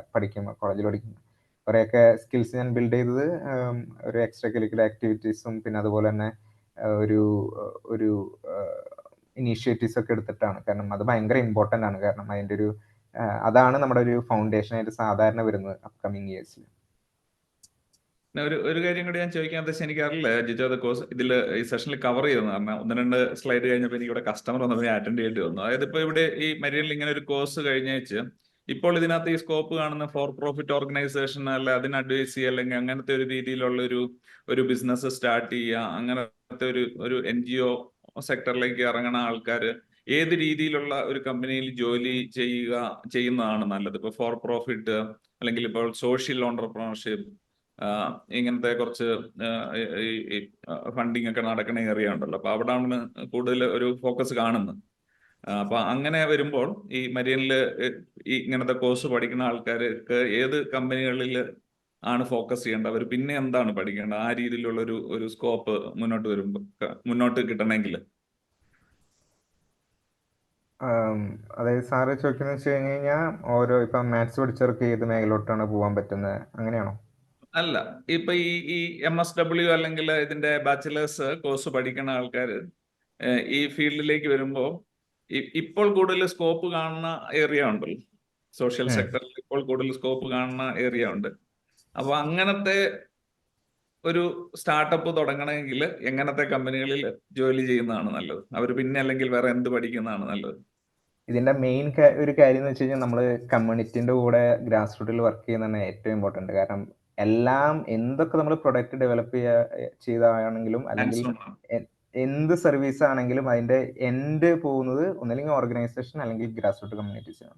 കോളേജിൽ പഠിക്കുമ്പോൾ കുറേയൊക്കെ സ്കിൽസ് ഞാൻ ബിൽഡ് ചെയ്തത് ഒരു എക്സ്ട്രാ കരിക്കുലർ ആക്ടിവിറ്റീസും പിന്നെ അതുപോലെ തന്നെ ഒരു ഇനീഷ്യേറ്റീവ്സ് ഒക്കെ എടുത്തിട്ടാണ്. കാരണം അത് ഭയങ്കര ഇമ്പോർട്ടൻ്റ് ആണ്. കാരണം അതാണ് നമ്മുടെ ഒരു ഫൗണ്ടേഷൻ ആയിട്ട് സാധാരണ വരുന്നത് അപ്കമിങ് ഇയേഴ്സിൽ. ഒരു കാര്യം കൂടി ഞാൻ ചോദിക്കാൻ എനിക്കറിയില്ല ജിജോ, അത് കോഴ്സ് ഈ സെഷനിൽ കവർ ചെയ്തെന്ന് പറഞ്ഞാൽ 1-2 സ്ലൈഡ് കഴിഞ്ഞപ്പോൾ എനിക്ക് ഇവിടെ കസ്റ്റമർ വന്നപ്പോൾ ഞാൻ അറ്റൻഡ് ചെയ്യേണ്ടി വന്നു. അതായത് ഇപ്പോൾ ഇവിടെ ഈ മരിയനിൽ ഇങ്ങനെ ഒരു കോഴ്സ് കഴിഞ്ഞേച്ച് ഇപ്പോൾ ഇതിനകത്ത് ഈ സ്കോപ്പ് കാണുന്ന ഫോർ പ്രോഫിറ്റ് ഓർഗനൈസേഷൻ അല്ല അതിന് അഡ്വൈസ് ചെയ്യുക അല്ലെങ്കിൽ അങ്ങനത്തെ ഒരു രീതിയിലുള്ള ഒരു ബിസിനസ് സ്റ്റാർട്ട് ചെയ്യുക, അങ്ങനത്തെ ഒരു NGO സെക്ടറിലേക്ക് ഇറങ്ങുന്ന ആൾക്കാർ ഏത് രീതിയിലുള്ള ഒരു കമ്പനിയിൽ ജോലി ചെയ്യുന്നതാണ് നല്ലത്? ഇപ്പോൾ ഫോർ പ്രോഫിറ്റ് അല്ലെങ്കിൽ ഇപ്പോൾ സോഷ്യൽ ഓണ്ടർപ്രണർഷിപ്പ്, ഇങ്ങനത്തെ കുറച്ച് ഫണ്ടിങ് ഒക്കെ നടക്കുന്ന ഏരിയ ഉണ്ടല്ലോ, അപ്പൊ അവിടാണ് കൂടുതൽ ഒരു ഫോക്കസ് കാണുന്നത്. അപ്പൊ അങ്ങനെ വരുമ്പോൾ ഈ മരിയനില് ഇങ്ങനത്തെ കോഴ്സ് പഠിക്കുന്ന ആൾക്കാർക്ക് ഏത് കമ്പനികളിൽ ആണ് ഫോക്കസ് ചെയ്യേണ്ടത്? അവർ പിന്നെ എന്താണ് പഠിക്കേണ്ടത്? ആ രീതിയിലുള്ള ഒരു സ്കോപ്പ് മുന്നോട്ട് കിട്ടണമെങ്കിൽ അതായത് സാറ് ചോദിക്കുന്നത് വെച്ച് കഴിഞ്ഞാൽ ഇപ്പൊ മാത്സ് പഠിച്ചവർക്ക് ഏത് മേഖലയിലോട്ടാണ് പോകാൻ പറ്റുന്നത്, അങ്ങനെയാണോ? അല്ല, ഇപ്പൊ ഈ MSW അല്ലെങ്കിൽ ഇതിന്റെ ബാച്ചിലേഴ്സ് കോഴ്സ് പഠിക്കുന്ന ആൾക്കാർ ഈ ഫീൽഡിലേക്ക് വരുമ്പോൾ ഇപ്പോൾ കൂടുതൽ സ്കോപ്പ് കാണുന്ന ഏരിയ ഉണ്ടല്ലോ, സോഷ്യൽ സെക്ടറിൽ ഇപ്പോൾ കൂടുതൽ സ്കോപ്പ് കാണുന്ന ഏരിയ ഉണ്ട്. അപ്പൊ അങ്ങനത്തെ ഒരു സ്റ്റാർട്ടപ്പ് തുടങ്ങണമെങ്കിൽ എങ്ങനത്തെ കമ്പനികളിൽ ജോലി ചെയ്യുന്നതാണ് നല്ലത്? അവർ പിന്നെ അല്ലെങ്കിൽ വേറെ എന്ത് പഠിക്കുന്നതാണ് നല്ലത്? ഇതിന്റെ മെയിൻ ഒരു കാര്യം എന്ന് വെച്ച് കഴിഞ്ഞാൽ നമ്മൾ കമ്മ്യൂണിറ്റിന്റെ കൂടെ ഗ്രാസ് റൂട്ടിൽ വർക്ക് ചെയ്യുന്നതാണ് ഏറ്റവും ഇമ്പോർട്ടന്റ്. കാരണം എന്തൊക്കെ നമ്മൾ പ്രൊഡക്റ്റ് ഡെവലപ്പ് ചെയ്താണെങ്കിലും അല്ലെങ്കിൽ എന്ത് സർവീസ് ആണെങ്കിലും അതിന്റെ എൻഡ് പോകുന്നത് ഒന്നല്ലെങ്കിൽ ഓർഗനൈസേഷൻ അല്ലെങ്കിൽ ഗ്രാസ് റൂട്ട് കമ്മ്യൂണിറ്റീസ് ആണ്.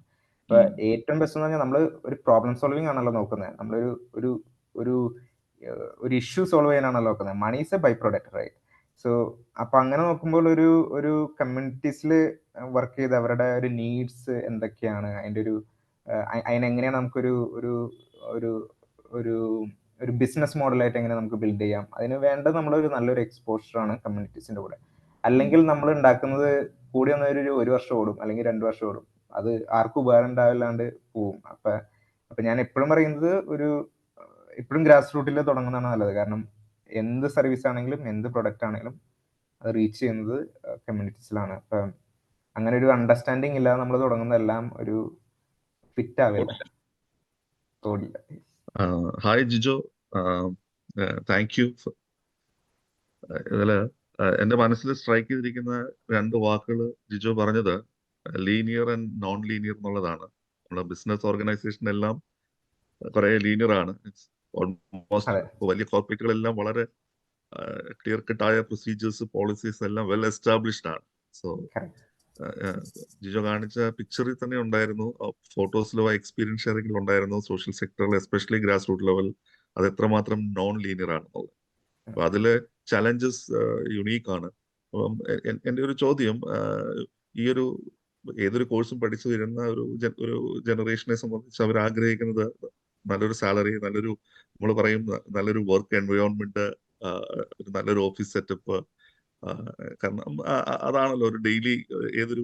അപ്പൊ ഏറ്റവും ബെസ്റ്റ് എന്ന് പറഞ്ഞാൽ നമ്മൾ ഒരു പ്രോബ്ലം സോൾവിങ് ആണല്ലോ നോക്കുന്നത്. നമ്മളൊരു ഒരു ഇഷ്യൂ സോൾവ് ചെയ്യാനാണല്ലോ നോക്കുന്നത്. Money is a by product, right? So അപ്പൊ അങ്ങനെ നോക്കുമ്പോൾ ഒരു കമ്മ്യൂണിറ്റീസിൽ വർക്ക് ചെയ്ത് അവരുടെ ഒരു നീഡ്സ് എന്തൊക്കെയാണ്, അതിനെങ്ങനെയാണ് നമുക്കൊരു ഒരു ബിസിനസ് മോഡലായിട്ട് എങ്ങനെ നമുക്ക് ബിൽഡ് ചെയ്യാം, അതിന് വേണ്ടത് നമ്മളൊരു നല്ലൊരു എക്സ്പോഷറാണ് കമ്മ്യൂണിറ്റീസിന്റെ കൂടെ. അല്ലെങ്കിൽ നമ്മൾ ഉണ്ടാക്കുന്നത് കൂടി വന്ന 1 വർഷം ഓടും അല്ലെങ്കിൽ 2 വർഷം ഓടും, അത് ആർക്കും ഉപകാരം ഉണ്ടാവില്ലാണ്ട് പോവും. അപ്പൊ ഞാൻ എപ്പോഴും പറയുന്നത് എപ്പോഴും ഗ്രാസ് റൂട്ടിൽ തുടങ്ങുന്നതാണ് നല്ലത്. കാരണം എന്ത് സർവീസ് ആണെങ്കിലും എന്ത് പ്രൊഡക്റ്റ് ആണെങ്കിലും അത് റീച്ച് ചെയ്യുന്നത് കമ്മ്യൂണിറ്റീസിലാണ്. അപ്പൊ അങ്ങനെ ഒരു അണ്ടർസ്റ്റാൻഡിങ് ഇല്ലാതെ നമ്മൾ തുടങ്ങുന്നതെല്ലാം ഒരു ഫിറ്റ് ആവില്ല, തോടില്ല. Hi Jijo, thank you. ഇതില് എന്റെ മനസ്സിൽ സ്ട്രൈക്ക് ചെയ്തിരിക്കുന്ന 2 വാക്കുകൾ ജിജോ പറഞ്ഞത് ലീനിയർ ആൻഡ് നോൺ ലീനിയർ എന്നുള്ളതാണ്. നമ്മുടെ ബിസിനസ് ഓർഗനൈസേഷൻ എല്ലാം കുറെ ലീനിയർ ആണ്. ഓൾമോസ്റ്റ് അതെ. വലിയ കോർപ്പറേറ്റുകളെല്ലാം വളരെ ക്ലിയർ കട്ടായ പ്രൊസീജിയേഴ്സ്, പോളിസീസ് എല്ലാം വെൽ എസ്റ്റാബ്ലിഷ്ഡ് ആണ്. So Correct. ജിജോ കാണിച്ച പിക്ചറിൽ തന്നെ ഉണ്ടായിരുന്നു, ഫോട്ടോസിലോ എക്സ്പീരിയൻസ് ഷെയറിംഗിൽ ഉണ്ടായിരുന്നു, സോഷ്യൽ സെക്ടറിൽ എസ്പെഷ്യലി ഗ്രാസ് റൂട്ട് ലെവൽ അത് എത്രമാത്രം നോൺ ലീനിയർ ആണെന്നുള്ളത്. അപ്പൊ അതിലെ ചലഞ്ചസ് യുണീക്ക് ആണ്. അപ്പം എൻ്റെ ഒരു ചോദ്യം, ഈ ഒരു ഏതൊരു കോഴ്സും പഠിച്ചു വരുന്ന ഒരു ജനറേഷനെ സംബന്ധിച്ച് അവർ ആഗ്രഹിക്കുന്നത് നല്ലൊരു സാലറി, നല്ലൊരു നമ്മൾ പറയും നല്ലൊരു വർക്ക് എൻവയോൺമെന്റ്, ഒരു നല്ലൊരു ഓഫീസ് സെറ്റപ്പ്. കാരണം അതാണല്ലോ ഒരു ഡെയിലി ഏതൊരു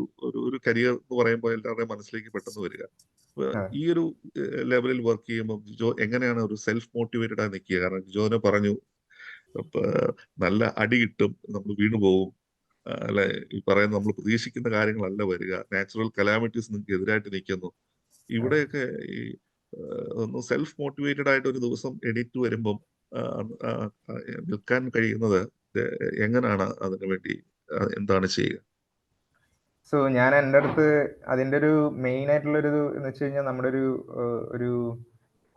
ഒരു കരിയർ എന്ന് പറയുമ്പോൾ എല്ലാവരുടെയും മനസ്സിലേക്ക് പെട്ടെന്ന് വരിക. ഈ ഒരു ലെവലിൽ വർക്ക് ചെയ്യുമ്പോൾ ജിജോ എങ്ങനെയാണ് ഒരു സെൽഫ് മോട്ടിവേറ്റഡ് ആയി നിൽക്കുക? കാരണം ജിജോനെ പറഞ്ഞു നല്ല അടി കിട്ടും, നമ്മൾ വീണു പോകും, അല്ലെ, ഈ പറയുന്ന നമ്മൾ പ്രതീക്ഷിക്കുന്ന കാര്യങ്ങളല്ല വരിക, നാച്ചുറൽ കലാമിറ്റീസ് നിങ്ങൾക്ക് എതിരായിട്ട് നിൽക്കുന്നു. ഇവിടെയൊക്കെ ഈ ഒന്ന് സെൽഫ് മോട്ടിവേറ്റഡ് ആയിട്ട് ഒരു ദിവസം എഡിറ്റ് വരുമ്പം നിൽക്കാൻ കഴിയുന്നത് എങ്ങനെയാണ്? അതിനു വേണ്ടി എന്താണ് ചെയ്യുക? സോ ഞാൻ എൻ്റെ അടുത്ത് അതിൻ്റെ ഒരു മെയിൻ ആയിട്ടുള്ളൊരു എന്ന് വെച്ച് കഴിഞ്ഞാൽ നമ്മുടെ ഒരു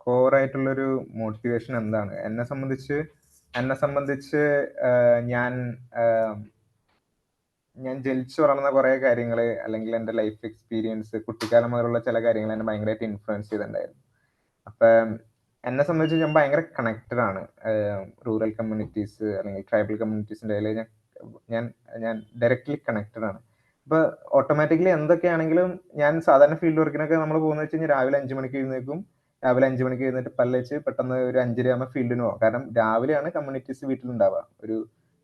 കോർ ആയിട്ടുള്ളൊരു മോട്ടിവേഷൻ എന്താണ് എന്നെ സംബന്ധിച്ച് ഞാൻ ജനിച്ചു വളർന്ന കുറേ കാര്യങ്ങൾ, അല്ലെങ്കിൽ എൻ്റെ ലൈഫ് എക്സ്പീരിയൻസ്, കുട്ടിക്കാലം മുതലുള്ള ചില കാര്യങ്ങൾ എന്നെ ഭയങ്കരമായിട്ട് ഇൻഫ്ലുവൻസ് ചെയ്തിട്ടുണ്ടായിരുന്നു. അപ്പം എന്നെ സംബന്ധിച്ച് ഞാൻ ഭയങ്കര കണക്റ്റഡ് ആണ് റൂറൽ കമ്മ്യൂണിറ്റീസ് അല്ലെങ്കിൽ ട്രൈബൽ കമ്മ്യൂണിറ്റീസിൻ്റെ ഇടയിൽ ഞാൻ ഡയറക്റ്റ്ലി കണക്റ്റഡ് ആണ്. അപ്പോൾ ഓട്ടോമാറ്റിക്കലി എന്തൊക്കെയാണെങ്കിലും ഞാൻ സാധാരണ ഫീൽഡ് വർക്കിനൊക്കെ നമ്മൾ പോകുന്നത് വെച്ച് കഴിഞ്ഞാൽ രാവിലെ 5 മണിക്ക് എഴുന്നേക്കും. രാവിലെ 5 മണിക്ക് എഴുന്നേറ്റ് പല്ലേച്ച് പെട്ടെന്ന് ഒരു 5:30 ആകുമ്പോൾ ഫീൽഡിന് പോകും. കാരണം രാവിലെയാണ് കമ്മ്യൂണിറ്റീസ് വീട്ടിലുണ്ടാവുക. ഒരു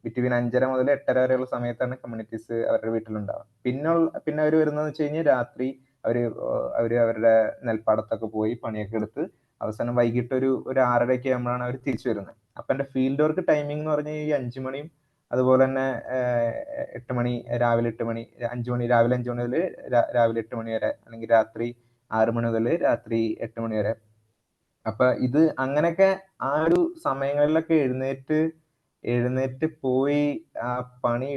ബിറ്റ്വീൻ 5:30 മുതൽ 8:30 വരെയുള്ള സമയത്താണ് കമ്മ്യൂണിറ്റീസ് അവരുടെ വീട്ടിലുണ്ടാവുക. പിന്നെ അവർ വരുന്നതെന്ന് വെച്ച് കഴിഞ്ഞാൽ രാത്രി അവർ അവരുടെ നെൽപ്പാടത്തൊക്കെ പോയി പണിയൊക്കെ എടുത്ത് അവസാനം വൈകിട്ട് ഒരു 6:30 ആകുമ്പോഴാണ് അവർ തിരിച്ചു വരുന്നത്. അപ്പം എൻ്റെ ഫീൽഡ് വർക്ക് ടൈമിംഗ് എന്ന് പറഞ്ഞാൽ ഈ 5 മണിയും അതുപോലെ തന്നെ 8 മണി, രാവിലെ 8 മണി, 5 മണി, രാവിലെ 5 മണി മുതൽ രാവിലെ 8 മണി വരെ, അല്ലെങ്കിൽ രാത്രി 6 മണി മുതൽ രാത്രി 8 മണി വരെ. അപ്പൊ ഇത് അങ്ങനെയൊക്കെ ആ ഒരു സമയങ്ങളിലൊക്കെ എഴുന്നേറ്റ് പോയി ആ പണി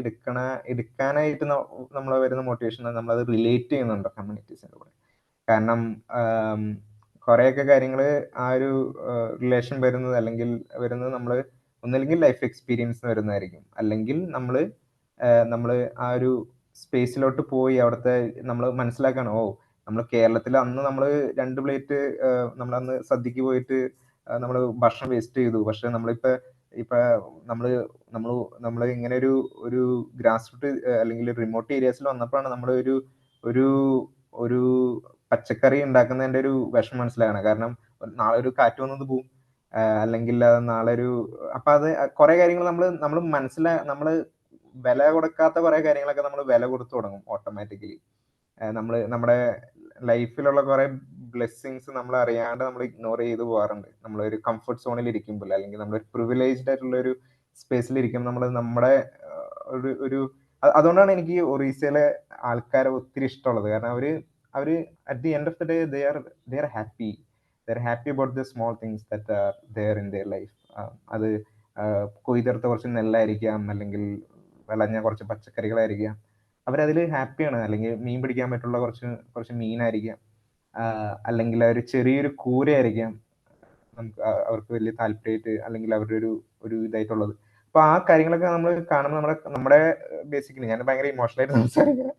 എടുക്കാനായിട്ട് നമ്മൾ വരുന്ന മോട്ടിവേഷൻ നമ്മളത് റിലേറ്റ് ചെയ്യുന്നുണ്ടോ കമ്മ്യൂണിറ്റീസിൻ്റെ കൂടെ. കാരണം കുറേയൊക്കെ കാര്യങ്ങൾ ആ ഒരു റിലേഷൻ വരുന്നത് നമ്മൾ ഒന്നല്ലെങ്കിൽ ലൈഫ് എക്സ്പീരിയൻസ് വരുന്നതായിരിക്കും, അല്ലെങ്കിൽ നമ്മൾ ആ ഒരു സ്പേസിലോട്ട് പോയി അവിടുത്തെ നമ്മൾ മനസ്സിലാക്കണം, നമ്മൾ കേരളത്തിൽ അന്ന് നമ്മൾ 2 പ്ലേറ്റ് നമ്മളന്ന് സദ്യക്ക് പോയിട്ട് നമ്മൾ ഭക്ഷണം വേസ്റ്റ് ചെയ്തു. പക്ഷെ ഇപ്പൊ നമ്മൾ ഇങ്ങനെ ഒരു ഗ്രാസ് റൂട്ട് അല്ലെങ്കിൽ റിമോട്ട് ഏരിയാസിൽ വന്നപ്പോഴാണ് നമ്മൾ ഒരു പച്ചക്കറി ഉണ്ടാക്കുന്നതിന്റെ ഒരു വിഷം മനസ്സിലാക്കണം. കാരണം നാളെ ഒരു കാറ്റ് വന്നത് പോവും, അല്ലെങ്കിൽ നാളെ അപ്പൊ അത് കുറെ കാര്യങ്ങൾ നമ്മൾ നമ്മൾ വില കൊടുക്കാത്ത കുറെ കാര്യങ്ങളൊക്കെ നമ്മൾ വില കൊടുത്തു തുടങ്ങും ഓട്ടോമാറ്റിക്കലി. നമ്മുടെ ലൈഫിലുള്ള കുറെ ബ്ലെസ്സിങ്സ് നമ്മൾ അറിയാണ്ട് നമ്മൾ ഇഗ്നോർ ചെയ്ത് പോകാറുണ്ട്. നമ്മളൊരു കംഫർട്ട് സോണിൽ ഇരിക്കുമ്പോൾ, അല്ലെങ്കിൽ നമ്മളൊരു പ്രിവിലേജ്ഡ് ആയിട്ടുള്ള ഒരു സ്പേസിൽ ഇരിക്കുമ്പോൾ നമ്മുടെ അതുകൊണ്ടാണ് എനിക്ക് ഒറീസയിലെ ആൾക്കാരെ ഒത്തിരി ഇഷ്ടമുള്ളത്. കാരണം അവര് at the end of the day they are happy about the small things that are there in their life. അത് കൊയ്തെടുത്ത കുറച്ച് നെല്ലായിരിക്കാം, അല്ലെങ്കിൽ വിളഞ്ഞ കുറച്ച് പച്ചക്കറികളായിരിക്കാം, അവരതിൽ ഹാപ്പിയാണ്. അല്ലെങ്കിൽ മീൻ പിടിക്കാൻ പറ്റുള്ള കുറച്ച് മീനായിരിക്കാം, അല്ലെങ്കിൽ ഒരു ചെറിയൊരു കൂരയായിരിക്കാം അവർക്ക് വലിയ താല്പര്യമായിട്ട്, അല്ലെങ്കിൽ അവരുടെ ഒരു ഇതായിട്ടുള്ളത്. അപ്പൊ ആ കാര്യങ്ങളൊക്കെ നമ്മൾ കാണുമ്പോൾ നമ്മുടെ ബേസിക്കലി ഞാൻ ഭയങ്കര ഇമോഷണലായിട്ട് സംസാരിക്കുന്നത്,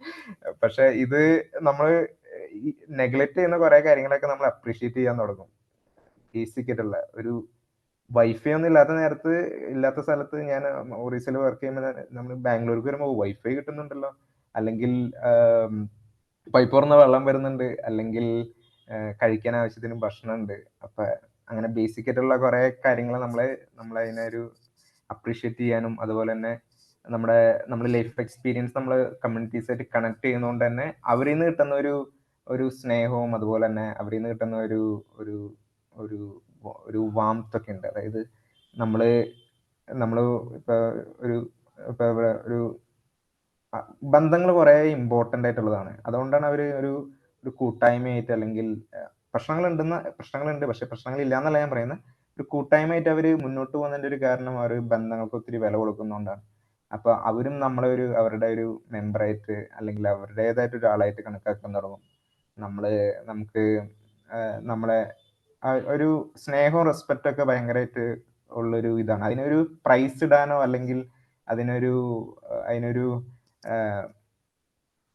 പക്ഷെ ഇത് നമ്മൾ നെഗ്ലക്ട് ചെയ്യുന്ന കുറെ കാര്യങ്ങളൊക്കെ നമ്മൾ അപ്രീഷിയേറ്റ് ചെയ്യാൻ തുടങ്ങും. ബേസിക് ആയിട്ടുള്ള ഒരു വൈഫൈ ഒന്നും ഇല്ലാത്ത സ്ഥലത്ത് ഞാൻ ഒറീസയിൽ വർക്ക് ചെയ്യുമ്പോൾ നമ്മൾ ബാംഗ്ലൂർക്ക് വരുമ്പോൾ വൈഫൈ കിട്ടുന്നുണ്ടല്ലോ, അല്ലെങ്കിൽ പൈപ്പ് തുറന്ന വെള്ളം വരുന്നുണ്ട്, അല്ലെങ്കിൽ കഴിക്കാൻ ആവശ്യത്തിന് ഭക്ഷണം ഉണ്ട്. അപ്പൊ അങ്ങനെ ബേസിക് ആയിട്ടുള്ള കുറെ കാര്യങ്ങൾ നമ്മളതിനൊരു അപ്രീഷിയേറ്റ് ചെയ്യാനും, അതുപോലെ തന്നെ നമ്മുടെ ലൈഫ് എക്സ്പീരിയൻസ് നമ്മൾ കമ്മ്യൂണിറ്റീസ് ആയിട്ട് കണക്ട് ചെയ്യുന്നതുകൊണ്ട് തന്നെ അവരിൽ നിന്ന് കിട്ടുന്ന ഒരു സ്നേഹവും, അതുപോലെ തന്നെ അവരിൽ നിന്ന് കിട്ടുന്ന ഒരു വാംത്തൊക്കെ ഉണ്ട്. അതായത് നമ്മള് ഇപ്പൊ ഇവിടെ ബന്ധങ്ങൾ കുറെ ഇമ്പോർട്ടൻ്റ് ആയിട്ടുള്ളതാണ്. അതുകൊണ്ടാണ് അവർ ഒരു കൂട്ടായ്മയായിട്ട്, അല്ലെങ്കിൽ പ്രശ്നങ്ങളുണ്ട്, പക്ഷെ പ്രശ്നങ്ങളില്ല എന്നല്ല ഞാൻ പറയുന്നത്, ഒരു കൂട്ടായ്മയായിട്ട് അവർ മുന്നോട്ട് പോകുന്നതിൻ്റെ ഒരു കാരണം അവർ ബന്ധങ്ങൾക്ക് ഒത്തിരി വില കൊടുക്കുന്നതുകൊണ്ടാണ്. അപ്പൊ അവരും അവരുടെ ഒരു മെമ്പറായിട്ട്, അല്ലെങ്കിൽ അവരുടേതായിട്ട് ഒരാളായിട്ട് കണക്കാക്കാൻ തുടങ്ങും. നമുക്ക് നമ്മളെ ഒരു സ്നേഹവും റെസ്പെക്റ്റും ഒക്കെ ഭയങ്കരമായിട്ട് ഉള്ളൊരു ഇതാണ്. അതിനൊരു പ്രൈസ് ഇടാനോ അല്ലെങ്കിൽ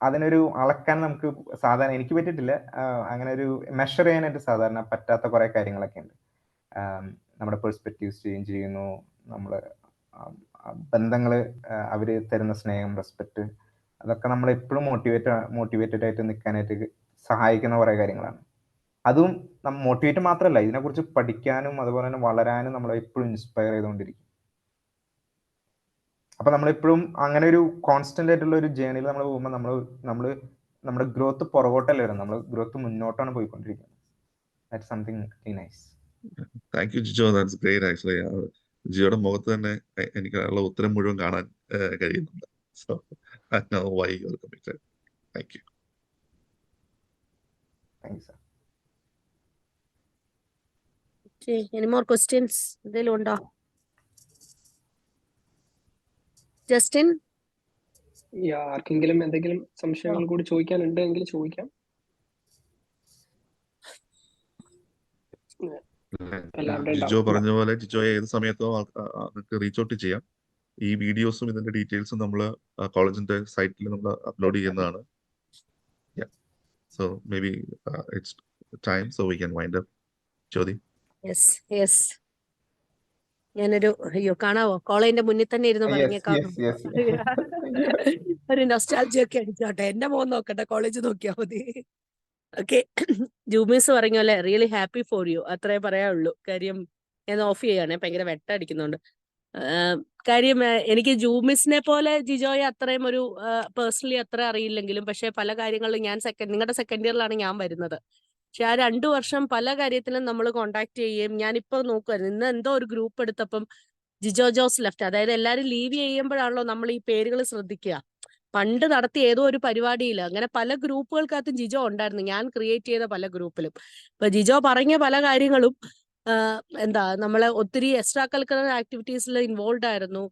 അതിനൊരു അളക്കാൻ നമുക്ക് സാധാരണ എനിക്ക് പറ്റിയിട്ടില്ല. അങ്ങനെ ഒരു മെഷർ ചെയ്യാനായിട്ട് സാധാരണ പറ്റാത്ത കുറെ കാര്യങ്ങളൊക്കെ ഉണ്ട്. നമ്മുടെ പെർസ്പെക്റ്റീവ്സ് ചേഞ്ച് ചെയ്യുന്നു, നമ്മള് ബന്ധങ്ങള്, അവര് തരുന്ന സ്നേഹം, റെസ്പെക്ട്, അതൊക്കെ നമ്മൾ എപ്പോഴും മോട്ടിവേറ്റഡ് ആയിട്ട് നിൽക്കാനായിട്ട് സഹായിക്കുന്ന കുറെ കാര്യങ്ങളാണ്. അതും മോട്ടിവേറ്റ് മാത്രമല്ല, ഇതിനെക്കുറിച്ച് പഠിക്കാനും അതുപോലെ തന്നെ വളരാനും നമ്മളെ എപ്പോഴും ഇൻസ്പയർ ചെയ്തുകൊണ്ടിരിക്കും. അപ്പൊ നമ്മളെപ്പോഴും അങ്ങനെ ഒരു കോൺസ്റ്റന്റ് ആയിട്ടുള്ള ഒരു ജേണിയിൽ നമ്മൾ പോകുമ്പോൾ നമ്മുടെ ഗ്രോത്ത് പുറകോട്ടല്ല വരും, നമ്മൾ ഗ്രോത്ത് മുന്നോട്ടാണ് പോയിക്കൊണ്ടിരിക്കുന്നത്. That's something very nice. Thank you Jijo, that's great actually. ജിയോയുടെ മുഖത്ത് തന്നെ എനിക്ക് ഉള്ള ഉത്തരം മുഴുവൻ കാണാൻ കഴിയുന്നുണ്ട്. So I know why you are committed. Thank you. Thank you sir. Any more questions? എന്തെങ്കിലും ഉണ്ടോ? ജസ്റ്റിൻ? ആർക്കെങ്കിലും എന്തെങ്കിലും സംശയങ്ങൾ കൂടി ചോദിക്കാനുണ്ടെങ്കിൽ ചോദിക്കാം. ജിജോ പറഞ്ഞ പോലെ ജിജോയെ ഏത് സമയത്തോ നിങ്ങൾക്ക് റീച്ച് ഔട്ട് ചെയ്യാം. ഈ വീഡിയോസും ഇതിന്റെ ഡീറ്റെയിൽസും നമ്മൾ കോളേജിന്റെ സൈറ്റിൽ നമ്മൾ അപ്ലോഡ് ചെയ്യുന്നതാണ്. So maybe it's time, so we can wind up. Jyoti? Yes. അയ്യോ കാണാവോ, കോളേജിന്റെ മുന്നിൽ തന്നെ ഇരുന്ന് പറഞ്ഞേക്കാം. ഒരു നൊസ്റ്റാൾജിയ ഒക്കെ അടിച്ചോട്ടെ. എന്റെ മോൻ നോക്കട്ടെ, കോളേജ് നോക്കിയാൽ മതി. ഓക്കെ, ജൂമിസ് പറഞ്ഞ പോലെ റിയലി ഹാപ്പി ഫോർ യു, അത്രേ പറയാനുള്ളൂ. കാര്യം ഞാൻ ഓഫ് ചെയ്യാണ്, ഭയങ്കര വെട്ടടിക്കുന്നുണ്ട്. കാര്യം എനിക്ക് ജൂമിസിനെ പോലെ ജിജോയെ അത്രയും ഒരു പേഴ്സണലി അത്ര അറിയില്ലെങ്കിലും, പക്ഷെ പല കാര്യങ്ങളിലും നിങ്ങളുടെ സെക്കൻഡ് ഇയറിലാണ് ഞാൻ വരുന്നത്. പക്ഷെ ആ 2 വർഷം പല കാര്യത്തിലും നമ്മൾ കോണ്ടാക്ട് ചെയ്യുകയും, ഞാനിപ്പോ നോക്കുമായിരുന്നു, ഇന്ന് എന്തോ ഒരു ഗ്രൂപ്പ് എടുത്തപ്പം ജിജോ ജോസ് ലെഫ്റ്റ്, അതായത് എല്ലാവരും ലീവ് ചെയ്യുമ്പോഴാണല്ലോ നമ്മൾ ഈ പേരുകൾ ശ്രദ്ധിക്കുക. പണ്ട് നടത്തിയ ഏതോ ഒരു പരിപാടിയിൽ അങ്ങനെ പല ഗ്രൂപ്പുകൾക്കകത്തും ജിജോ ഉണ്ടായിരുന്നു, ഞാൻ ക്രിയേറ്റ് ചെയ്ത പല ഗ്രൂപ്പിലും. ഇപ്പൊ ജിജോ പറഞ്ഞ പല കാര്യങ്ങളും നമ്മളെ ഒത്തിരി എക്സ്ട്രാ കരിക്കുലർ ആക്ടിവിറ്റീസിൽ ഇൻവോൾവ് ആയിരുന്നു.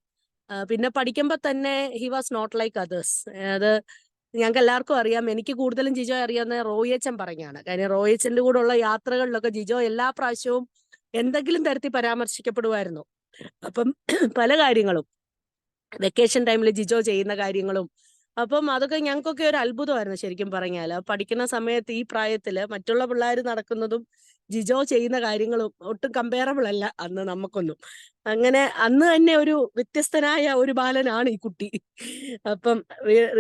പിന്നെ പഠിക്കുമ്പോൾ തന്നെ he was not like others. അത് ഞങ്ങൾക്ക് എല്ലാവർക്കും അറിയാം. എനിക്ക് കൂടുതലും ജിജോ അറിയാവുന്ന റോയിച്ചൻ പറഞ്ഞാണ്. കാര്യം റോയിച്ചന്റെ കൂടെ ഉള്ള യാത്രകളിലൊക്കെ ജിജോ എല്ലാ പ്രാവശ്യവും എന്തെങ്കിലും തരത്തിൽ പരാമർശിക്കപ്പെടുമായിരുന്നു. അപ്പം പല കാര്യങ്ങളും വെക്കേഷൻ ടൈമിൽ ജിജോ ചെയ്യുന്ന കാര്യങ്ങളും, അപ്പം അതൊക്കെ ഞങ്ങൾക്കൊക്കെ ഒരു അത്ഭുതമായിരുന്നു ശരിക്കും പറഞ്ഞാൽ. പഠിക്കുന്ന സമയത്ത് ഈ പ്രായത്തില് മറ്റുള്ള പിള്ളേർ നടക്കുന്നതും ജിജോ ചെയ്യുന്ന കാര്യങ്ങളും ഒട്ടും കമ്പയറബിൾ അല്ല അന്ന് നമുക്കൊന്നും. അങ്ങനെ അന്ന് തന്നെ ഒരു വ്യത്യസ്തനായ ഒരു ബാലനാണ് ഈ കുട്ടി. അപ്പം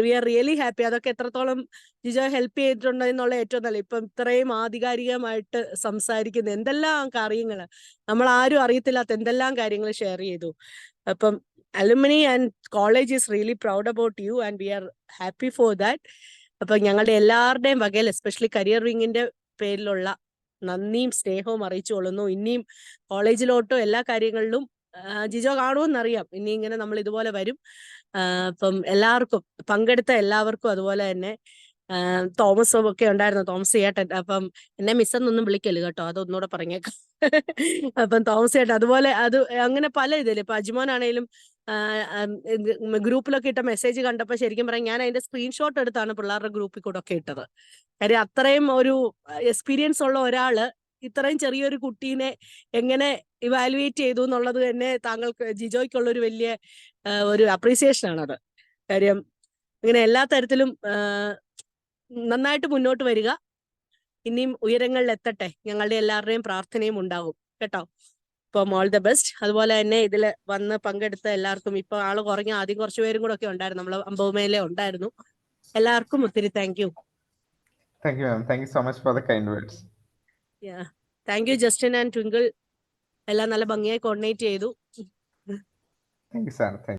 വി ആർ റിയലി ഹാപ്പി. അതൊക്കെ എത്രത്തോളം ജിജോ ഹെൽപ്പ് ചെയ്തിട്ടുണ്ട് എന്നുള്ള ഏറ്റവും നല്ല, ഇപ്പം ഇത്രയും ആധികാരികമായിട്ട് സംസാരിക്കുന്ന എന്തെല്ലാം കാര്യങ്ങൾ, നമ്മൾ ആരും അറിയത്തില്ലാത്ത എന്തെല്ലാം കാര്യങ്ങൾ ഷെയർ ചെയ്തു. അപ്പം alumni and college is really proud about you and we are happy for that. അപ്പൊ ഞങ്ങളുടെ എല്ലാവരുടെയും വകയിൽ, എസ്പെഷ്യലി കരിയർ വിങ്ങിന്റെ പേരിലുള്ള നന്ദിയും സ്നേഹവും അറിയിച്ചു കൊള്ളുന്നു. ഇനിയും കോളേജിലോട്ടോ എല്ലാ കാര്യങ്ങളിലും ജിജോ കാണുമെന്നറിയാം, ഇനി ഇങ്ങനെ നമ്മൾ ഇതുപോലെ വരും. അപ്പം എല്ലാവർക്കും പങ്കെടുത്ത എല്ലാവർക്കും, അതുപോലെ തന്നെ തോമസും ഒക്കെ ഉണ്ടായിരുന്നു, തോമസ് ചേട്ടൻ. അപ്പം എന്നെ മിസ്സെന്നൊന്നും വിളിക്കല് കേട്ടോ, അതൊന്നുകൂടെ പറഞ്ഞേക്കാം. അപ്പം തോമസ് ചേട്ടൻ അതുപോലെ അങ്ങനെ പല ഇതില്, ഇപ്പൊ അജ്മോനാണേലും ഗ്രൂപ്പിലൊക്കെ ഇട്ട മെസ്സേജ് കണ്ടപ്പോൾ ശരിക്കും പറയാം ഞാൻ അതിന്റെ സ്ക്രീൻഷോട്ട് എടുത്താണ് പിള്ളേരുടെ ഗ്രൂപ്പിൽ കൂടെ ഒക്കെ ഇട്ടത്. കാര്യം അത്രയും ഒരു എക്സ്പീരിയൻസ് ഉള്ള ഒരാള് ഇത്രയും ചെറിയൊരു കുട്ടീനെ എങ്ങനെ ഇവാലുവേറ്റ് ചെയ്തു എന്നുള്ളത് തന്നെ താങ്കൾക്ക് ജിജോയ്ക്കുള്ള ഒരു വലിയ ഒരു അപ്രീസിയേഷൻ ആണത്. കാര്യം ഇങ്ങനെ എല്ലാ തരത്തിലും നന്നായിട്ട് മുന്നോട്ട് വരിക, ഇനിയും ഉയരങ്ങളിൽ എത്തട്ടെ, ഞങ്ങളുടെ എല്ലാവരുടെയും പ്രാർത്ഥനയും ഉണ്ടാകും കേട്ടോ. അപ്പം ഓൾ ദ ബെസ്റ്റ്. അതുപോലെ തന്നെ ഇതിൽ വന്ന് പങ്കെടുത്ത എല്ലാവർക്കും, ഇപ്പൊ ആള് കുറഞ്ഞ, ആദ്യം കുറച്ച് പേരും കൂടെ ഒക്കെ ഉണ്ടായിരുന്നു, നമ്മൾ അമ്പവുമേലെ ഉണ്ടായിരുന്നു. എല്ലാവർക്കും ഒത്തിരി thank you. Thank you, ma'am. Thank you so much for the kind words. Yeah. Thank you, Justin and Twinkle. എല്ലാം നല്ല ഭംഗിയായി കോർഡിനേറ്റ് ചെയ്തു. Thank you, sir. Thank you.